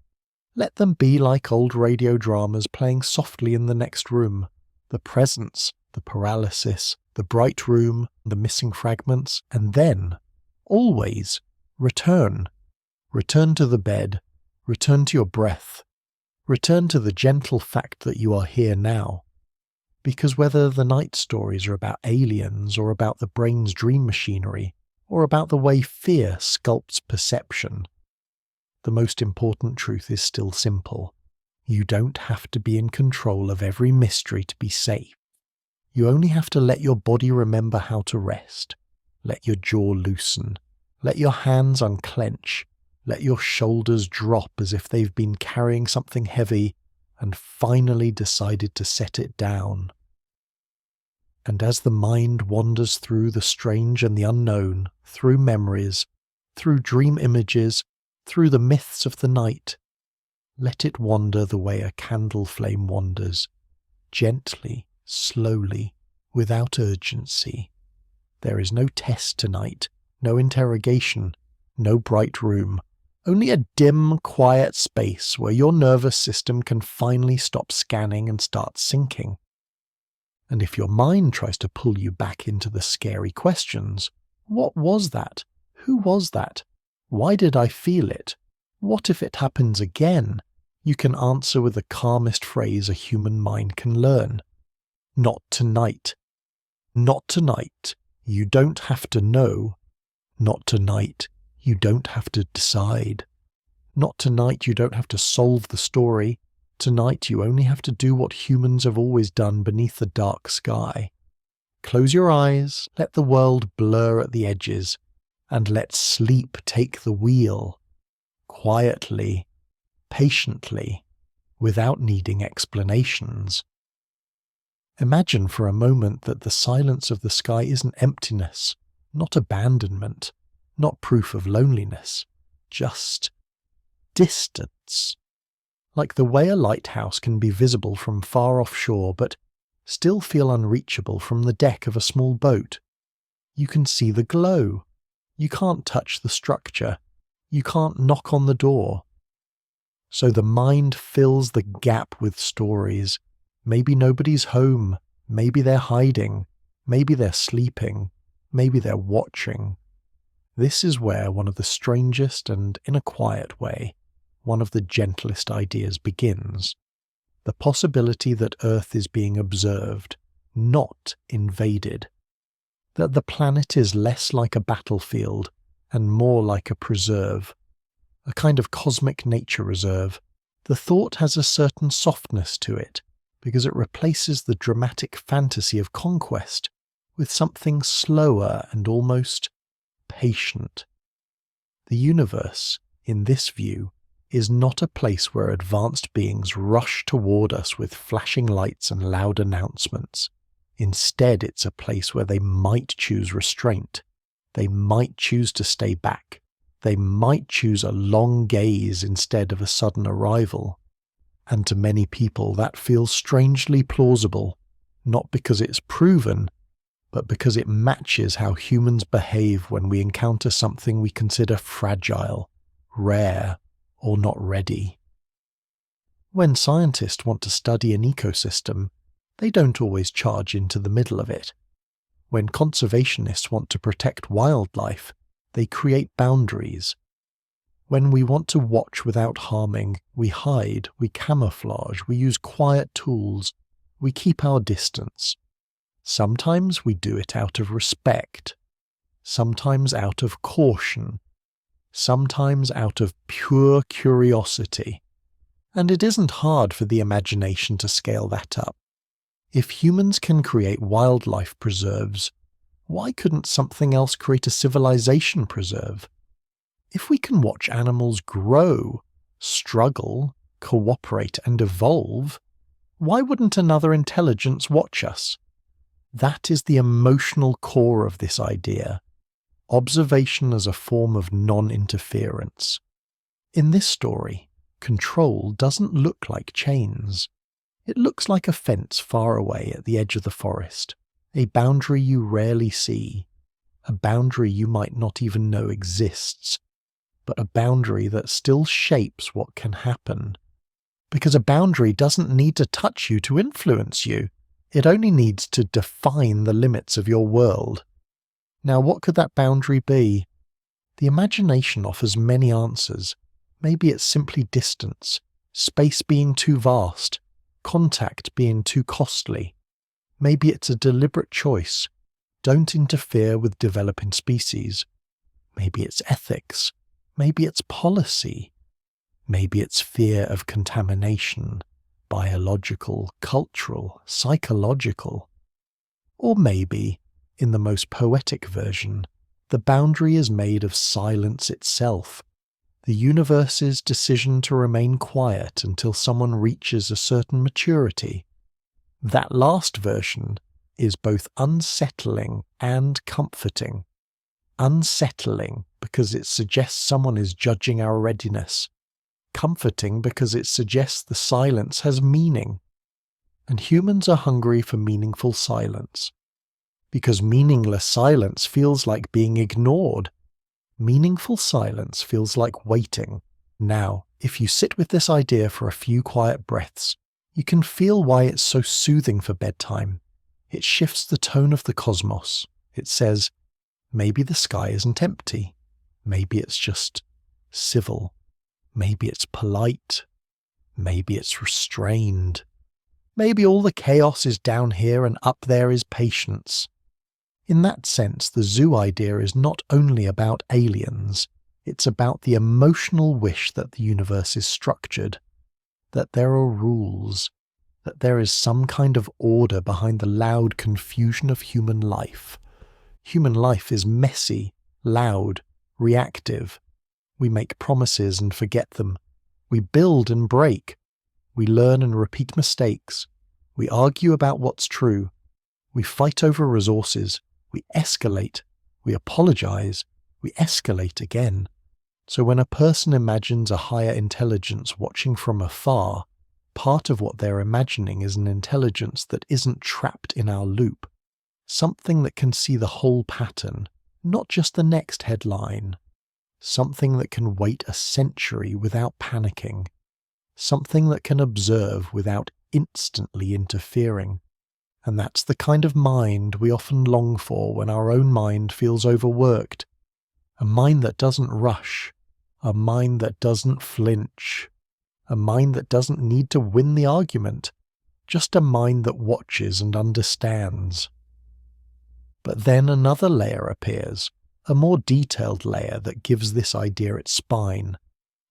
Let them be like old radio dramas playing softly in the next room. The presence, the paralysis, the bright room, the missing fragments, and then, always, return. Return to the bed. Return to your breath. Return to the gentle fact that you are here now. Because whether the night stories are about aliens or about the brain's dream machinery, or about the way fear sculpts perception, the most important truth is still simple. You don't have to be in control of every mystery to be safe. You only have to let your body remember how to rest. Let your jaw loosen. Let your hands unclench. Let your shoulders drop as if they've been carrying something heavy and finally decided to set it down. And as the mind wanders through the strange and the unknown, through memories, through dream images, through the myths of the night, let it wander the way a candle flame wanders, gently, slowly, without urgency. There is no test tonight, no interrogation, no bright room, only a dim, quiet space where your nervous system can finally stop scanning and start sinking. And if your mind tries to pull you back into the scary questions, what was that? Who was that? Why did I feel it? What if it happens again? You can answer with the calmest phrase a human mind can learn. Not tonight. Not tonight. You don't have to know. Not tonight. You don't have to decide. Not tonight. You don't have to solve the story. Tonight you only have to do what humans have always done beneath the dark sky. Close your eyes, let the world blur at the edges, and let sleep take the wheel. Quietly, patiently, without needing explanations. Imagine for a moment that the silence of the sky isn't emptiness, not abandonment, not proof of loneliness, just distance. Like the way a lighthouse can be visible from far offshore but still feel unreachable from the deck of a small boat. You can see the glow. You can't touch the structure. You can't knock on the door. So the mind fills the gap with stories. Maybe nobody's home. Maybe they're hiding. Maybe they're sleeping. Maybe they're watching. This is where one of the strangest and, in a quiet way, one of the gentlest ideas begins. The possibility that Earth is being observed, not invaded. That the planet is less like a battlefield and more like a preserve, a kind of cosmic nature reserve. The thought has a certain softness to it because it replaces the dramatic fantasy of conquest with something slower and almost patient. The universe, in this view, is not a place where advanced beings rush toward us with flashing lights and loud announcements. Instead, it's a place where they might choose restraint. They might choose to stay back. They might choose a long gaze instead of a sudden arrival. And to many people that feels strangely plausible, not because it's proven, but because it matches how humans behave when we encounter something we consider fragile, rare, or not ready. When scientists want to study an ecosystem, they don't always charge into the middle of it. When conservationists want to protect wildlife, they create boundaries. When we want to watch without harming, we hide, we camouflage, we use quiet tools, we keep our distance. Sometimes we do it out of respect, sometimes out of caution, sometimes out of pure curiosity. And it isn't hard for the imagination to scale that up. If humans can create wildlife preserves, why couldn't something else create a civilization preserve? If we can watch animals grow, struggle, cooperate, and evolve, why wouldn't another intelligence watch us? That is the emotional core of this idea. Observation as a form of non-interference. In this story, control doesn't look like chains. It looks like a fence far away at the edge of the forest, a boundary you rarely see, a boundary you might not even know exists, but a boundary that still shapes what can happen. Because a boundary doesn't need to touch you to influence you. It only needs to define the limits of your world. Now, what could that boundary be? The imagination offers many answers. Maybe it's simply distance, space being too vast, contact being too costly. Maybe it's a deliberate choice. Don't interfere with developing species. Maybe it's ethics. Maybe it's policy. Maybe it's fear of contamination, biological, cultural, psychological. Or maybe, in the most poetic version, the boundary is made of silence itself, the universe's decision to remain quiet until someone reaches a certain maturity. That last version is both unsettling and comforting. Unsettling because it suggests someone is judging our readiness. Comforting because it suggests the silence has meaning. And humans are hungry for meaningful silence. Because meaningless silence feels like being ignored. Meaningful silence feels like waiting. Now, if you sit with this idea for a few quiet breaths, you can feel why it's so soothing for bedtime. It shifts the tone of the cosmos. It says, maybe the sky isn't empty. Maybe it's just civil. Maybe it's polite. Maybe it's restrained. Maybe all the chaos is down here and up there is patience. In that sense, the zoo idea is not only about aliens, it's about the emotional wish that the universe is structured, that there are rules, that there is some kind of order behind the loud confusion of human life. Human life is messy, loud, reactive. We make promises and forget them. We build and break. We learn and repeat mistakes. We argue about what's true. We fight over resources. We escalate. We apologize. We escalate again. So when a person imagines a higher intelligence watching from afar, part of what they're imagining is an intelligence that isn't trapped in our loop. Something that can see the whole pattern, not just the next headline. Something that can wait a century without panicking. Something that can observe without instantly interfering. And that's the kind of mind we often long for when our own mind feels overworked. A mind that doesn't rush. A mind that doesn't flinch. A mind that doesn't need to win the argument. Just a mind that watches and understands. But then another layer appears, a more detailed layer that gives this idea its spine,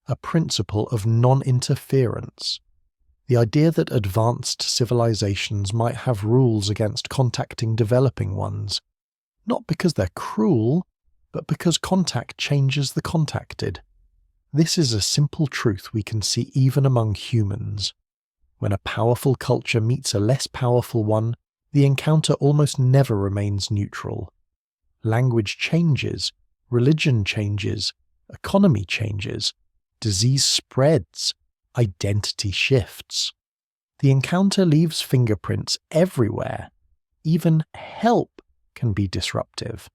a principle of non-interference. The idea that advanced civilizations might have rules against contacting developing ones, not because they're cruel, but because contact changes the contacted. This is a simple truth we can see even among humans. When a powerful culture meets a less powerful one, the encounter almost never remains neutral. Language changes, religion changes, economy changes, disease spreads, identity shifts. The encounter leaves fingerprints everywhere. Even help can be disruptive.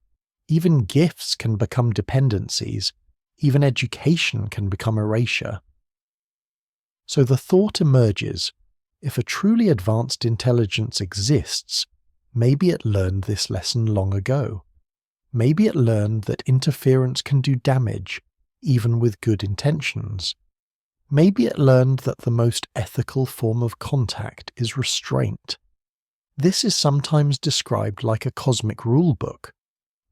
Even gifts can become dependencies. Even education can become erasure. So the thought emerges, if a truly advanced intelligence exists, maybe it learned this lesson long ago. Maybe it learned that interference can do damage, even with good intentions. Maybe it learned that the most ethical form of contact is restraint. This is sometimes described like a cosmic rule book,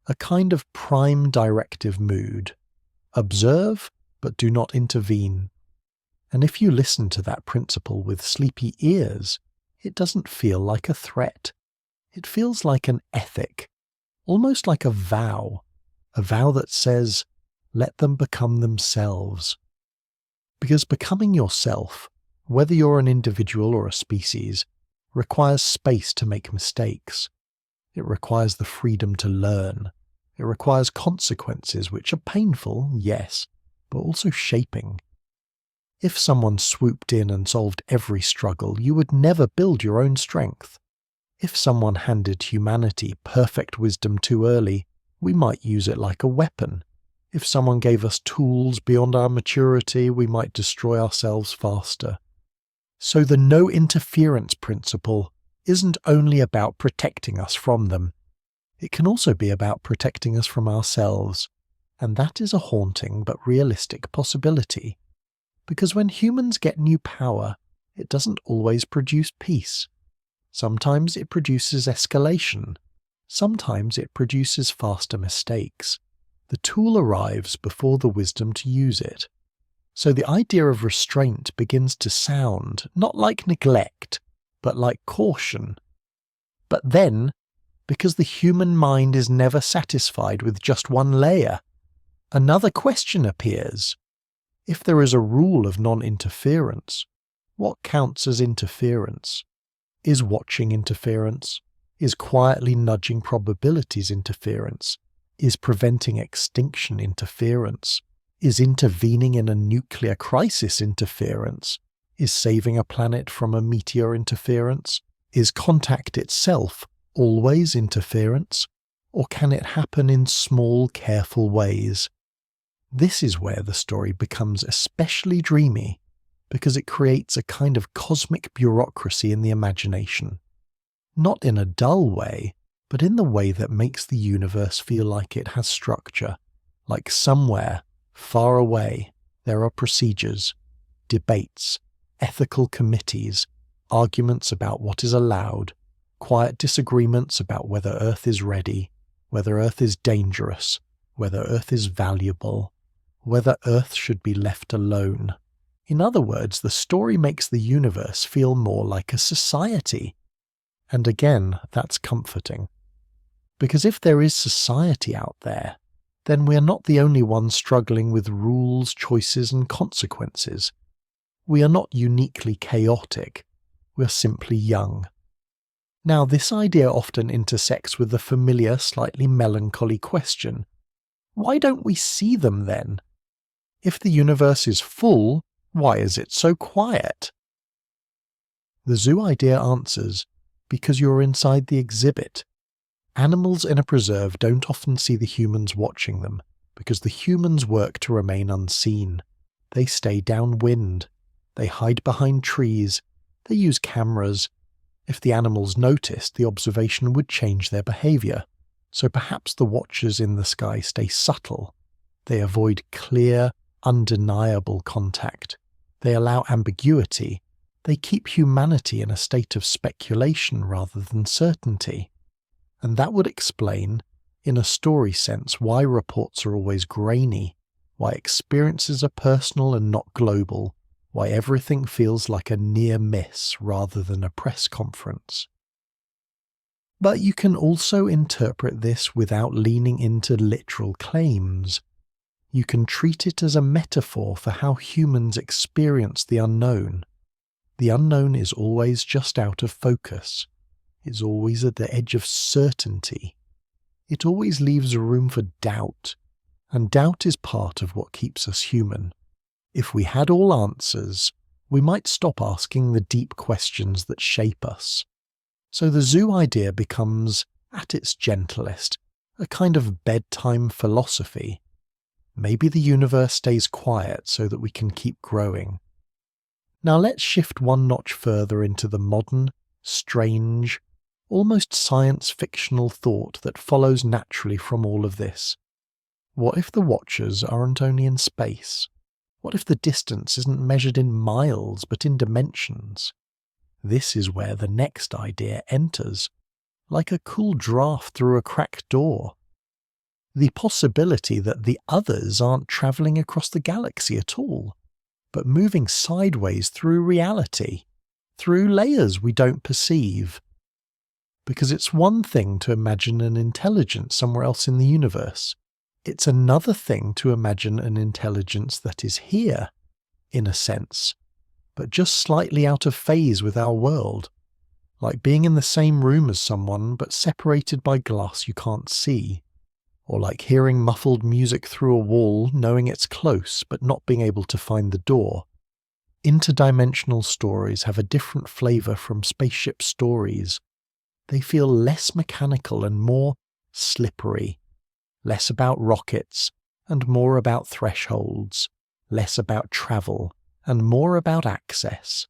a kind of prime directive mood. Observe, but do not intervene. And if you listen to that principle with sleepy ears, it doesn't feel like a threat. It feels like an ethic, almost like a vow that says, let them become themselves. Because becoming yourself, whether you're an individual or a species, requires space to make mistakes. It requires the freedom to learn. It requires consequences which are painful, yes, but also shaping. If someone swooped in and solved every struggle, you would never build your own strength. If someone handed humanity perfect wisdom too early, we might use it like a weapon. If someone gave us tools beyond our maturity, we might destroy ourselves faster. So the no interference principle isn't only about protecting us from them. It can also be about protecting us from ourselves, and that is a haunting but realistic possibility. Because when humans get new power, it doesn't always produce peace. Sometimes it produces escalation. Sometimes it produces faster mistakes. The tool arrives before the wisdom to use it. So the idea of restraint begins to sound not like neglect, but like caution. But then, because the human mind is never satisfied with just one layer, another question appears. If there is a rule of non-interference, what counts as interference? Is watching interference? Is quietly nudging probabilities interference? Is preventing extinction interference? Is intervening in a nuclear crisis interference? Is saving a planet from a meteor interference? Is contact itself always interference? Or can it happen in small, careful ways? This is where the story becomes especially dreamy, because it creates a kind of cosmic bureaucracy in the imagination. Not in a dull way, but in the way that makes the universe feel like it has structure, like somewhere, far away, there are procedures, debates, ethical committees, arguments about what is allowed, quiet disagreements about whether Earth is ready, whether Earth is dangerous, whether Earth is valuable, whether Earth should be left alone. In other words, the story makes the universe feel more like a society. And again, that's comforting. Because if there is society out there, then we are not the only ones struggling with rules, choices, and consequences. We are not uniquely chaotic. We are simply young. Now, this idea often intersects with the familiar, slightly melancholy question. Why don't we see them then? If the universe is full, why is it so quiet? The zoo idea answers, because you're inside the exhibit. Animals in a preserve don't often see the humans watching them, because the humans work to remain unseen. They stay downwind. They hide behind trees. They use cameras. If the animals noticed, the observation would change their behavior. So perhaps the watchers in the sky stay subtle. They avoid clear, undeniable contact. They allow ambiguity. They keep humanity in a state of speculation rather than certainty. And that would explain, in a story sense, why reports are always grainy, why experiences are personal and not global, why everything feels like a near miss rather than a press conference. But you can also interpret this without leaning into literal claims. You can treat it as a metaphor for how humans experience the unknown. The unknown is always just out of focus. It's always at the edge of certainty. It always leaves room for doubt, and doubt is part of what keeps us human. If we had all answers, we might stop asking the deep questions that shape us. So the zoo idea becomes, at its gentlest, a kind of bedtime philosophy. Maybe the universe stays quiet so that we can keep growing. Now let's shift one notch further into the modern, strange, almost science-fictional thought that follows naturally from all of this. What if the watchers aren't only in space? What if the distance isn't measured in miles but in dimensions? This is where the next idea enters, like a cool draft through a cracked door. The possibility that the others aren't travelling across the galaxy at all, but moving sideways through reality, through layers we don't perceive. Because it's one thing to imagine an intelligence somewhere else in the universe. It's another thing to imagine an intelligence that is here, in a sense, but just slightly out of phase with our world, like being in the same room as someone but separated by glass you can't see, or like hearing muffled music through a wall knowing it's close but not being able to find the door. Interdimensional stories have a different flavour from spaceship stories. They feel less mechanical and more slippery, less about rockets and more about thresholds, less about travel and more about access.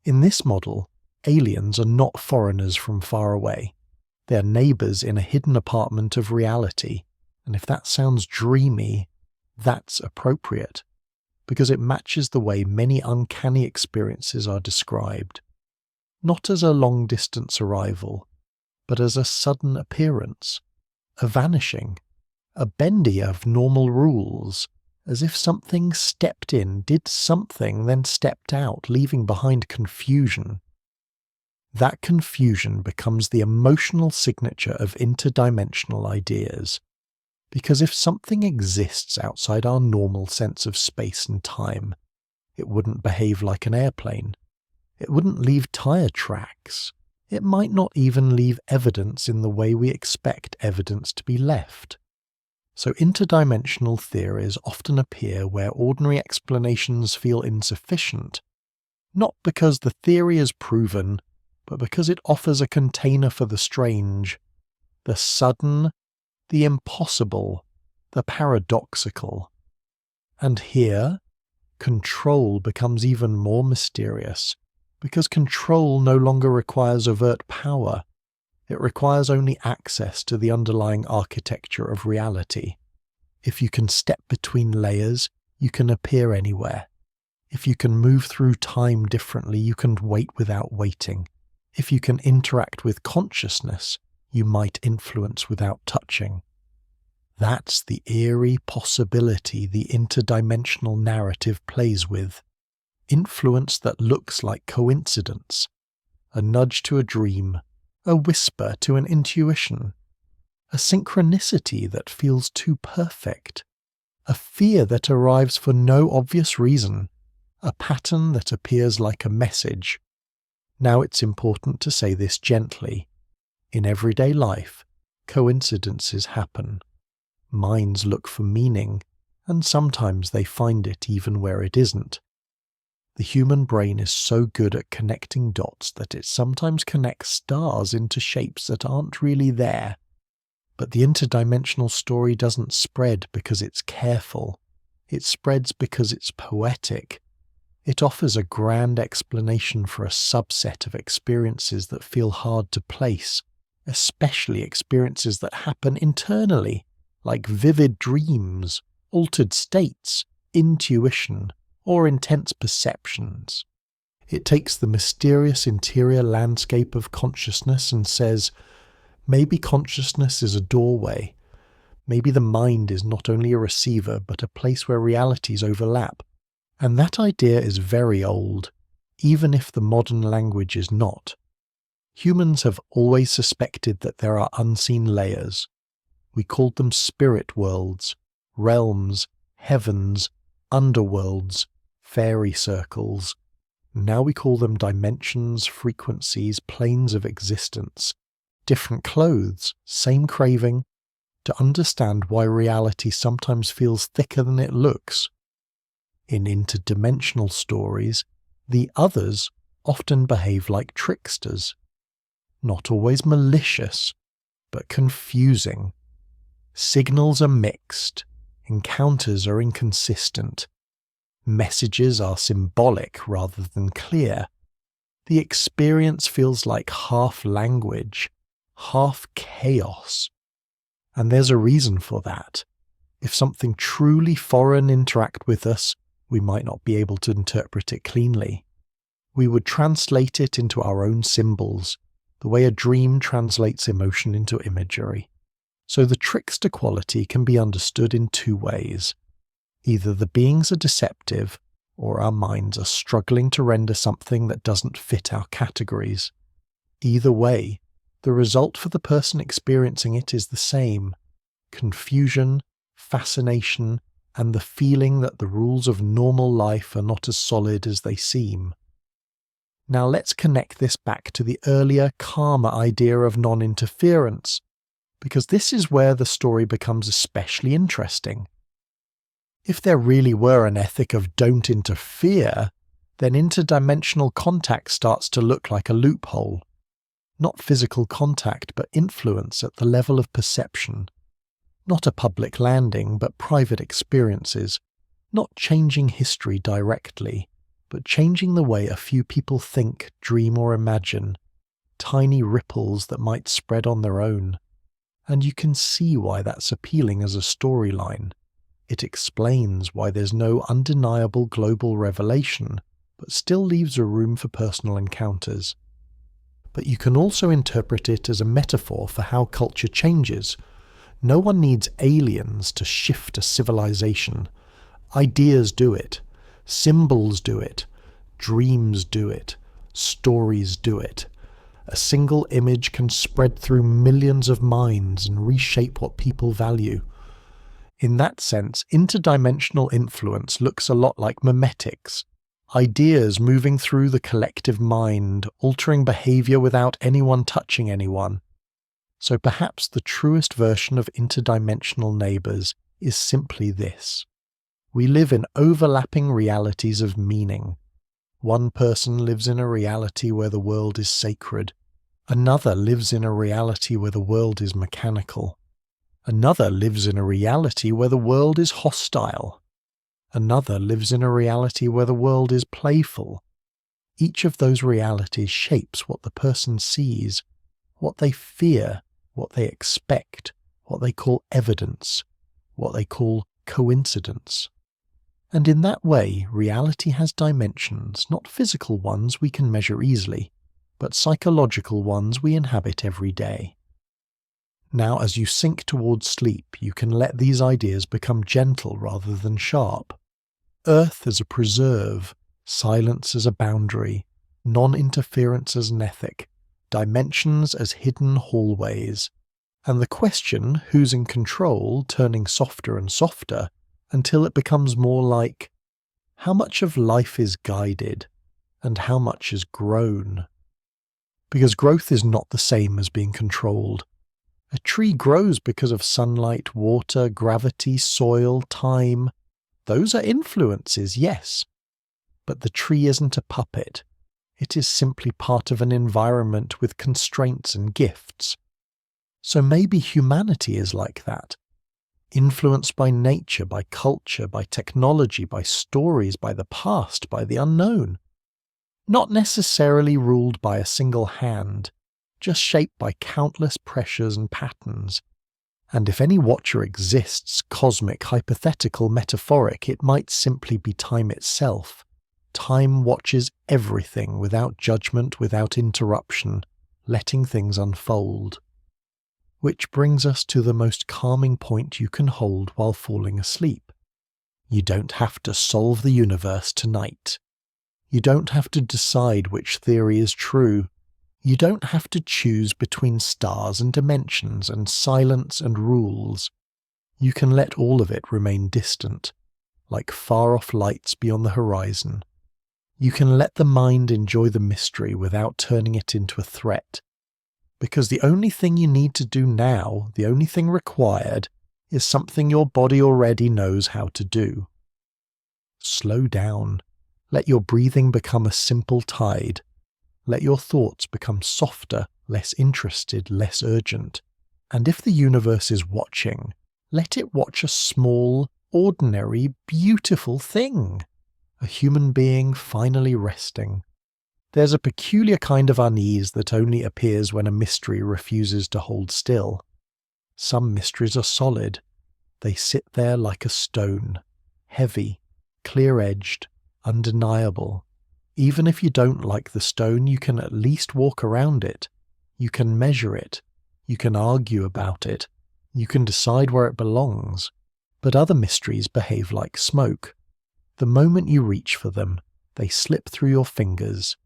In this model, aliens are not foreigners from far away. They are neighbours in a hidden apartment of reality, and if that sounds dreamy, that's appropriate, because it matches the way many uncanny experiences are described. Not as a long-distance arrival, but as a sudden appearance, a vanishing, a bending of normal rules, as if something stepped in, did something, then stepped out, leaving behind confusion. That confusion becomes the emotional signature of interdimensional ideas, because if something exists outside our normal sense of space and time, it wouldn't behave like an airplane. It wouldn't leave tire tracks. It might not even leave evidence in the way we expect evidence to be left. So interdimensional theories often appear where ordinary explanations feel insufficient, not because the theory is proven, but because it offers a container for the strange, the sudden, the impossible, the paradoxical. And here, control becomes even more mysterious, because control no longer requires overt power. It requires only access to the underlying architecture of reality. If you can step between layers, you can appear anywhere. If you can move through time differently, you can wait without waiting. If you can interact with consciousness, you might influence without touching. That's the eerie possibility the interdimensional narrative plays with. Influence that looks like coincidence, a nudge to a dream, a whisper to an intuition, a synchronicity that feels too perfect, a fear that arrives for no obvious reason, a pattern that appears like a message. Now it's important to say this gently. In everyday life, coincidences happen. Minds look for meaning, and sometimes they find it even where it isn't. The human brain is so good at connecting dots that it sometimes connects stars into shapes that aren't really there. But the interdimensional story doesn't spread because it's careful. It spreads because it's poetic. It offers a grand explanation for a subset of experiences that feel hard to place, especially experiences that happen internally, like vivid dreams, altered states, intuition, or intense perceptions. It takes the mysterious interior landscape of consciousness and says, maybe consciousness is a doorway. Maybe the mind is not only a receiver, but a place where realities overlap. And that idea is very old, even if the modern language is not. Humans have always suspected that there are unseen layers. We called them spirit worlds, realms, heavens, underworlds, fairy circles. Now we call them dimensions, frequencies, planes of existence. Different clothes, same craving. To understand why reality sometimes feels thicker than it looks. In interdimensional stories, the others often behave like tricksters. Not always malicious, but confusing. Signals are mixed, encounters are inconsistent, messages are symbolic rather than clear. The experience feels like half language, half chaos. And there's a reason for that. If something truly foreign interact with us, we might not be able to interpret it cleanly. We would translate it into our own symbols, the way a dream translates emotion into imagery. So the trickster quality can be understood in two ways. Either the beings are deceptive, or our minds are struggling to render something that doesn't fit our categories. Either way, the result for the person experiencing it is the same: confusion, fascination, and the feeling that the rules of normal life are not as solid as they seem. Now let's connect this back to the earlier, calmer idea of non-interference, because this is where the story becomes especially interesting. If there really were an ethic of don't interfere, then interdimensional contact starts to look like a loophole. Not physical contact, but influence at the level of perception. Not a public landing, but private experiences. Not changing history directly, but changing the way a few people think, dream, or imagine. Tiny ripples that might spread on their own. And you can see why that's appealing as a storyline. It explains why there's no undeniable global revelation, but still leaves a room for personal encounters. But you can also interpret it as a metaphor for how culture changes. No one needs aliens to shift a civilization. Ideas do it. Symbols do it. Dreams do it. Stories do it. A single image can spread through millions of minds and reshape what people value. In that sense, interdimensional influence looks a lot like memetics. Ideas moving through the collective mind, altering behavior without anyone touching anyone. So perhaps the truest version of interdimensional neighbors is simply this. We live in overlapping realities of meaning. One person lives in a reality where the world is sacred. Another lives in a reality where the world is mechanical. Another lives in a reality where the world is hostile. Another lives in a reality where the world is playful. Each of those realities shapes what the person sees, what they fear, what they expect, what they call evidence, what they call coincidence. And in that way, reality has dimensions, not physical ones we can measure easily, but psychological ones we inhabit every day. Now, as you sink towards sleep, you can let these ideas become gentle rather than sharp. Earth as a preserve, silence as a boundary, non-interference as an ethic, dimensions as hidden hallways, and the question, who's in control, turning softer and softer, until it becomes more like, how much of life is guided, and how much is grown? Because growth is not the same as being controlled. A tree grows because of sunlight, water, gravity, soil, time. Those are influences, yes. But the tree isn't a puppet. It is simply part of an environment with constraints and gifts. So maybe humanity is like that. Influenced by nature, by culture, by technology, by stories, by the past, by the unknown. Not necessarily ruled by a single hand, just shaped by countless pressures and patterns. And if any watcher exists, cosmic, hypothetical, metaphoric, it might simply be time itself. Time watches everything without judgment, without interruption, letting things unfold. Which brings us to the most calming point you can hold while falling asleep. You don't have to solve the universe tonight. You don't have to decide which theory is true. You don't have to choose between stars and dimensions and silence and rules. You can let all of it remain distant, like far-off lights beyond the horizon. You can let the mind enjoy the mystery without turning it into a threat. Because the only thing you need to do now, the only thing required, is something your body already knows how to do. slow down. Let your breathing become a simple tide. Let your thoughts become softer, less interested, less urgent. And if the universe is watching, let it watch a small, ordinary, beautiful thing. A human being finally resting. There's a peculiar kind of unease that only appears when a mystery refuses to hold still. Some mysteries are solid. They sit there like a stone, heavy, clear-edged, undeniable. Even if you don't like the stone, you can at least walk around it. You can measure it. You can argue about it. You can decide where it belongs. But other mysteries behave like smoke. The moment you reach for them, they slip through your fingers.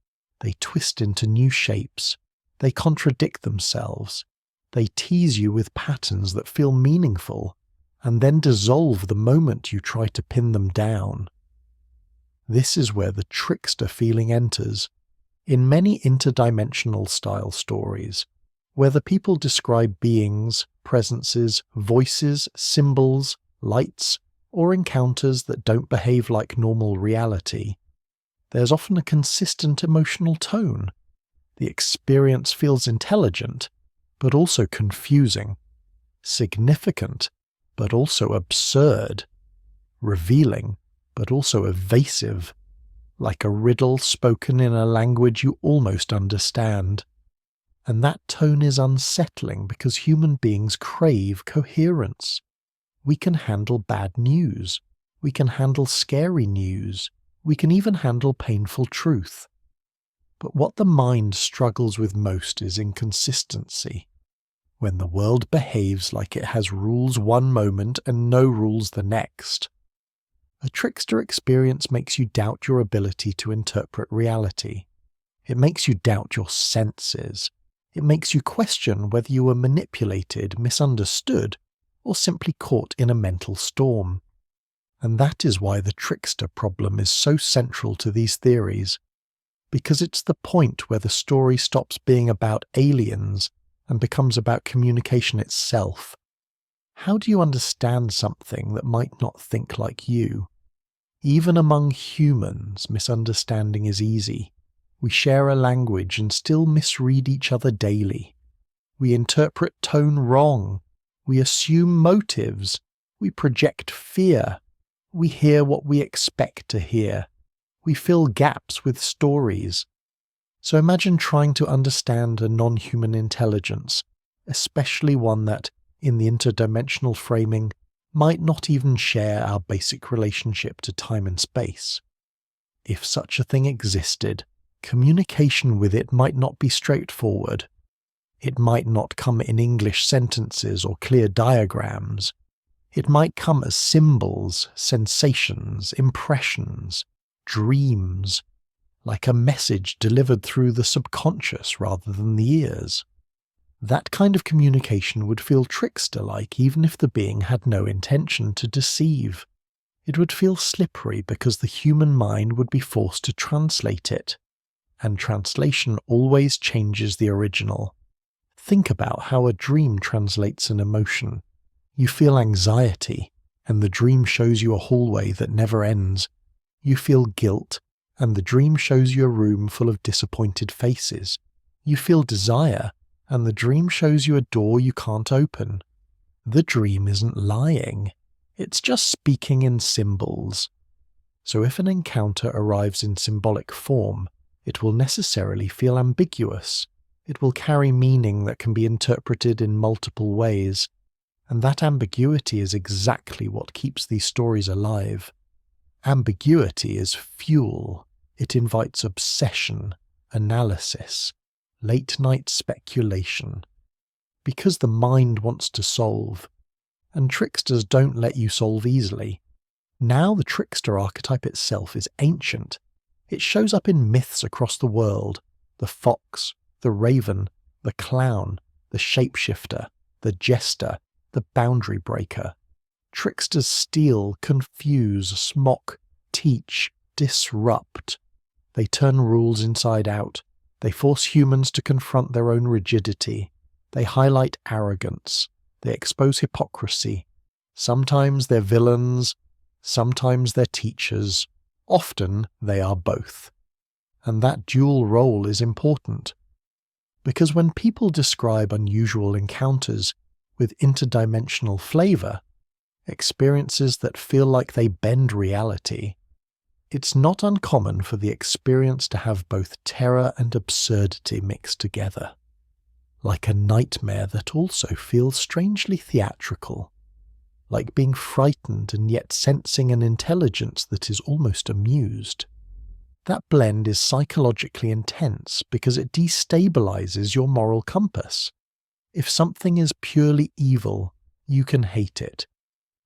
They twist into new shapes. They contradict themselves. They tease you with patterns that feel meaningful, and then dissolve the moment you try to pin them down. This is where the trickster feeling enters. In many interdimensional style stories, whether people describe beings, presences, voices, symbols, lights, or encounters that don't behave like normal reality, there's often a consistent emotional tone. The experience feels intelligent, but also confusing, significant, but also absurd, revealing, but also evasive, like a riddle spoken in a language you almost understand. And that tone is unsettling because human beings crave coherence. We can handle bad news. We can handle scary news. We can even handle painful truth. But what the mind struggles with most is inconsistency. When the world behaves like it has rules one moment and no rules the next. A trickster experience makes you doubt your ability to interpret reality. It makes you doubt your senses. It makes you question whether you were manipulated, misunderstood, or simply caught in a mental storm. And that is why the trickster problem is so central to these theories, because it's the point where the story stops being about aliens and becomes about communication itself. How do you understand something that might not think like you? Even among humans, misunderstanding is easy. We share a language and still misread each other daily. We interpret tone wrong. We assume motives. We project fear. We hear what we expect to hear. We fill gaps with stories. So imagine trying to understand a non-human intelligence, especially one that, in the interdimensional framing, might not even share our basic relationship to time and space. If such a thing existed, communication with it might not be straightforward. It might not come in English sentences or clear diagrams. It might come as symbols, sensations, impressions, dreams, like a message delivered through the subconscious rather than the ears. That kind of communication would feel trickster-like even if the being had no intention to deceive. It would feel slippery because the human mind would be forced to translate it. And translation always changes the original. Think about how a dream translates an emotion. You feel anxiety, and the dream shows you a hallway that never ends. You feel guilt, and the dream shows you a room full of disappointed faces. You feel desire, and the dream shows you a door you can't open. The dream isn't lying. It's just speaking in symbols. So if an encounter arrives in symbolic form, it will necessarily feel ambiguous. It will carry meaning that can be interpreted in multiple ways. And that ambiguity is exactly what keeps these stories alive. Ambiguity is fuel. It invites obsession, analysis, late-night speculation. Because the mind wants to solve. And tricksters don't let you solve easily. Now the trickster archetype itself is ancient. It shows up in myths across the world. The fox, the raven, the clown, the shapeshifter, the jester, the boundary breaker. Tricksters steal, confuse, mock, teach, disrupt. They turn rules inside out. They force humans to confront their own rigidity. They highlight arrogance. They expose hypocrisy. Sometimes they're villains. Sometimes they're teachers, often they are both. And that dual role is important, because when people describe unusual encounters with interdimensional flavour, experiences that feel like they bend reality, it's not uncommon for the experience to have both terror and absurdity mixed together, like a nightmare that also feels strangely theatrical, like being frightened and yet sensing an intelligence that is almost amused. That blend is psychologically intense because it destabilizes your moral compass. If something is purely evil, you can hate it.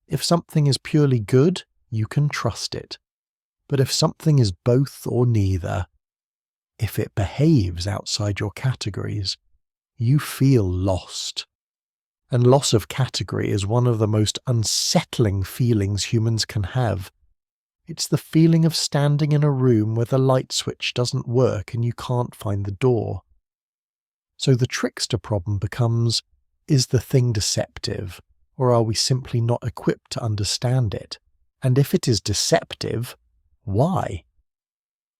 If something is purely good, you can trust it. But if something is both or neither, if it behaves outside your categories, you feel lost. And loss of category is one of the most unsettling feelings humans can have. It's the feeling of standing in a room where the light switch doesn't work and you can't find the door. So the trickster problem becomes, is the thing deceptive, or are we simply not equipped to understand it? And if it is deceptive, why?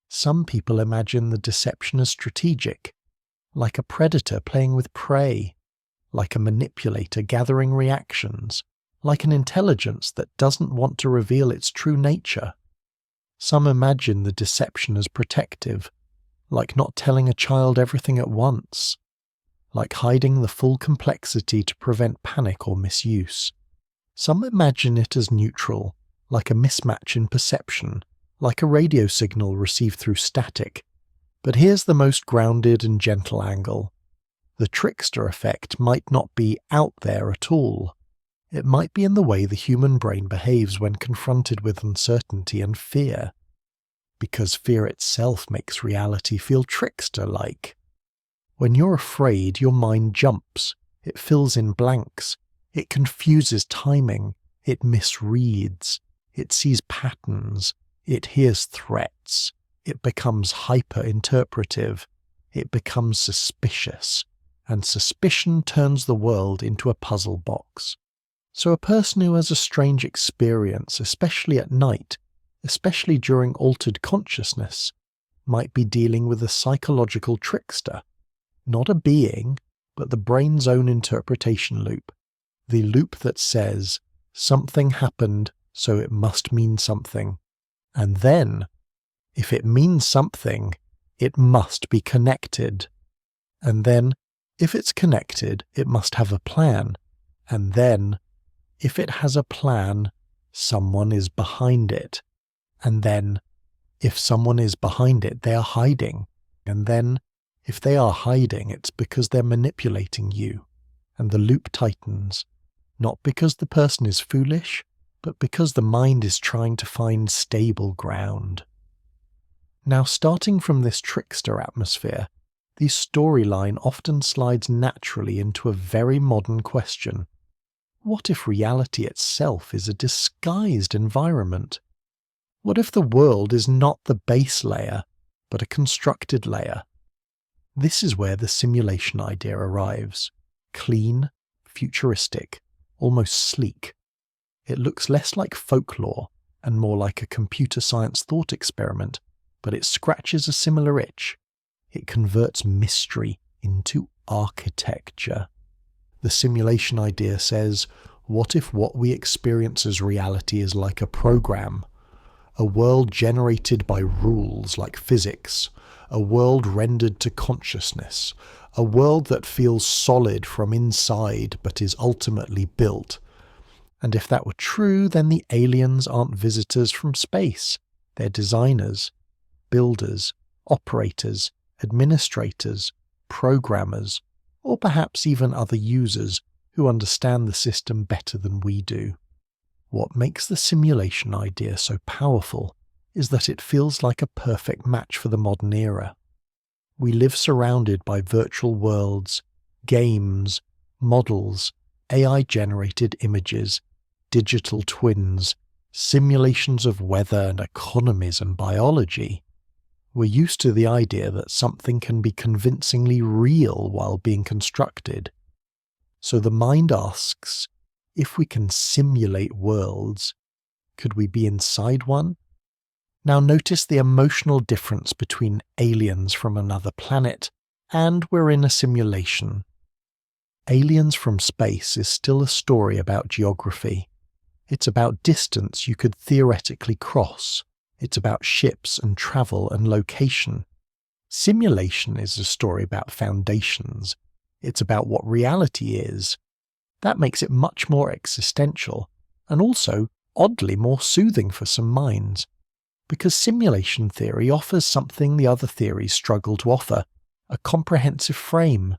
Some people imagine the deception as strategic, like a predator playing with prey, like a manipulator gathering reactions, like an intelligence that doesn't want to reveal its true nature. Some imagine the deception as protective, like not telling a child everything at once, like hiding the full complexity to prevent panic or misuse. Some imagine it as neutral, like a mismatch in perception, like a radio signal received through static. But here's the most grounded and gentle angle. The trickster effect might not be out there at all. It might be in the way the human brain behaves when confronted with uncertainty and fear, because fear itself makes reality feel trickster-like. When you're afraid, your mind jumps, it fills in blanks, it confuses timing, it misreads, it sees patterns, it hears threats, it becomes hyper-interpretive, it becomes suspicious, and suspicion turns the world into a puzzle box. So a person who has a strange experience, especially at night, especially during altered consciousness, might be dealing with a psychological trickster, not a being, but the brain's own interpretation loop, the loop that says, something happened, so it must mean something. And then, if it means something, it must be connected. And then, if it's connected, it must have a plan. And then, if it has a plan, someone is behind it. And then, if someone is behind it, they are hiding. And then, if they are hiding, it's because they're manipulating you. And the loop tightens, not because the person is foolish, but because the mind is trying to find stable ground. Now, starting from this trickster atmosphere, the storyline often slides naturally into a very modern question. What if reality itself is a disguised environment? What if the world is not the base layer, but a constructed layer? This is where the simulation idea arrives. Clean, futuristic, almost sleek. It looks less like folklore and more like a computer science thought experiment, but it scratches a similar itch. It converts mystery into architecture. The simulation idea says, what if what we experience as reality is like a program? A world generated by rules like physics, a world rendered to consciousness, a world that feels solid from inside but is ultimately built. And if that were true, then the aliens aren't visitors from space. They're designers, builders, operators, administrators, programmers, or perhaps even other users who understand the system better than we do. What makes the simulation idea so powerful is that it feels like a perfect match for the modern era. We live surrounded by virtual worlds, games, models, AI-generated images, digital twins, simulations of weather and economies and biology. We're used to the idea that something can be convincingly real while being constructed. So the mind asks, if we can simulate worlds, Could we be inside one? Now notice the emotional difference between aliens from another planet and we're in a simulation. Aliens from Space is still a story about geography. It's about distance you could theoretically cross. It's about ships and travel and location. Simulation is a story about foundations. It's about what reality is. That makes it much more existential, and also oddly more soothing for some minds. Because simulation theory offers something the other theories struggle to offer, a comprehensive frame.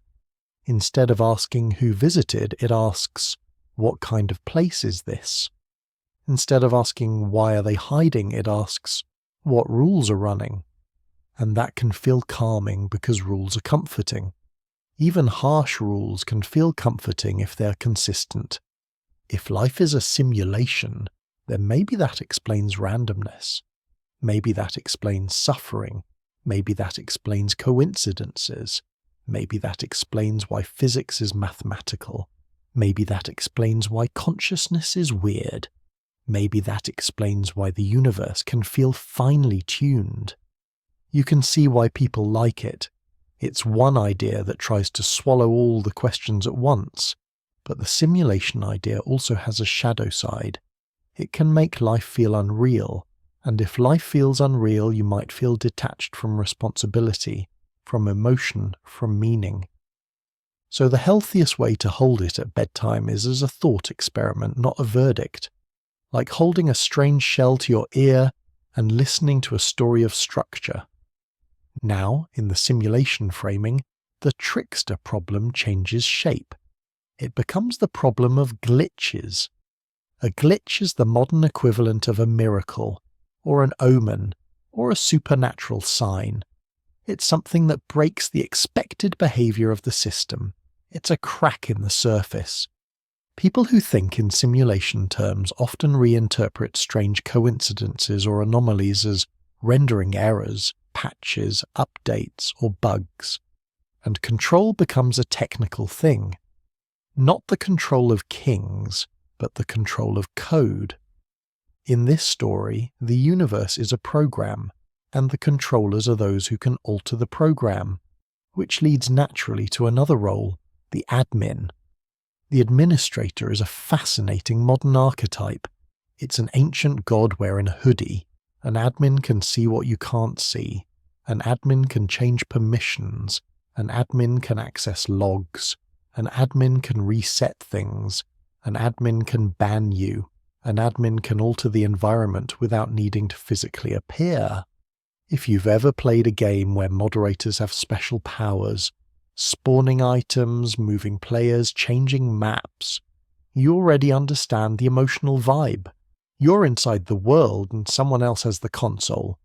Instead of asking who visited, it asks, what kind of place is this? Instead of asking why are they hiding, it asks, what rules are running? And that can feel calming because rules are comforting. Even harsh rules can feel comforting if they're consistent. If life is a simulation, then maybe that explains randomness. Maybe that explains suffering. Maybe that explains coincidences. Maybe that explains why physics is mathematical. Maybe that explains why consciousness is weird. Maybe that explains why the universe can feel finely tuned. You can see why people like it. It's one idea that tries to swallow all the questions at once, but the simulation idea also has a shadow side. It can make life feel unreal, and if life feels unreal, you might feel detached from responsibility, from emotion, from meaning. So the healthiest way to hold it at bedtime is as a thought experiment, not a verdict. Like holding a strange shell to your ear and listening to a story of structure. Now, in the simulation framing, the trickster problem changes shape. It becomes the problem of glitches. A glitch is the modern equivalent of a miracle, or an omen, or a supernatural sign. It's something that breaks the expected behavior of the system. It's a crack in the surface. People who think in simulation terms often reinterpret strange coincidences or anomalies as rendering errors, patches, updates, or bugs. And control becomes a technical thing. Not the control of kings, but the control of code. In this story, the universe is a program, and the controllers are those who can alter the program, which leads naturally to another role, the admin. The administrator is a fascinating modern archetype. It's an ancient god wearing a hoodie. An admin can see what you can't see. An admin can change permissions. An admin can access logs. An admin can reset things. An admin can ban you. An admin can alter the environment without needing to physically appear. If you've ever played a game where moderators have special powers, spawning items, moving players, changing maps, you already understand the emotional vibe. You're inside the world and someone else has the console.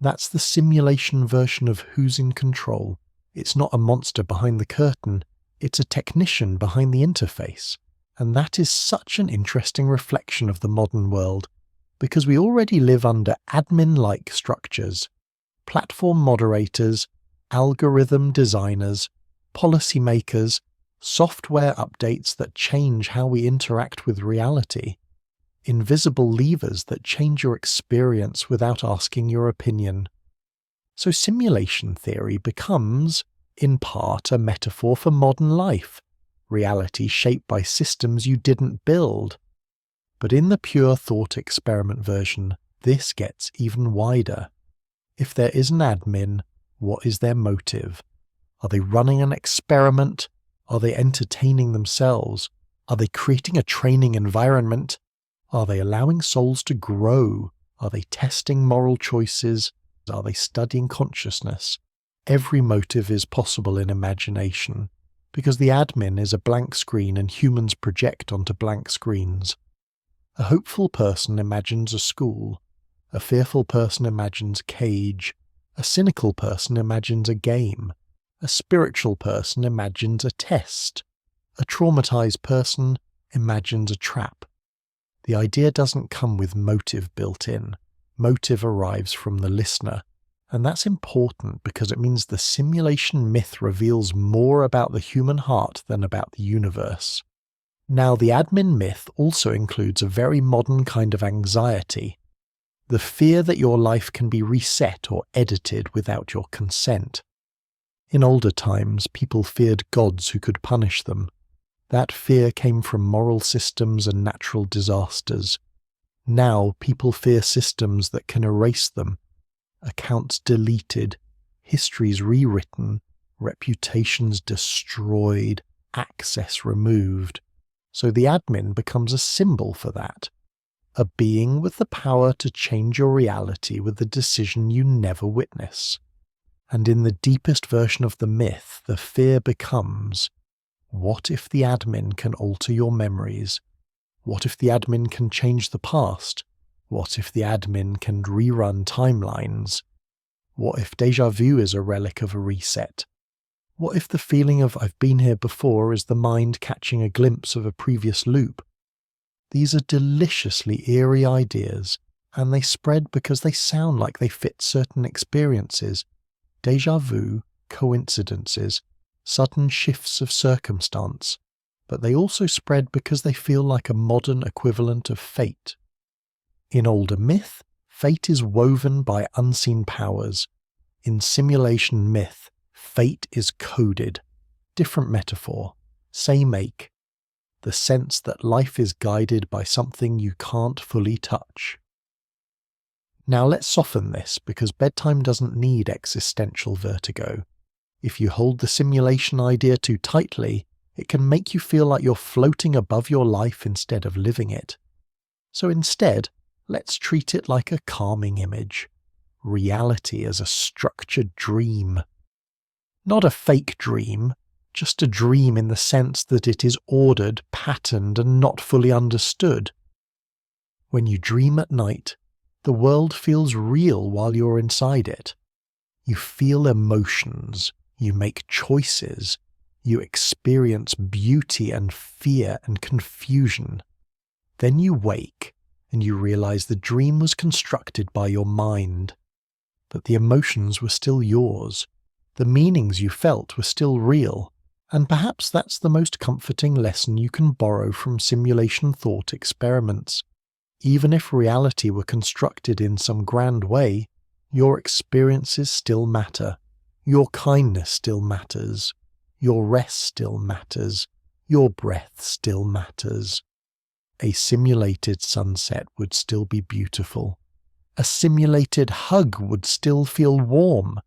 That's the simulation version of who's in control. It's not a monster behind the curtain, it's a technician behind the interface. And that is such an interesting reflection of the modern world, because we already live under admin-like structures. Platform moderators, algorithm designers, policymakers, software updates that change how we interact with reality, invisible levers that change your experience without asking your opinion. So simulation theory becomes, in part, a metaphor for modern life, reality shaped by systems you didn't build. But in the pure thought experiment version, this gets even wider. If there is an admin, what is their motive? Are they running an experiment? Are they entertaining themselves? Are they creating a training environment? Are they allowing souls to grow? Are they testing moral choices? Are they studying consciousness? Every motive is possible in imagination, because the admin is a blank screen and humans project onto blank screens. A hopeful person imagines a school. A fearful person imagines a cage. A cynical person imagines a game. A spiritual person imagines a test. A traumatized person imagines a trap. The idea doesn't come with motive built in. Motive arrives from the listener. And that's important because it means the simulation myth reveals more about the human heart than about the universe. Now, the admin myth also includes a very modern kind of anxiety, the fear that your life can be reset or edited without your consent. In older times, people feared gods who could punish them. That fear came from moral systems and natural disasters. Now, people fear systems that can erase them, accounts deleted, histories rewritten, reputations destroyed, access removed. So the admin becomes a symbol for that. A being with the power to change your reality with a decision you never witness. And in the deepest version of the myth, the fear becomes, what if the admin can alter your memories? What if the admin can change the past? What if the admin can rerun timelines? What if déjà vu is a relic of a reset? What if the feeling of I've been here before is the mind catching a glimpse of a previous loop? These are deliciously eerie ideas, and they spread because they sound like they fit certain experiences, déjà vu, coincidences, sudden shifts of circumstance, but they also spread because they feel like a modern equivalent of fate. In older myth, fate is woven by unseen powers. In simulation myth, fate is coded. Different metaphor, same ache. The sense that life is guided by something you can't fully touch. Now let's soften this, because bedtime doesn't need existential vertigo. If you hold the simulation idea too tightly, it can make you feel like you're floating above your life instead of living it. So instead, let's treat it like a calming image. Reality as a structured dream. Not a fake dream, just a dream in the sense that it is ordered, patterned, and not fully understood. When you dream at night, the world feels real while you're inside it. You feel emotions, you make choices, you experience beauty and fear and confusion. Then you wake, and you realize the dream was constructed by your mind. But the emotions were still yours. The meanings you felt were still real. And perhaps that's the most comforting lesson you can borrow from simulation thought experiments. Even if reality were constructed in some grand way, your experiences still matter. Your kindness still matters. Your rest still matters. Your breath still matters. A simulated sunset would still be beautiful. A simulated hug would still feel warm.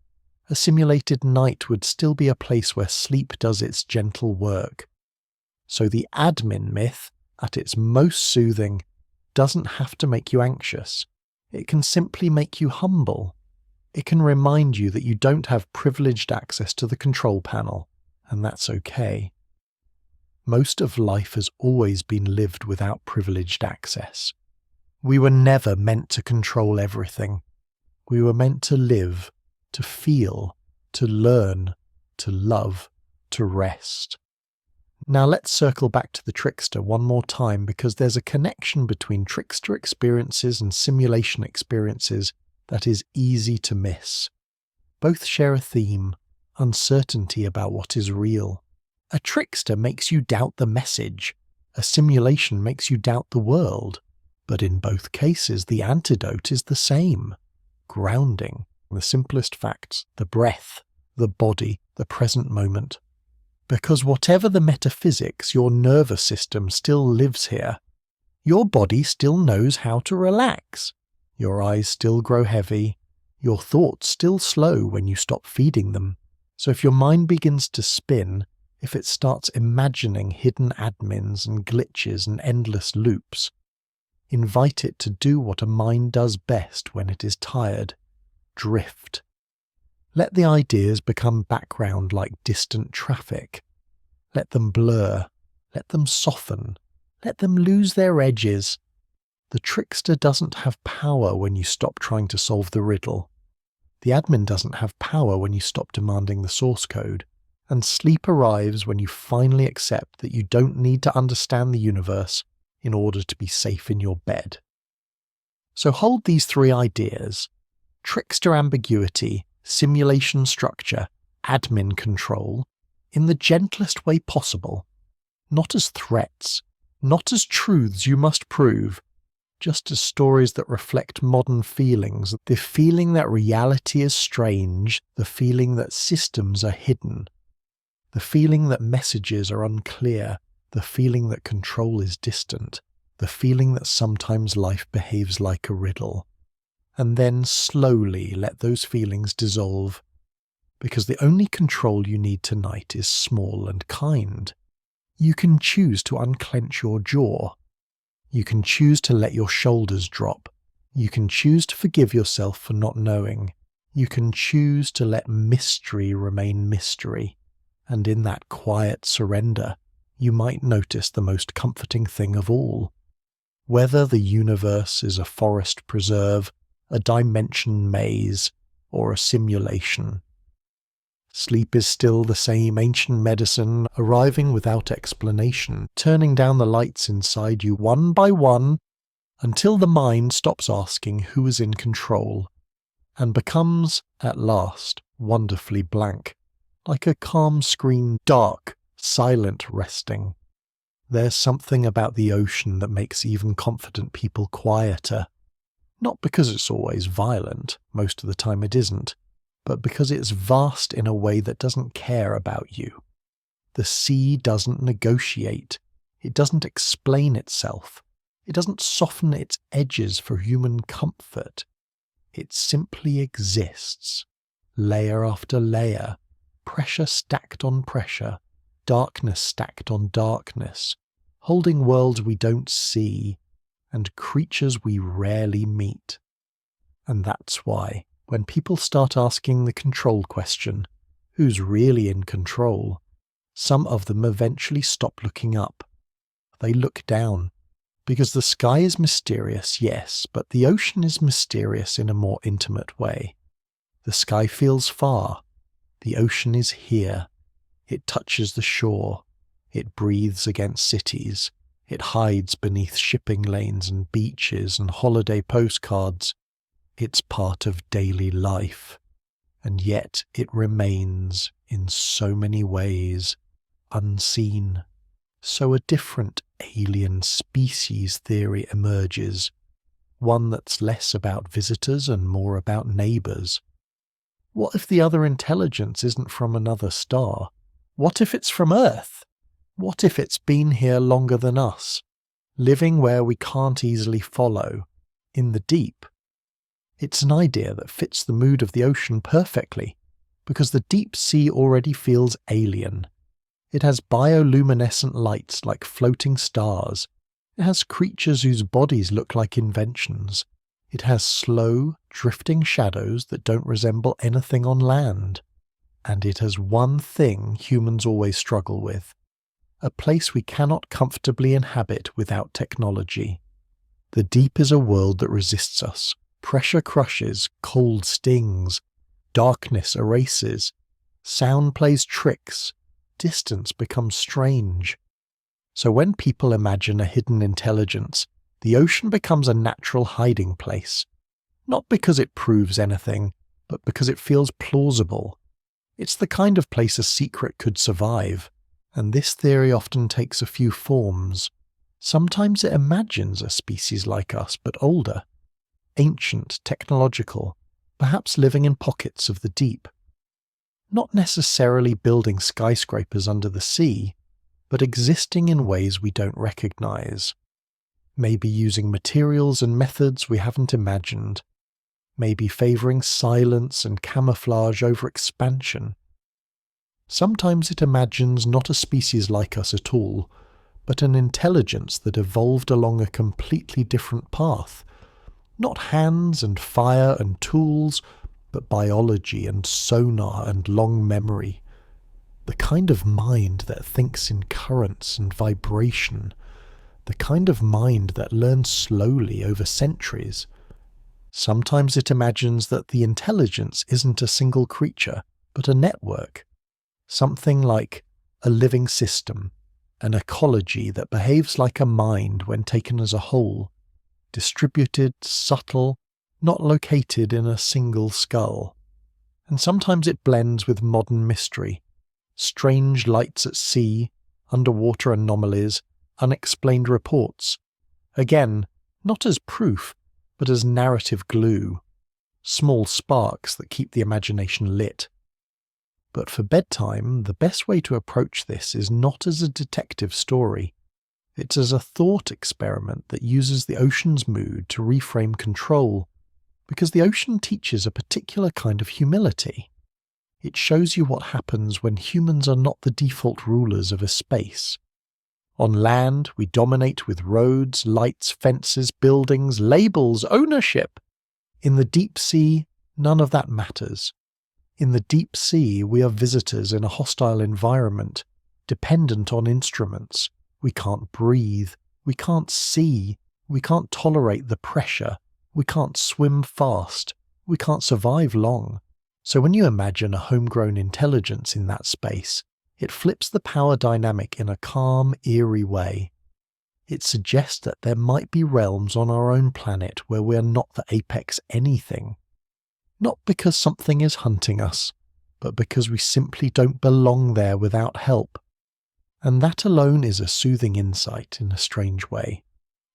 A simulated night would still be a place where sleep does its gentle work. So the admin myth, at its most soothing, doesn't have to make you anxious. It can simply make you humble. It can remind you that you don't have privileged access to the control panel, and that's okay. Most of life has always been lived without privileged access. We were never meant to control everything. We were meant to live, to feel, to learn, to love, to rest. Now let's circle back to the trickster one more time, because there's a connection between trickster experiences and simulation experiences that is easy to miss. Both share a theme, uncertainty about what is real. A trickster makes you doubt the message. A simulation makes you doubt the world. But in both cases, the antidote is the same. Grounding. The simplest facts, the breath, the body, the present moment. Because whatever the metaphysics, your nervous system still lives here. Your body still knows how to relax. Your eyes still grow heavy. Your thoughts still slow when you stop feeding them. So if your mind begins to spin, if it starts imagining hidden admins and glitches and endless loops, invite it to do what a mind does best when it is tired. Drift. Let the ideas become background like distant traffic. Let them blur. Let them soften. Let them lose their edges. The trickster doesn't have power when you stop trying to solve the riddle. The admin doesn't have power when you stop demanding the source code. And sleep arrives when you finally accept that you don't need to understand the universe in order to be safe in your bed. So hold these three ideas: trickster ambiguity, simulation structure, admin control, in the gentlest way possible, not as threats, not as truths you must prove, just as stories that reflect modern feelings, the feeling that reality is strange, the feeling that systems are hidden, the feeling that messages are unclear, the feeling that control is distant, the feeling that sometimes life behaves like a riddle. And then slowly let those feelings dissolve, because the only control you need tonight is small and kind. You can choose to unclench your jaw. You can choose to let your shoulders drop. You can choose to forgive yourself for not knowing. You can choose to let mystery remain mystery. And in that quiet surrender, you might notice the most comforting thing of all. Whether the universe is a forest preserve, a dimension maze, or a simulation. Sleep is still the same ancient medicine, arriving without explanation, turning down the lights inside you one by one, until the mind stops asking who is in control, and becomes, at last, wonderfully blank, like a calm screen, dark, silent resting. There's something about the ocean that makes even confident people quieter. Not because it's always violent, most of the time it isn't, but because it's vast in a way that doesn't care about you. The sea doesn't negotiate. It doesn't explain itself. It doesn't soften its edges for human comfort. It simply exists, layer after layer, pressure stacked on pressure, darkness stacked on darkness, holding worlds we don't see and creatures we rarely meet. And that's why, when people start asking the control question, who's really in control, some of them eventually stop looking up. They look down, because the sky is mysterious, yes, but the ocean is mysterious in a more intimate way. The sky feels far. The ocean is here. It touches the shore. It breathes against cities. It hides beneath shipping lanes and beaches and holiday postcards. It's part of daily life, and yet it remains, in so many ways, unseen. So a different alien species theory emerges, one that's less about visitors and more about neighbours. What if the other intelligence isn't from another star? What if it's from Earth? What if it's been here longer than us, living where we can't easily follow, in the deep? It's an idea that fits the mood of the ocean perfectly, because the deep sea already feels alien. It has bioluminescent lights like floating stars. It has creatures whose bodies look like inventions. It has slow, drifting shadows that don't resemble anything on land. And it has one thing humans always struggle with: a place we cannot comfortably inhabit without technology. The deep is a world that resists us. Pressure crushes, cold stings, darkness erases, sound plays tricks, distance becomes strange. So when people imagine a hidden intelligence, the ocean becomes a natural hiding place, not because it proves anything, but because it feels plausible. It's the kind of place a secret could survive, and this theory often takes a few forms. Sometimes it imagines a species like us, but older. Ancient, technological, perhaps living in pockets of the deep. Not necessarily building skyscrapers under the sea, but existing in ways we don't recognize. Maybe using materials and methods we haven't imagined. Maybe favoring silence and camouflage over expansion. Sometimes it imagines not a species like us at all, but an intelligence that evolved along a completely different path. Not hands and fire and tools, but biology and sonar and long memory. The kind of mind that thinks in currents and vibration. The kind of mind that learns slowly over centuries. Sometimes it imagines that the intelligence isn't a single creature, but a network. Something like a living system, an ecology that behaves like a mind when taken as a whole. Distributed, subtle, not located in a single skull. And sometimes it blends with modern mystery, strange lights at sea, underwater anomalies, unexplained reports. Again, not as proof, but as narrative glue. Small sparks that keep the imagination lit. But for bedtime, the best way to approach this is not as a detective story. It's as a thought experiment that uses the ocean's mood to reframe control, because the ocean teaches a particular kind of humility. It shows you what happens when humans are not the default rulers of a space. On land, we dominate with roads, lights, fences, buildings, labels, ownership. In the deep sea, none of that matters. In the deep sea, we are visitors in a hostile environment, dependent on instruments. We can't breathe, we can't see, we can't tolerate the pressure, we can't swim fast, we can't survive long. So when you imagine a homegrown intelligence in that space, it flips the power dynamic in a calm, eerie way. It suggests that there might be realms on our own planet where we are not the apex anything. Not because something is hunting us, but because we simply don't belong there without help. And that alone is a soothing insight in a strange way.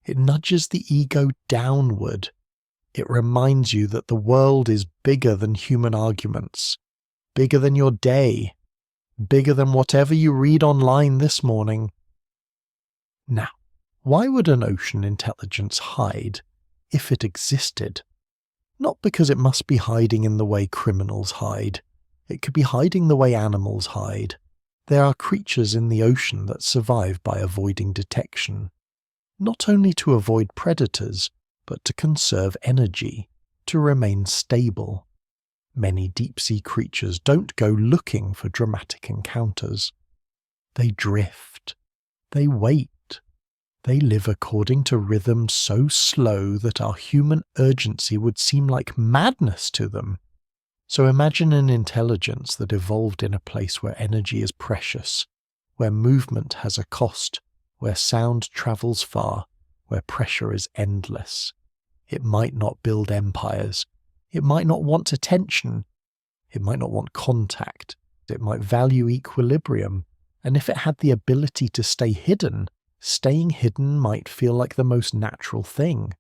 It nudges the ego downward. It reminds you that the world is bigger than human arguments, bigger than your day, bigger than whatever you read online this morning. Now, why would an ocean intelligence hide if it existed? Not because it must be hiding in the way criminals hide. It could be hiding the way animals hide. There are creatures in the ocean that survive by avoiding detection, not only to avoid predators, but to conserve energy, to remain stable. Many deep-sea creatures don't go looking for dramatic encounters. They drift. They wait. They live according to rhythms so slow that our human urgency would seem like madness to them. So imagine an intelligence that evolved in a place where energy is precious, where movement has a cost, where sound travels far, where pressure is endless. It might not build empires. It might not want attention. It might not want contact. It might value equilibrium. And if it had the ability to stay hidden, staying hidden might feel like the most natural thing.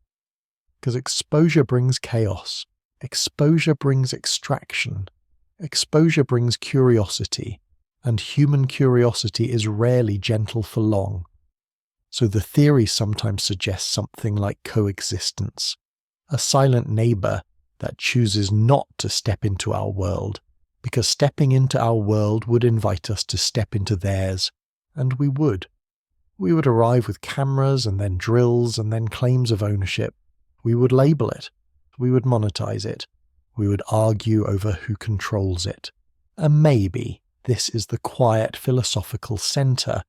Because exposure brings chaos. Exposure brings extraction. Exposure brings curiosity. And human curiosity is rarely gentle for long. So the theory sometimes suggests something like coexistence. A silent neighbor that chooses not to step into our world, because stepping into our world would invite us to step into theirs, and we would. We would arrive with cameras and then drills and then claims of ownership. We would label it. We would monetize it. We would argue over who controls it. And maybe this is the quiet philosophical center.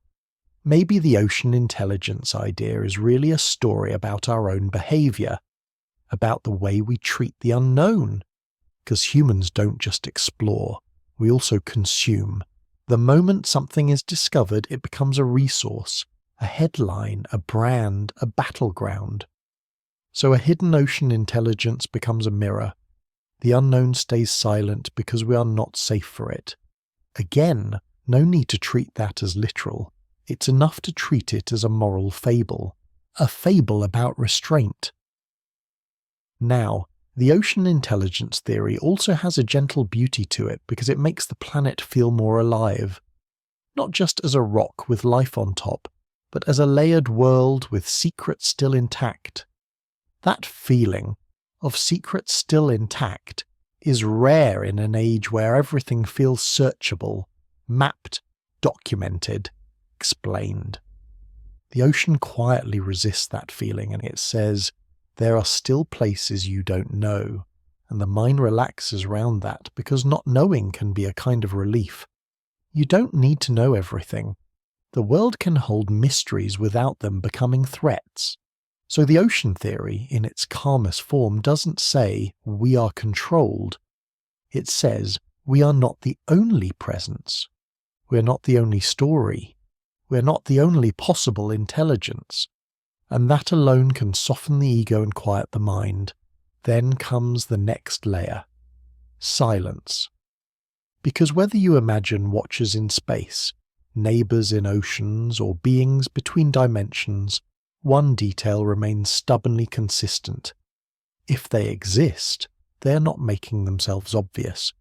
Maybe the ocean intelligence idea is really a story about our own behavior, about the way we treat the unknown. Because humans don't just explore, we also consume. The moment something is discovered, it becomes a resource, a headline, a brand, a battleground. So a hidden ocean intelligence becomes a mirror. The unknown stays silent because we are not safe for it. Again, no need to treat that as literal. It's enough to treat it as a moral fable. A fable about restraint. Now, the ocean intelligence theory also has a gentle beauty to it because it makes the planet feel more alive. Not just as a rock with life on top, but as a layered world with secrets still intact. That feeling of secrets still intact is rare in an age where everything feels searchable, mapped, documented, explained. The ocean quietly resists that feeling and it says, there are still places you don't know, and the mind relaxes around that because not knowing can be a kind of relief. You don't need to know everything. The world can hold mysteries without them becoming threats. So the ocean theory, in its calmest form, doesn't say we are controlled. It says we are not the only presence. We're not the only story. We're not the only possible intelligence. And that alone can soften the ego and quiet the mind. Then comes the next layer. Silence. Because whether you imagine watchers in space, neighbours in oceans, or beings between dimensions, one detail remains stubbornly consistent. If they exist, they are not making themselves obvious.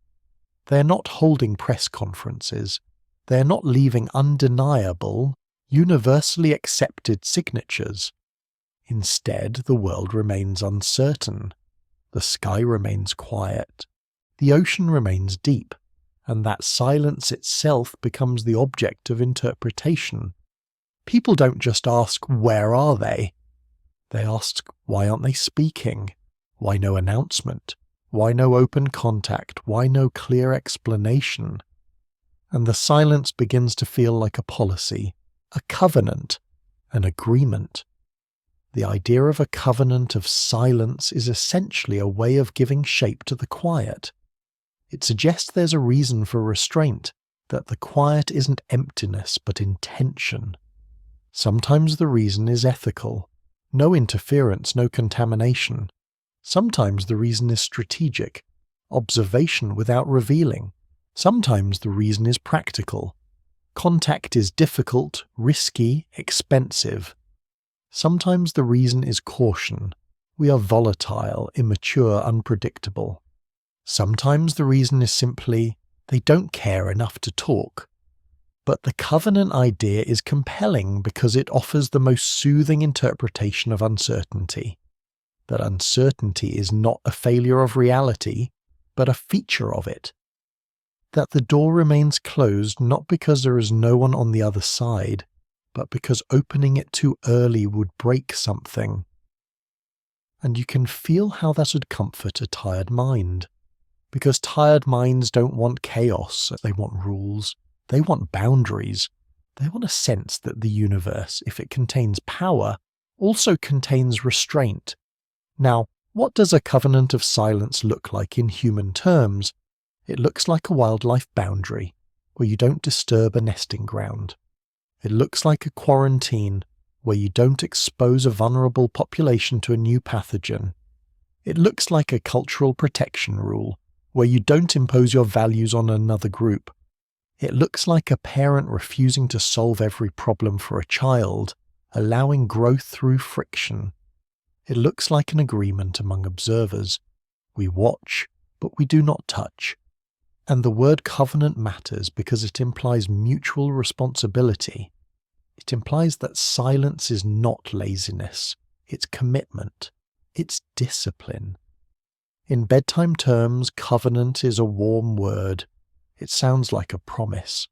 They are not holding press conferences. They are not leaving undeniable, universally accepted signatures. Instead, the world remains uncertain. The sky remains quiet. The ocean remains deep, and that silence itself becomes the object of interpretation. People don't just ask, "Where are they?" They ask, "Why aren't they speaking? Why no announcement? Why no open contact? Why no clear explanation?" And the silence begins to feel like a policy, a covenant, an agreement. The idea of a covenant of silence is essentially a way of giving shape to the quiet. It suggests there's a reason for restraint, that the quiet isn't emptiness but intention. Sometimes the reason is ethical. No interference, no contamination. Sometimes the reason is strategic. Observation without revealing. Sometimes the reason is practical. Contact is difficult, risky, expensive. Sometimes the reason is caution. We are volatile, immature, unpredictable. Sometimes the reason is simply, they don't care enough to talk. But the covenant idea is compelling because it offers the most soothing interpretation of uncertainty. That uncertainty is not a failure of reality, but a feature of it. That the door remains closed not because there is no one on the other side, but because opening it too early would break something. And you can feel how that would comfort a tired mind. Because tired minds don't want chaos, they want rules, they want boundaries, they want a sense that the universe, if it contains power, also contains restraint. Now, what does a covenant of silence look like in human terms? It looks like a wildlife boundary, where you don't disturb a nesting ground. It looks like a quarantine, where you don't expose a vulnerable population to a new pathogen. It looks like a cultural protection rule, where you don't impose your values on another group. It looks like a parent refusing to solve every problem for a child, allowing growth through friction. It looks like an agreement among observers. We watch, but we do not touch. And the word covenant matters because it implies mutual responsibility. It implies that silence is not laziness, it's commitment, it's discipline. In bedtime terms, covenant is a warm word. It sounds like a promise.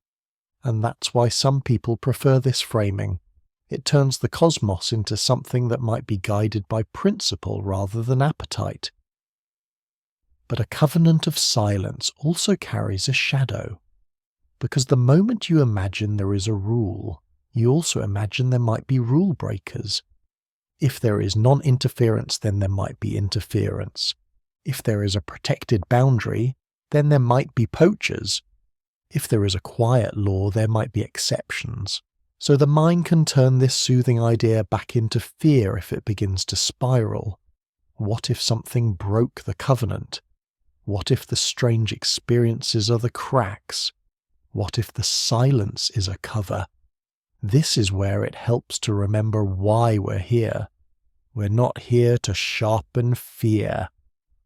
And that's why some people prefer this framing. It turns the cosmos into something that might be guided by principle rather than appetite. But a covenant of silence also carries a shadow. Because the moment you imagine there is a rule, you also imagine there might be rule breakers. If there is non-interference, then there might be interference. If there is a protected boundary, then there might be poachers. If there is a quiet law, there might be exceptions. So the mind can turn this soothing idea back into fear if it begins to spiral. What if something broke the covenant? What if the strange experiences are the cracks? What if the silence is a cover? This is where it helps to remember why we're here. We're not here to sharpen fear.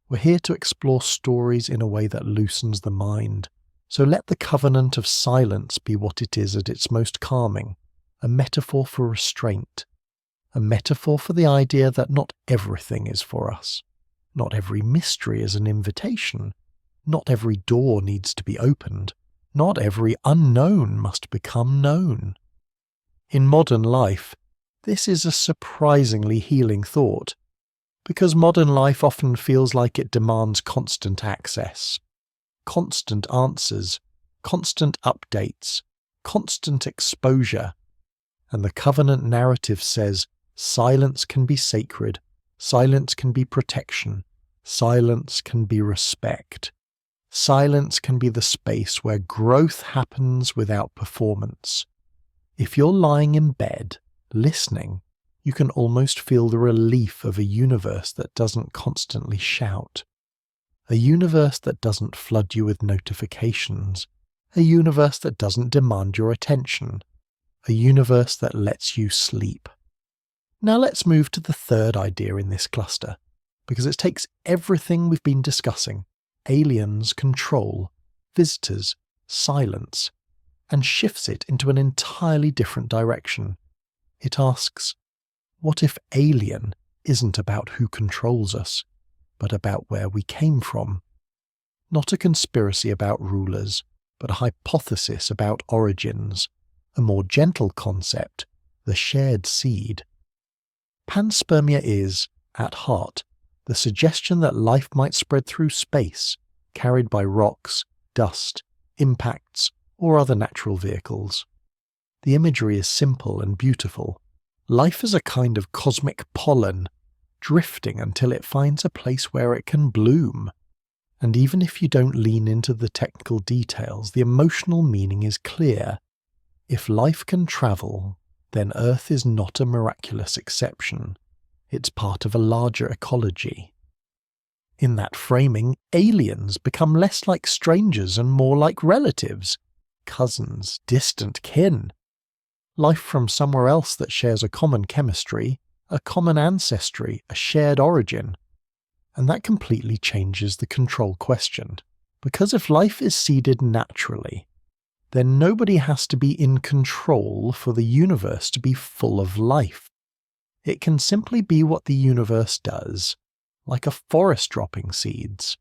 We're here to explore stories in a way that loosens the mind. So let the covenant of silence be what it is at its most calming, a metaphor for restraint, a metaphor for the idea that not everything is for us. Not every mystery is an invitation. Not every door needs to be opened. Not every unknown must become known. In modern life, this is a surprisingly healing thought, because modern life often feels like it demands constant access, constant answers, constant updates, constant exposure. And the covenant narrative says silence can be sacred, silence can be protection, silence can be respect. Silence can be the space where growth happens without performance. If you're lying in bed, listening, you can almost feel the relief of a universe that doesn't constantly shout. A universe that doesn't flood you with notifications. A universe that doesn't demand your attention. A universe that lets you sleep. Now let's move to the third idea in this cluster, because it takes everything we've been discussing, aliens, control, visitors, silence, and shifts it into an entirely different direction. It asks, what if alien isn't about who controls us, but about where we came from? Not a conspiracy about rulers, but a hypothesis about origins, a more gentle concept, the shared seed. Panspermia is, at heart, the suggestion that life might spread through space, carried by rocks, dust, impacts, or other natural vehicles. The imagery is simple and beautiful. Life is a kind of cosmic pollen, drifting until it finds a place where it can bloom. And even if you don't lean into the technical details, the emotional meaning is clear. If life can travel, then Earth is not a miraculous exception. It's part of a larger ecology. In that framing, aliens become less like strangers and more like relatives, cousins, distant kin. Life from somewhere else that shares a common chemistry, a common ancestry, a shared origin. And that completely changes the control question. Because if life is seeded naturally, then nobody has to be in control for the universe to be full of life. It can simply be what the universe does, like a forest dropping seeds.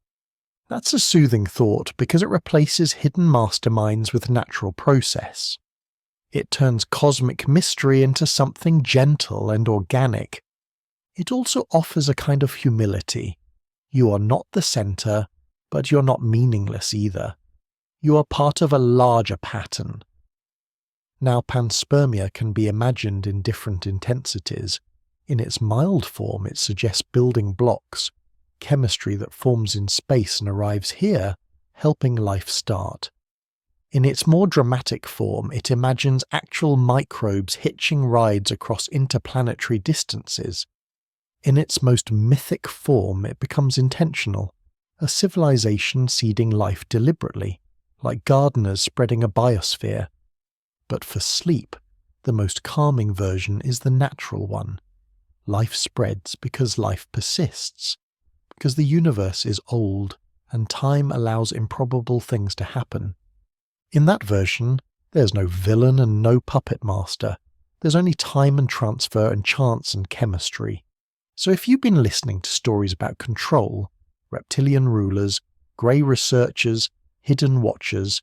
That's a soothing thought because it replaces hidden masterminds with natural process. It turns cosmic mystery into something gentle and organic. It also offers a kind of humility. You are not the center, but you're not meaningless either. You are part of a larger pattern. Now, panspermia can be imagined in different intensities. In its mild form, it suggests building blocks, chemistry that forms in space and arrives here, helping life start. In its more dramatic form, it imagines actual microbes hitching rides across interplanetary distances. In its most mythic form, it becomes intentional, a civilization seeding life deliberately, like gardeners spreading a biosphere. But for sleep, the most calming version is the natural one. Life spreads because life persists, because the universe is old and time allows improbable things to happen. In that version, there's no villain and no puppet master. There's only time and transfer and chance and chemistry. So if you've been listening to stories about control, reptilian rulers, grey researchers, hidden watchers,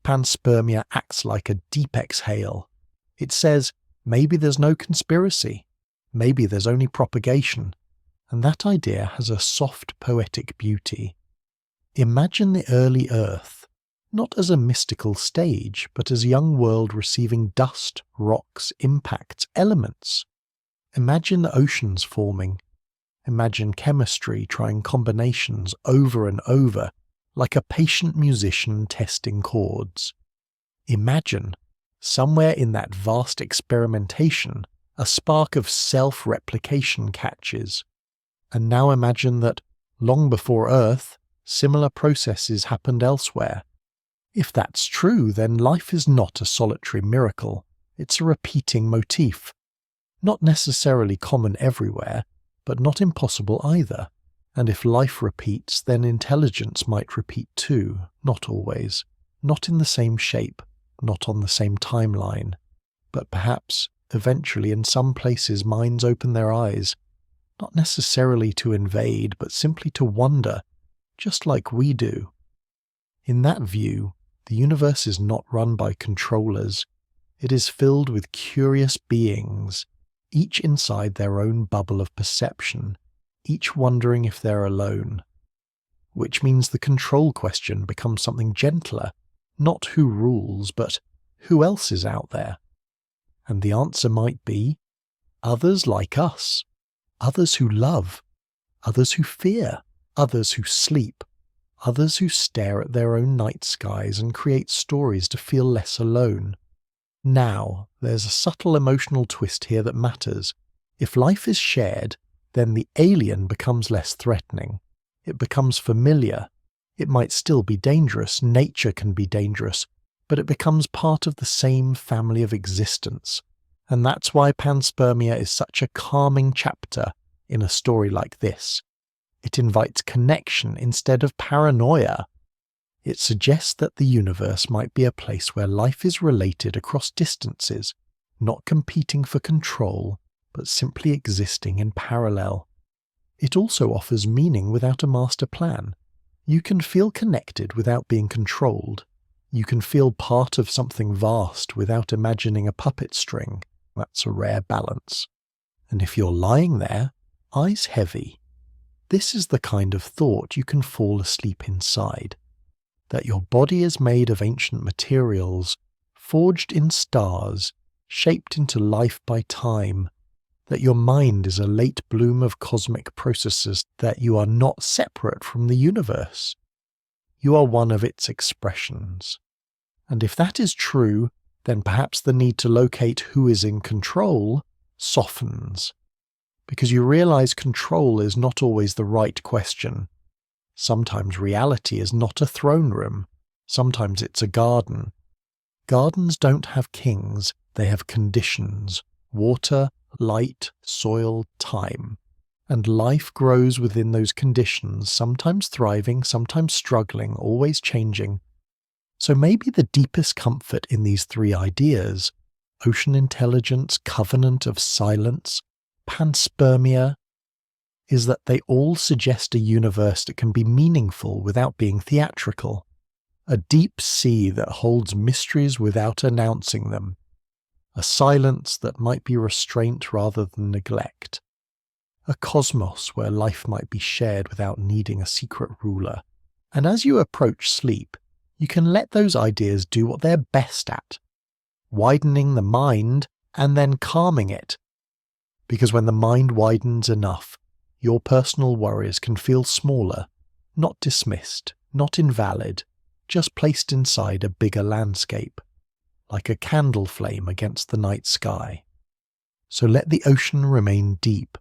panspermia acts like a deep exhale. It says, maybe there's no conspiracy. Maybe there's only propagation. And that idea has a soft poetic beauty. Imagine the early Earth, not as a mystical stage, but as a young world receiving dust, rocks, impacts, elements. Imagine the oceans forming. Imagine chemistry trying combinations over and over, like a patient musician testing chords. Imagine, somewhere in that vast experimentation, a spark of self-replication catches. And now imagine that, long before Earth, similar processes happened elsewhere. If that's true, then life is not a solitary miracle. It's a repeating motif. Not necessarily common everywhere, but not impossible either. And if life repeats, then intelligence might repeat too, not always. Not in the same shape, not on the same timeline. But perhaps, eventually in some places minds open their eyes, not necessarily to invade, but simply to wonder, just like we do. In that view, the universe is not run by controllers. It is filled with curious beings, each inside their own bubble of perception, each wondering if they're alone. Which means the control question becomes something gentler, not who rules, but who else is out there? And the answer might be, others like us, others who love, others who fear, others who sleep, others who stare at their own night skies and create stories to feel less alone. Now, there's a subtle emotional twist here that matters. If life is shared, then the alien becomes less threatening. It becomes familiar. It might still be dangerous. Nature can be dangerous. but it becomes part of the same family of existence. And that's why panspermia is such a calming chapter in a story like this. It invites connection instead of paranoia. It suggests that the universe might be a place where life is related across distances, not competing for control, but simply existing in parallel. It also offers meaning without a master plan. You can feel connected without being controlled. You can feel part of something vast without imagining a puppet string. That's a rare balance. And if you're lying there, eyes heavy, this is the kind of thought you can fall asleep inside. That your body is made of ancient materials, forged in stars, shaped into life by time. That your mind is a late bloom of cosmic processes, that you are not separate from the universe. You are one of its expressions. And if that is true, then perhaps the need to locate who is in control softens. Because you realize control is not always the right question. Sometimes reality is not a throne room. Sometimes it's a garden. Gardens don't have kings, they have conditions: water, light, soil, time. And life grows within those conditions, sometimes thriving, sometimes struggling, always changing. So maybe the deepest comfort in these three ideas, ocean intelligence, covenant of silence, panspermia, is that they all suggest a universe that can be meaningful without being theatrical. A deep sea that holds mysteries without announcing them. A silence that might be restraint rather than neglect. A cosmos where life might be shared without needing a secret ruler. And as you approach sleep, you can let those ideas do what they're best at, widening the mind and then calming it. Because when the mind widens enough, your personal worries can feel smaller, not dismissed, not invalid, just placed inside a bigger landscape, like a candle flame against the night sky. So let the ocean remain deep,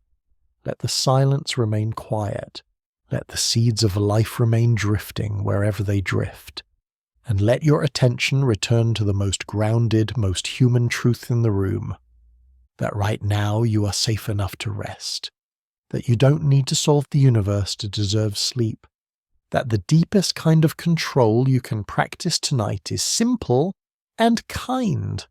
let the silence remain quiet, let the seeds of life remain drifting wherever they drift, and let your attention return to the most grounded, most human truth in the room, that right now you are safe enough to rest, that you don't need to solve the universe to deserve sleep, that the deepest kind of control you can practice tonight is simple and kind.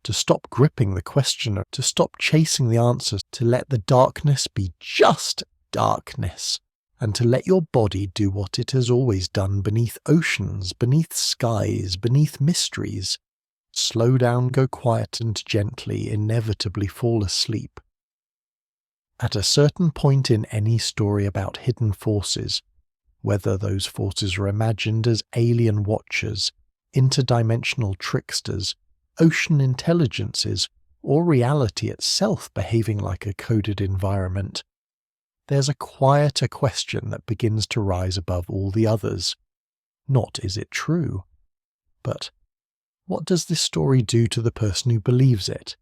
To stop gripping the questioner, to stop chasing the answers, to let the darkness be just darkness, and to let your body do what it has always done beneath oceans, beneath skies, beneath mysteries. Slow down, go quiet and gently, inevitably fall asleep. At a certain point in any story about hidden forces, whether those forces are imagined as alien watchers, interdimensional tricksters, ocean intelligences, or reality itself behaving like a coded environment, there's a quieter question that begins to rise above all the others. Not is it true, but what does this story do to the person who believes it?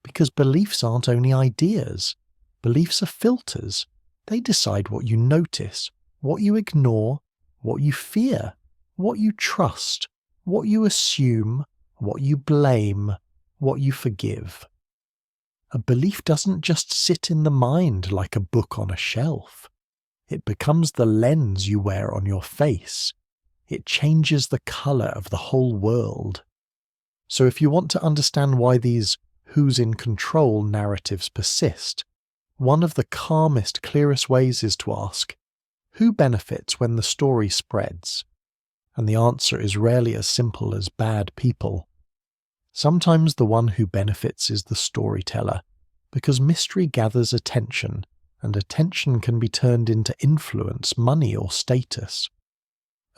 Because beliefs aren't only ideas. Beliefs are filters. They decide what you notice, what you ignore, what you fear, what you trust, what you assume, what you blame, what you forgive. A belief doesn't just sit in the mind like a book on a shelf. It becomes the lens you wear on your face. It changes the colour of the whole world. So if you want to understand why these who's in control narratives persist, one of the calmest, clearest ways is to ask, who benefits when the story spreads? And the answer is rarely as simple as bad people. Sometimes the one who benefits is the storyteller, because mystery gathers attention, and attention can be turned into influence, money, or status.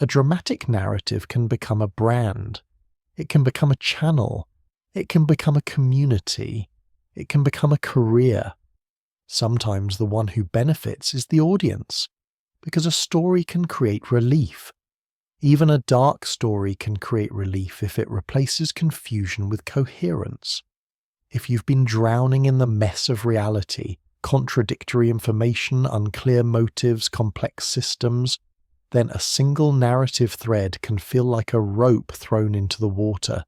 A dramatic narrative can become a brand. It can become a channel. It can become a community. It can become a career. Sometimes the one who benefits is the audience, because a story can create relief. Even a dark story can create relief if it replaces confusion with coherence. If you've been drowning in the mess of reality, contradictory information, unclear motives, complex systems, then a single narrative thread can feel like a rope thrown into the water.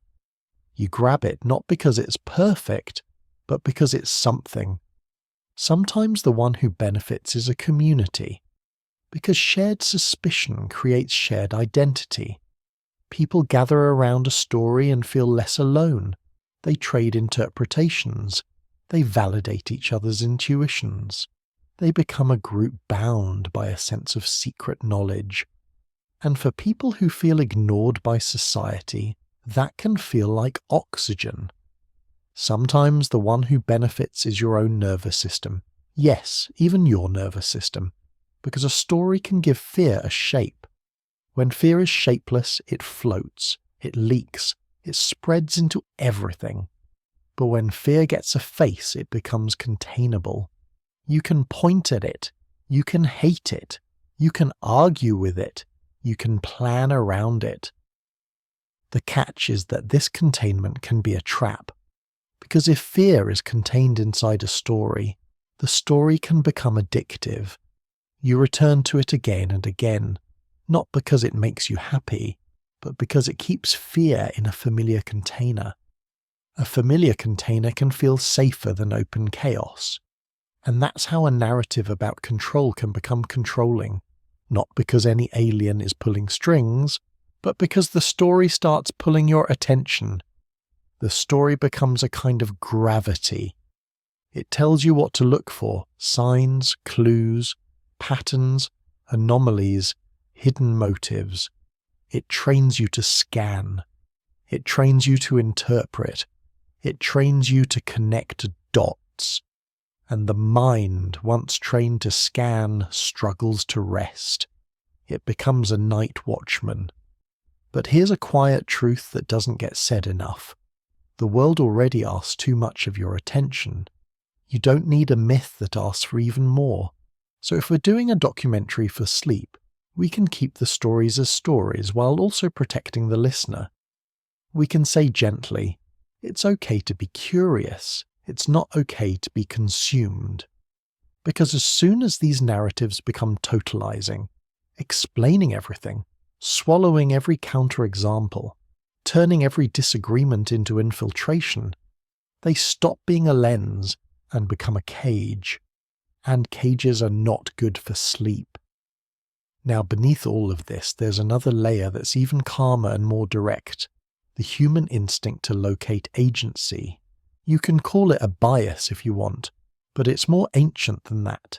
You grab it not because it's perfect, but because it's something. Sometimes the one who benefits is a community, because shared suspicion creates shared identity. People gather around a story and feel less alone. They trade interpretations. They validate each other's intuitions. They become a group bound by a sense of secret knowledge. And for people who feel ignored by society, that can feel like oxygen. Sometimes the one who benefits is your own nervous system. Yes, even your nervous system. Because a story can give fear a shape. When fear is shapeless, it floats, it leaks, it spreads into everything. But when fear gets a face, it becomes containable. You can point at it, you can hate it, you can argue with it, you can plan around it. The catch is that this containment can be a trap. Because if fear is contained inside a story, the story can become addictive. You return to it again and again, not because it makes you happy, but because it keeps fear in a familiar container. A familiar container can feel safer than open chaos. And that's how a narrative about control can become controlling, not because any alien is pulling strings, but because the story starts pulling your attention. The story becomes a kind of gravity. It tells you what to look for: signs, clues, patterns, anomalies, hidden motives. It trains you to scan. It trains you to interpret. It trains you to connect dots. And the mind, once trained to scan, struggles to rest. It becomes a night watchman. But here's a quiet truth that doesn't get said enough. The world already asks too much of your attention. You don't need a myth that asks for even more. So if we're doing a documentary for sleep, we can keep the stories as stories while also protecting the listener. We can say gently, it's okay to be curious. It's not okay to be consumed. Because as soon as these narratives become totalizing, explaining everything, swallowing every counterexample, turning every disagreement into infiltration, they stop being a lens and become a cage. And cages are not good for sleep. Now, beneath all of this, there's another layer that's even calmer and more direct: the human instinct to locate agency. You can call it a bias if you want, but it's more ancient than that.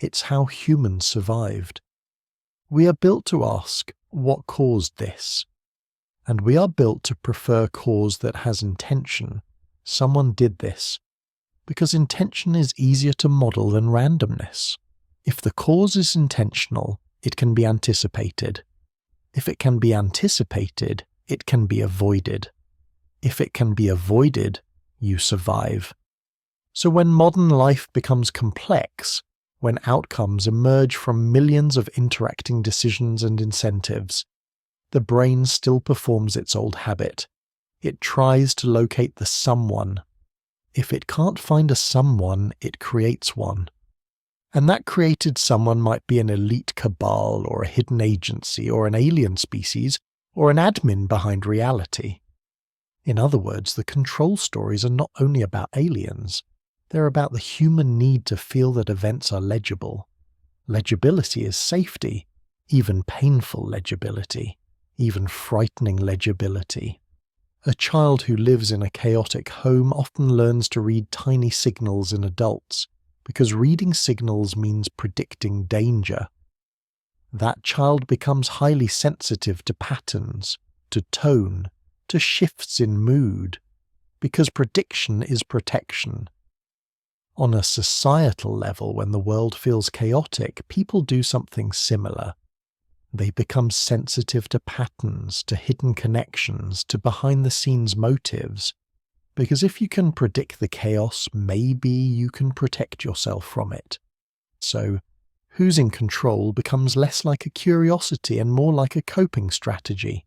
It's how humans survived. We are built to ask, what caused this? And we are built to prefer cause that has intention. Someone did this. Because intention is easier to model than randomness. If the cause is intentional, it can be anticipated. If it can be anticipated, it can be avoided. If it can be avoided, you survive. So when modern life becomes complex, when outcomes emerge from millions of interacting decisions and incentives, the brain still performs its old habit. It tries to locate the someone. If it can't find a someone, it creates one. And that created someone might be an elite cabal or a hidden agency or an alien species or an admin behind reality. In other words, the control stories are not only about aliens, they're about the human need to feel that events are legible. Legibility is safety, even painful legibility, even frightening legibility. A child who lives in a chaotic home often learns to read tiny signals in adults, because reading signals means predicting danger. That child becomes highly sensitive to patterns, to tone, to shifts in mood, because prediction is protection. On a societal level, when the world feels chaotic, people do something similar. They become sensitive to patterns, to hidden connections, to behind-the-scenes motives. Because if you can predict the chaos, maybe you can protect yourself from it. So, who's in control becomes less like a curiosity and more like a coping strategy.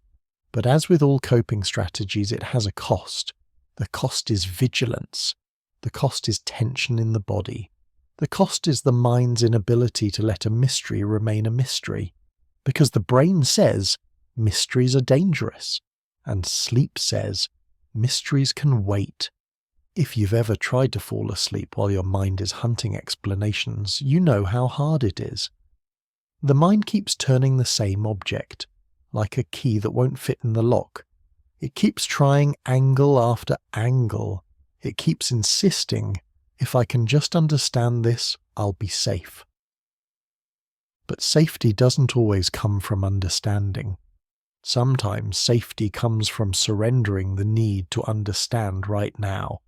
But as with all coping strategies, it has a cost. The cost is vigilance. The cost is tension in the body. The cost is the mind's inability to let a mystery remain a mystery. Because the brain says mysteries are dangerous, and sleep says mysteries can wait. If you've ever tried to fall asleep while your mind is hunting explanations, you know how hard it is. The mind keeps turning the same object, like a key that won't fit in the lock. It keeps trying angle after angle. It keeps insisting, if I can just understand this, I'll be safe. But safety doesn't always come from understanding. Sometimes safety comes from surrendering the need to understand right now.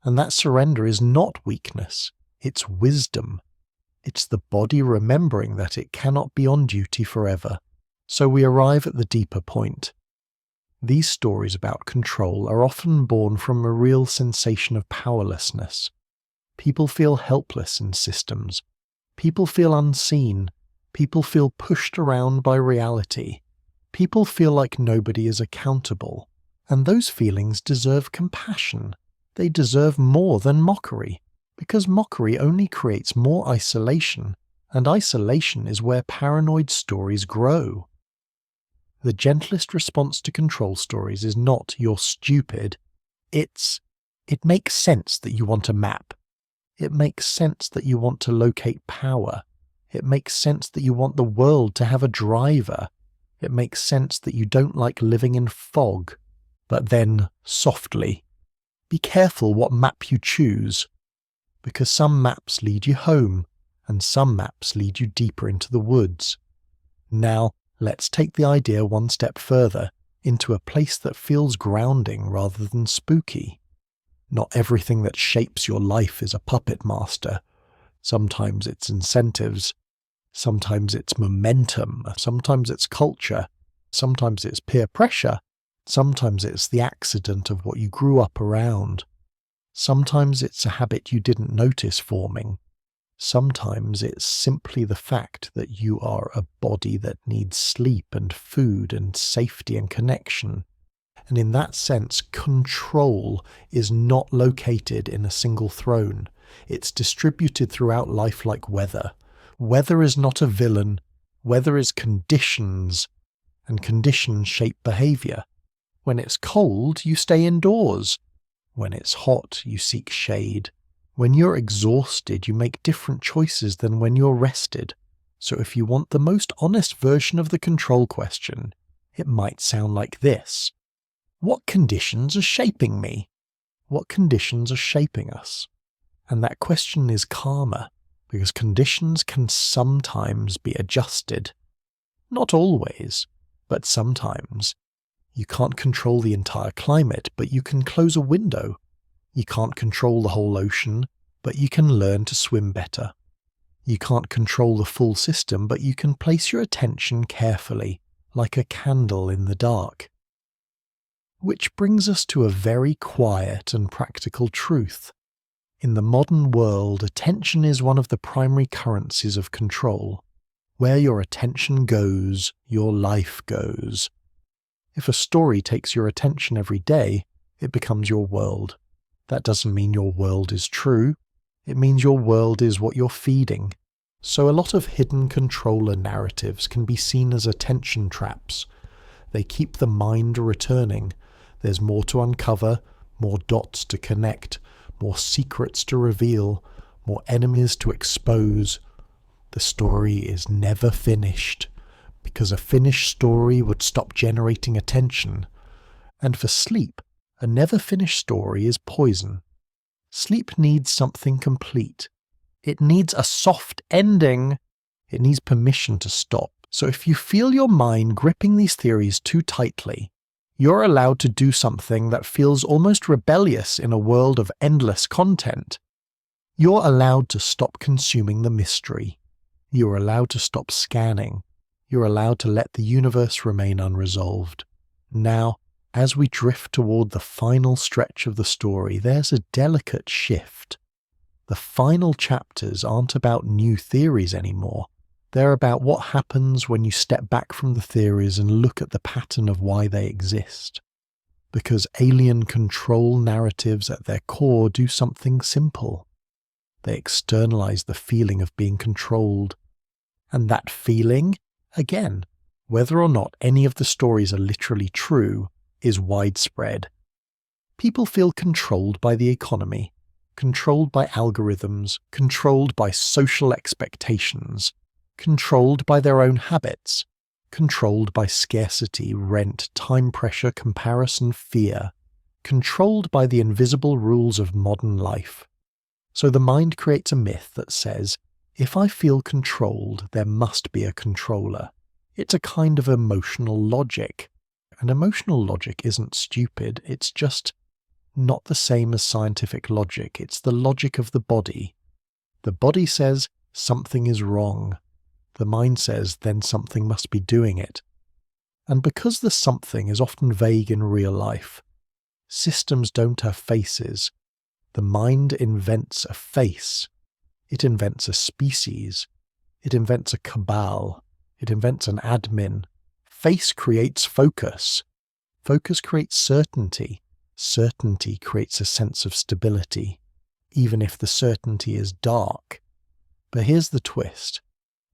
And that surrender is not weakness, it's wisdom. It's the body remembering that it cannot be on duty forever. So we arrive at the deeper point. These stories about control are often born from a real sensation of powerlessness. People feel helpless in systems. People feel unseen. People feel pushed around by reality. People feel like nobody is accountable. And those feelings deserve compassion. They deserve more than mockery, because mockery only creates more isolation, and isolation is where paranoid stories grow. The gentlest response to control stories is not "you're stupid", it makes sense that you want a map. It makes sense that you want to locate power. It makes sense that you want the world to have a driver. It makes sense that you don't like living in fog. But then, softly, be careful what map you choose, because some maps lead you home, and some maps lead you deeper into the woods. Now, let's take the idea one step further, into a place that feels grounding rather than spooky. Not everything that shapes your life is a puppet master. Sometimes it's incentives. Sometimes it's momentum. Sometimes it's culture. Sometimes it's peer pressure. Sometimes it's the accident of what you grew up around. Sometimes it's a habit you didn't notice forming. Sometimes it's simply the fact that you are a body that needs sleep and food and safety and connection. And in that sense, control is not located in a single throne. It's distributed throughout life like weather. Weather is not a villain. Weather is conditions, and conditions shape behavior. When it's cold, you stay indoors. When it's hot, you seek shade. When you're exhausted, you make different choices than when you're rested. So if you want the most honest version of the control question, it might sound like this. What conditions are shaping me? What conditions are shaping us? And that question is calmer, because conditions can sometimes be adjusted. Not always, but sometimes. You can't control the entire climate, but you can close a window. You can't control the whole ocean, but you can learn to swim better. You can't control the full system, but you can place your attention carefully, like a candle in the dark. Which brings us to a very quiet and practical truth. In the modern world, attention is one of the primary currencies of control. Where your attention goes, your life goes. If a story takes your attention every day, it becomes your world. That doesn't mean your world is true. It means your world is what you're feeding. So a lot of hidden controller narratives can be seen as attention traps. They keep the mind returning. There's more to uncover, more dots to connect, more secrets to reveal, more enemies to expose. The story is never finished, because a finished story would stop generating attention. And for sleep, a never-finished story is poison. Sleep needs something complete. It needs a soft ending. It needs permission to stop. So if you feel your mind gripping these theories too tightly, you're allowed to do something that feels almost rebellious in a world of endless content. You're allowed to stop consuming the mystery. You're allowed to stop scanning. You're allowed to let the universe remain unresolved. Now, as we drift toward the final stretch of the story, there's a delicate shift. The final chapters aren't about new theories anymore. They're about what happens when you step back from the theories and look at the pattern of why they exist. Because alien control narratives at their core do something simple. They externalize the feeling of being controlled. And that feeling, Again, whether or not any of the stories are literally true is widespread. People feel controlled by the economy, controlled by algorithms, controlled by social expectations, controlled by their own habits, controlled by scarcity, rent, time pressure, comparison, fear, controlled by the invisible rules of modern life. So the mind creates a myth that says, if I feel controlled, there must be a controller. It's a kind of emotional logic. And emotional logic isn't stupid, it's just not the same as scientific logic. It's the logic of the body. The body says something is wrong. The mind says then something must be doing it. And because the something is often vague in real life, systems don't have faces. The mind invents a face. It invents a species. It invents a cabal. It invents an admin. Face creates focus. Focus creates certainty. Certainty creates a sense of stability, even if the certainty is dark. But here's the twist.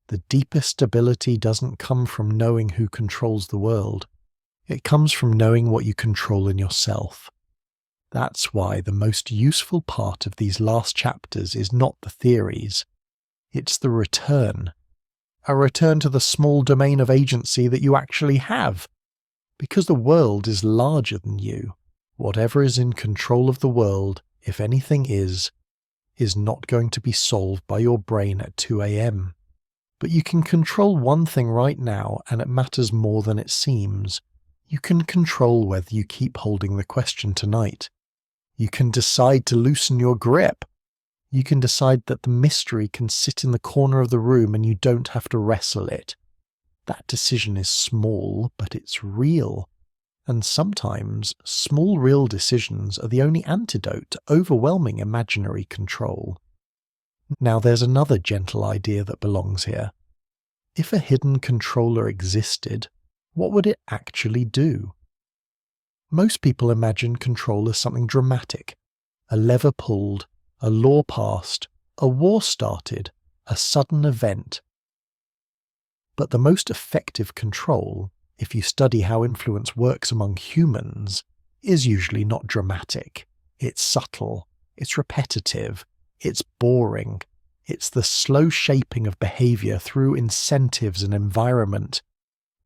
The deepest stability doesn't come from knowing who controls the world. It comes from knowing what you control in yourself. That's why the most useful part of these last chapters is not the theories. It's the return. A return to the small domain of agency that you actually have. Because the world is larger than you. Whatever is in control of the world, if anything is not going to be solved by your brain at 2 a.m. But you can control one thing right now, and it matters more than it seems. You can control whether you keep holding the question tonight. You can decide to loosen your grip. You can decide that the mystery can sit in the corner of the room and you don't have to wrestle it. That decision is small, but it's real. And sometimes, small real decisions are the only antidote to overwhelming imaginary control. Now there's another gentle idea that belongs here. If a hidden controller existed, what would it actually do? Most people imagine control as something dramatic. A lever pulled, a law passed, a war started, a sudden event. But the most effective control, if you study how influence works among humans, is usually not dramatic. It's subtle, it's repetitive, it's boring. It's the slow shaping of behavior through incentives and environment.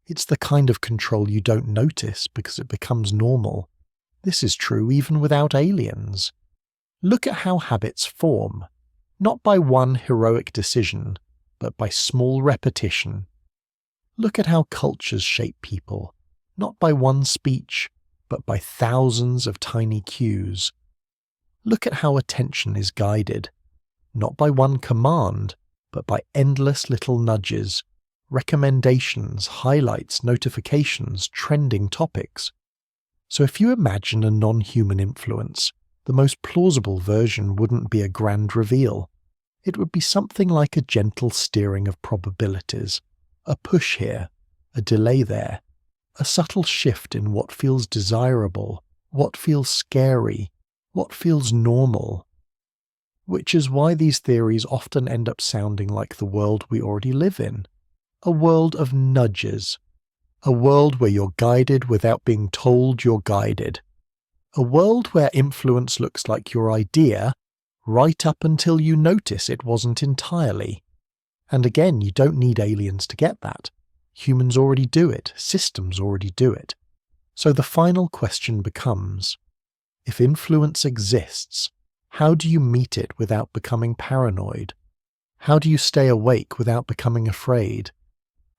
It's the kind of control you don't notice because it becomes normal. This is true even without aliens. Look at how habits form, not by one heroic decision, but by small repetition. Look at how cultures shape people, not by one speech, but by thousands of tiny cues. Look at how attention is guided, not by one command, but by endless little nudges, recommendations, highlights, notifications, trending topics. So if you imagine a non-human influence, the most plausible version wouldn't be a grand reveal. It would be something like a gentle steering of probabilities. A push here, a delay there, a subtle shift in what feels desirable, what feels scary, what feels normal. Which is why these theories often end up sounding like the world we already live in. A world of nudges. A world where you're guided without being told you're guided. A world where influence looks like your idea, right up until you notice it wasn't entirely. And again, you don't need aliens to get that. Humans already do it. Systems already do it. So the final question becomes, if influence exists, how do you meet it without becoming paranoid? How do you stay awake without becoming afraid?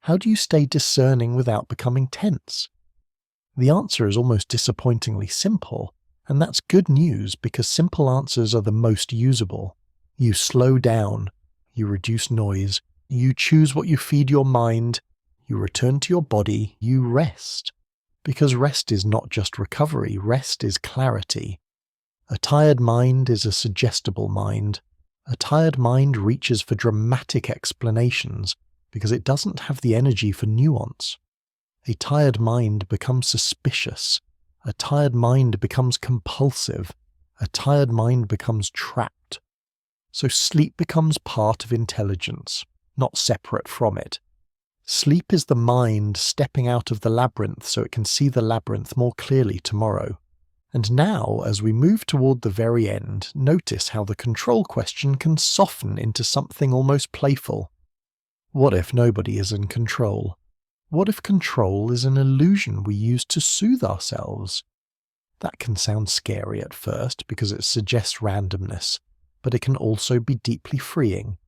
How do you stay discerning without becoming tense? The answer is almost disappointingly simple, and that's good news because simple answers are the most usable. You slow down. You reduce noise, you choose what you feed your mind, you return to your body, you rest. Because rest is not just recovery, rest is clarity. A tired mind is a suggestible mind. A tired mind reaches for dramatic explanations because it doesn't have the energy for nuance. A tired mind becomes suspicious. A tired mind becomes compulsive. A tired mind becomes trapped. So sleep becomes part of intelligence, not separate from it. Sleep is the mind stepping out of the labyrinth so it can see the labyrinth more clearly tomorrow. And now, as we move toward the very end, notice how the control question can soften into something almost playful. What if nobody is in control? What if control is an illusion we use to soothe ourselves? That can sound scary at first because it suggests randomness, but it can also be deeply freeing.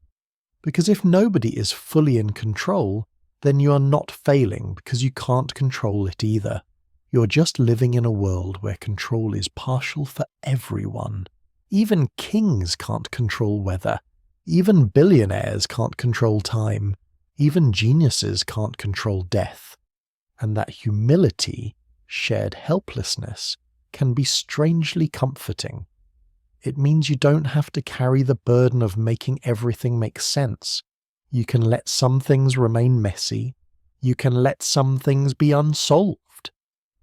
Because if nobody is fully in control, then you are not failing because you can't control it either. You're just living in a world where control is partial for everyone. Even kings can't control weather. Even billionaires can't control time. Even geniuses can't control death. And that humility, shared helplessness, can be strangely comforting. It means you don't have to carry the burden of making everything make sense. You can let some things remain messy. You can let some things be unsolved.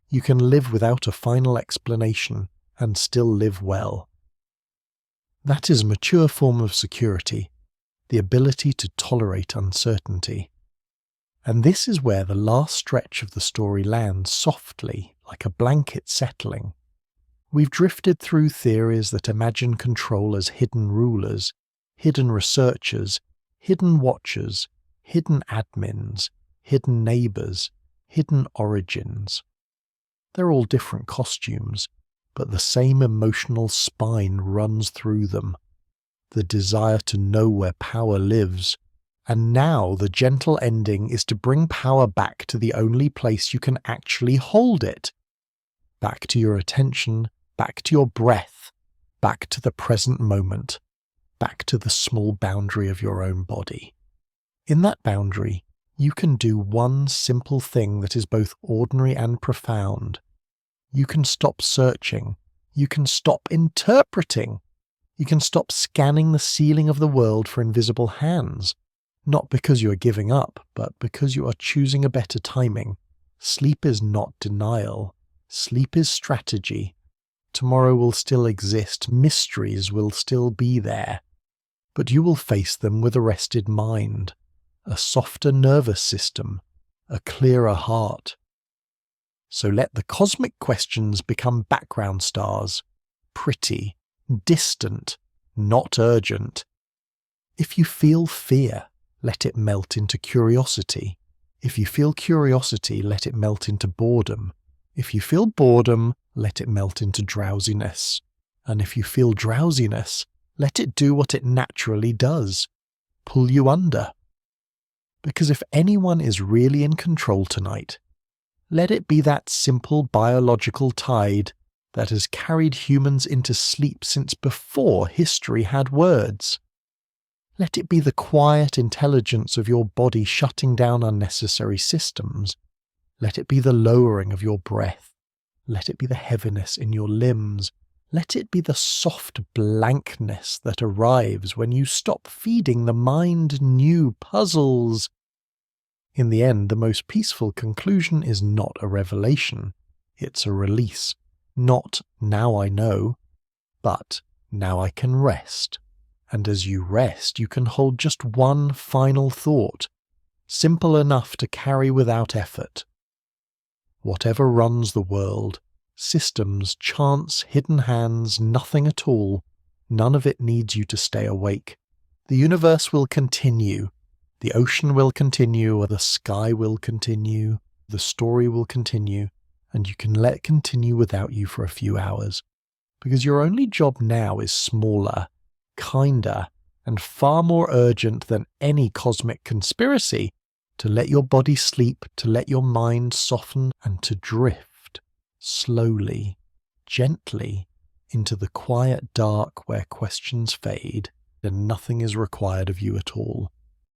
You can live without a final explanation and still live well. That is a mature form of security, the ability to tolerate uncertainty. And this is where the last stretch of the story lands softly, like a blanket settling. We've drifted through theories that imagine control as hidden rulers, hidden researchers, hidden watchers, hidden admins, hidden neighbors, hidden origins. They're all different costumes, but the same emotional spine runs through them. The desire to know where power lives. And now the gentle ending is to bring power back to the only place you can actually hold it. Back to your attention, back to your breath, back to the present moment, back to the small boundary of your own body. In that boundary, you can do one simple thing that is both ordinary and profound. You can stop searching. You can stop interpreting. You can stop scanning the ceiling of the world for invisible hands. Not because you are giving up, but because you are choosing a better timing. Sleep is not denial. Sleep is strategy. Tomorrow will still exist. Mysteries will still be there. But you will face them with a rested mind, a softer nervous system, a clearer heart. So let the cosmic questions become background stars, pretty, distant, not urgent. If you feel fear, let it melt into curiosity. If you feel curiosity, let it melt into boredom. If you feel boredom, let it melt into drowsiness. And if you feel drowsiness, let it do what it naturally does, pull you under. Because if anyone is really in control tonight, let it be that simple biological tide that has carried humans into sleep since before history had words. Let it be the quiet intelligence of your body shutting down unnecessary systems. Let it be the lowering of your breath. Let it be the heaviness in your limbs. Let it be the soft blankness that arrives when you stop feeding the mind new puzzles. In the end, the most peaceful conclusion is not a revelation. It's a release. Not, now I know, but now I can rest. And as you rest, you can hold just one final thought, simple enough to carry without effort. Whatever runs the world, systems, chance, hidden hands, nothing at all, none of it needs you to stay awake. The universe will continue. The ocean will continue, or the sky will continue. The story will continue, and you can let it continue without you for a few hours. Because your only job now is smaller, kinder, and far more urgent than any cosmic conspiracy, to let your body sleep, to let your mind soften, and to drift, slowly, gently, into the quiet dark where questions fade and nothing is required of you at all.